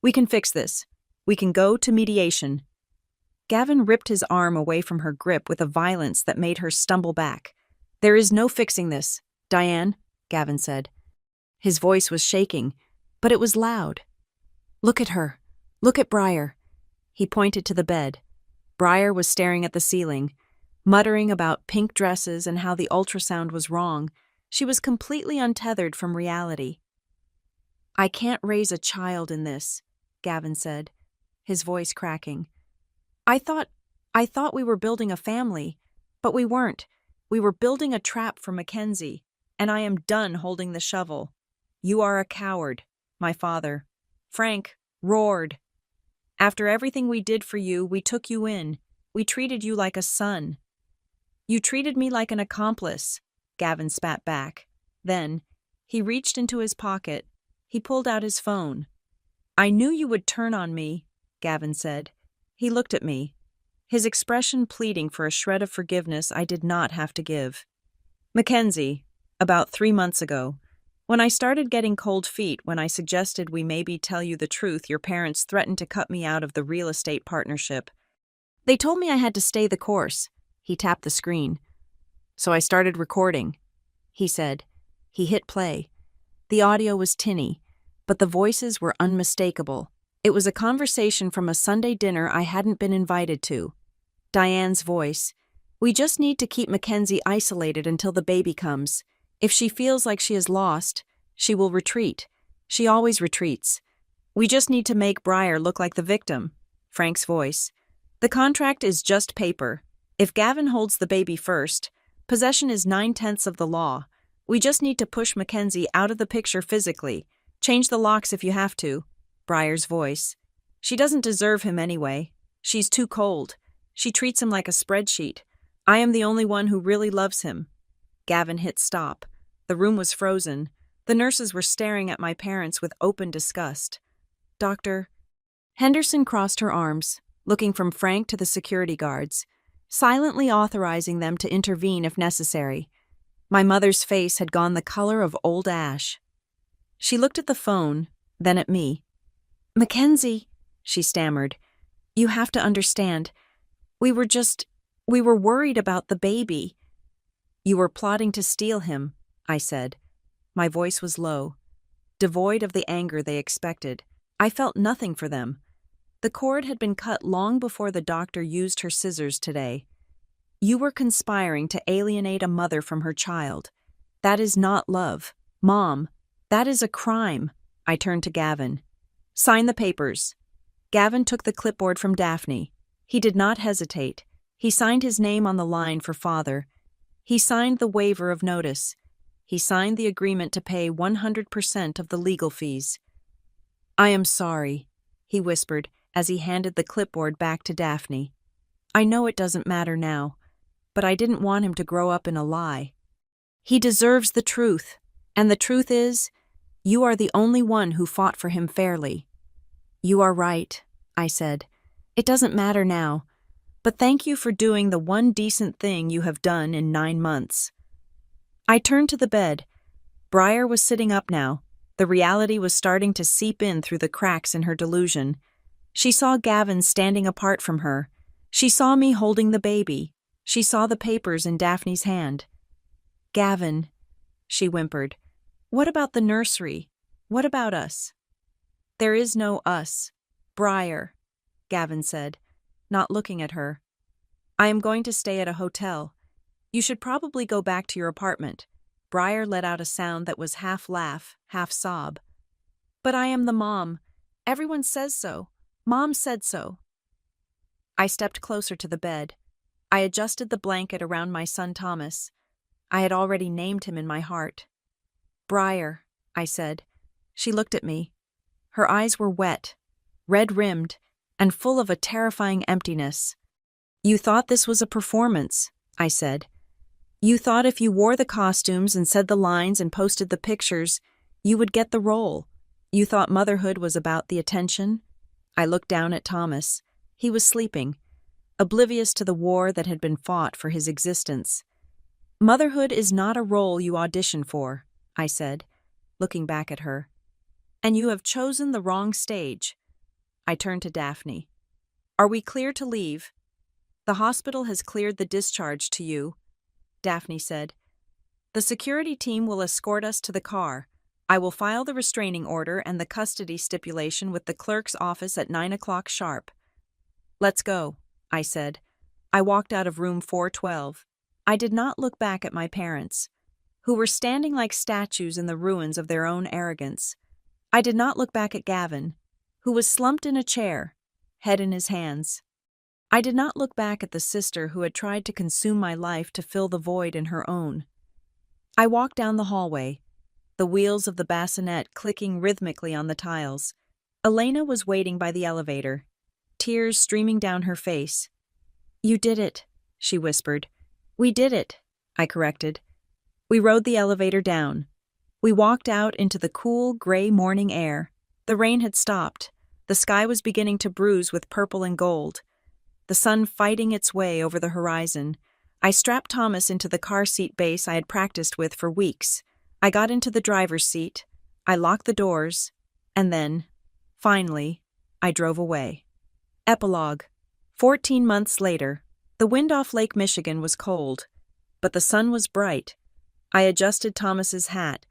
We can fix this. We can go to mediation." Gavin ripped his arm away from her grip with a violence that made her stumble back. "There is no fixing this, Diane," Gavin said. His voice was shaking, but it was loud. "Look at her. Look at Briar." He pointed to the bed. Briar was staring at the ceiling, muttering about pink dresses and how the ultrasound was wrong. She was completely untethered from reality. "I can't raise a child in this," Gavin said, his voice cracking. I thought we were building a family, but we weren't. We were building a trap for Mackenzie, and I am done holding the shovel. You are a coward, my father." Frank roared. "After everything we did for you, we took you in. We treated you like a son." "You treated me like an accomplice," Gavin spat back. Then, he reached into his pocket. He pulled out his phone. "I knew you would turn on me," Gavin said. He looked at me, his expression pleading for a shred of forgiveness I did not have to give. "Mackenzie, about 3 months ago, when I started getting cold feet when I suggested we maybe tell you the truth, your parents threatened to cut me out of the real estate partnership. They told me I had to stay the course." He tapped the screen. "So I started recording," he said. He hit play. The audio was tinny, but the voices were unmistakable. It was a conversation from a Sunday dinner I hadn't been invited to. Diane's voice. "We just need to keep Mackenzie isolated until the baby comes. If she feels like she is lost, she will retreat. She always retreats. We just need to make Briar look like the victim." Frank's voice. "The contract is just paper. If Gavin holds the baby first, possession is 9/10 of the law. We just need to push Mackenzie out of the picture physically. Change the locks if you have to." Briar's voice. "She doesn't deserve him anyway. She's too cold. She treats him like a spreadsheet. I am the only one who really loves him. Gavin hit stop. The room was frozen. The nurses were staring at my parents with open disgust. Doctor. Henderson crossed her arms, looking from Frank to the security guards, silently authorizing them to intervene if necessary. My mother's face had gone the color of old ash. She looked at the phone, then at me. Mackenzie, she stammered, you have to understand. We were worried about the baby. You were plotting to steal him, I said. My voice was low, devoid of the anger they expected. I felt nothing for them. The cord had been cut long before the doctor used her scissors today. You were conspiring to alienate a mother from her child. That is not love. Mom, that is a crime. I turned to Gavin. Sign the papers. Gavin took the clipboard from Daphne. He did not hesitate. He signed his name on the line for father. He signed the waiver of notice. He signed the agreement to pay 100% of the legal fees. I am sorry, he whispered as he handed the clipboard back to Daphne. I know it doesn't matter now, but I didn't want him to grow up in a lie. He deserves the truth, and the truth is, you are the only one who fought for him fairly. You are right, I said. It doesn't matter now, but thank you for doing the one decent thing you have done in 9 months. I turned to the bed. Briar was sitting up now. The reality was starting to seep in through the cracks in her delusion. She saw Gavin standing apart from her. She saw me holding the baby. She saw the papers in Daphne's hand. Gavin, she whimpered, what about the nursery? What about us? There is no us. Briar, Gavin said, not looking at her. I am going to stay at a hotel. You should probably go back to your apartment. Briar let out a sound that was half laugh, half sob. But I am the mom. Everyone says so. Mom said so. I stepped closer to the bed. I adjusted the blanket around my son Thomas. I had already named him in my heart. Briar, I said. She looked at me. Her eyes were wet, red-rimmed, and full of a terrifying emptiness. You thought this was a performance, I said. You thought if you wore the costumes and said the lines and posted the pictures, you would get the role. You thought motherhood was about the attention. I looked down at Thomas. He was sleeping, oblivious to the war that had been fought for his existence. Motherhood is not a role you audition for, I said, looking back at her. And you have chosen the wrong stage. I turned to Daphne. Are we clear to leave? The hospital has cleared the discharge to you, Daphne said. The security team will escort us to the car. I will file the restraining order and the custody stipulation with the clerk's office at 9 o'clock sharp. Let's go, I said. I walked out of room 412. I did not look back at my parents, who were standing like statues in the ruins of their own arrogance. I did not look back at Gavin, who was slumped in a chair, head in his hands. I did not look back at the sister who had tried to consume my life to fill the void in her own. I walked down the hallway, the wheels of the bassinet clicking rhythmically on the tiles. Elena was waiting by the elevator, tears streaming down her face. You did it, she whispered. We did it, I corrected. We rode the elevator down. We walked out into the cool, gray morning air. The rain had stopped. The sky was beginning to bruise with purple and gold, the sun fighting its way over the horizon. I strapped Thomas into the car seat base I had practiced with for weeks. I got into the driver's seat. I locked the doors. And then, finally, I drove away. Epilogue. 14 months later. The wind off Lake Michigan was cold, but the sun was bright. I adjusted Thomas's hat,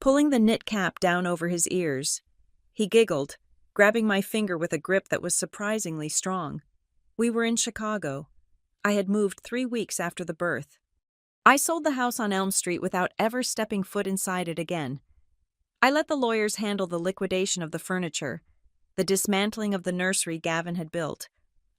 pulling the knit cap down over his ears. He giggled, grabbing my finger with a grip that was surprisingly strong. We were in Chicago. I had moved 3 weeks after the birth. I sold the house on Elm Street without ever stepping foot inside it again. I let the lawyers handle the liquidation of the furniture, the dismantling of the nursery Gavin had built.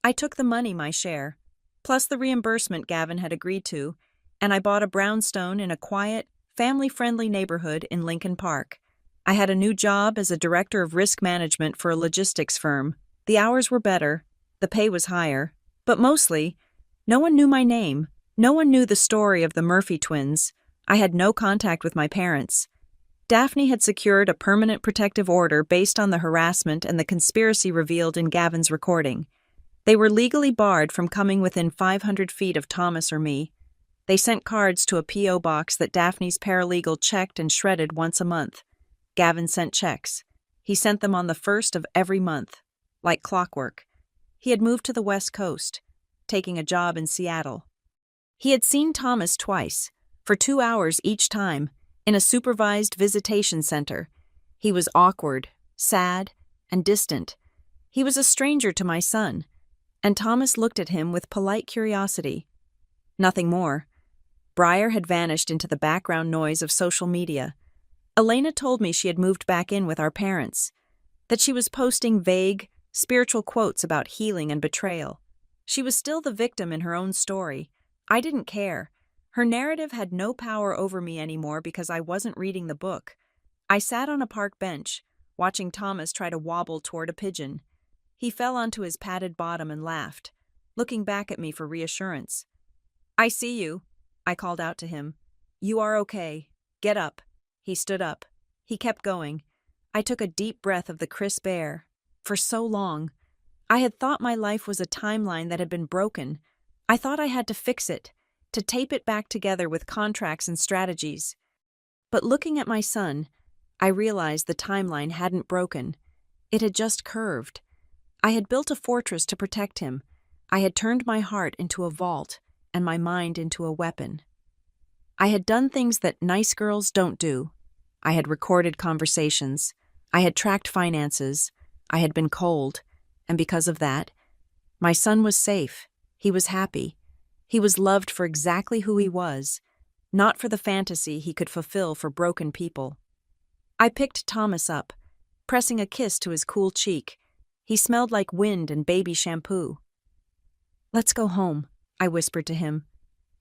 I took the money, my share, plus the reimbursement Gavin had agreed to, and I bought a brownstone in a quiet, family-friendly neighborhood in Lincoln Park. I had a new job as a director of risk management for a logistics firm. The hours were better, the pay was higher, but mostly, no one knew my name. No one knew the story of the Murphy twins. I had no contact with my parents. Daphne had secured a permanent protective order based on the harassment and the conspiracy revealed in Gavin's recording. They were legally barred from coming within 500 feet of Thomas or me. They sent cards to a P.O. box that Daphne's paralegal checked and shredded once a month. Gavin sent checks. He sent them on the 1st of every month, like clockwork. He had moved to the West Coast, taking a job in Seattle. He had seen Thomas twice, for 2 hours each time, in a supervised visitation center. He was awkward, sad, and distant. He was a stranger to my son, and Thomas looked at him with polite curiosity. Nothing more. Briar had vanished into the background noise of social media. Elena told me she had moved back in with our parents, that she was posting vague, spiritual quotes about healing and betrayal. She was still the victim in her own story. I didn't care. Her narrative had no power over me anymore because I wasn't reading the book. I sat on a park bench, watching Thomas try to wobble toward a pigeon. He fell onto his padded bottom and laughed, looking back at me for reassurance. "I see you," I called out to him. "You are okay. Get up." He stood up. He kept going. I took a deep breath of the crisp air. For so long, I had thought my life was a timeline that had been broken. I thought I had to fix it, to tape it back together with contracts and strategies. But looking at my son, I realized the timeline hadn't broken. It had just curved. I had built a fortress to protect him. I had turned my heart into a vault and my mind into a weapon. I had done things that nice girls don't do. I had recorded conversations. I had tracked finances. I had been cold. And because of that, my son was safe. He was happy. He was loved for exactly who he was, not for the fantasy he could fulfill for broken people. I picked Thomas up, pressing a kiss to his cool cheek. He smelled like wind and baby shampoo. "Let's go home," I whispered to him.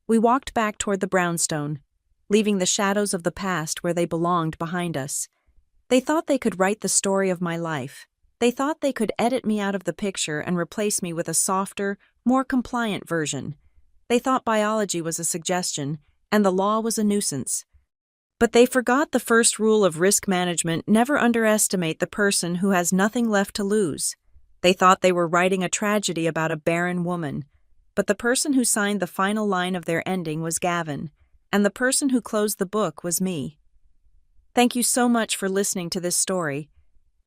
We walked back toward the brownstone, leaving the shadows of the past where they belonged behind us. They thought they could write the story of my life. They thought they could edit me out of the picture and replace me with a softer, more compliant version. They thought biology was a suggestion and the law was a nuisance. But they forgot the first rule of risk management: never underestimate the person who has nothing left to lose. They thought they were writing a tragedy about a barren woman. But the person who signed the final line of their ending was Gavin, and the person who closed the book was me. Thank you so much for listening to this story.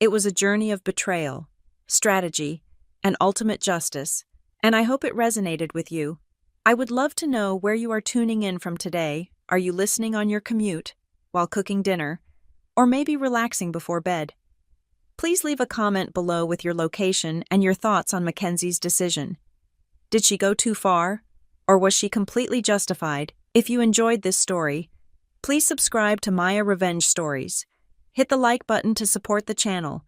It was a journey of betrayal, strategy, and ultimate justice, and I hope it resonated with you. I would love to know where you are tuning in from today. Are you listening on your commute, while cooking dinner, or maybe relaxing before bed? Please leave a comment below with your location and your thoughts on Mackenzie's decision. Did she go too far, or was she completely justified? If you enjoyed this story, please subscribe to Maya Revenge Stories. Hit the like button to support the channel,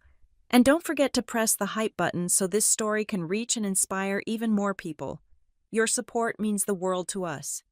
and don't forget to press the hype button so this story can reach and inspire even more people. Your support means the world to us.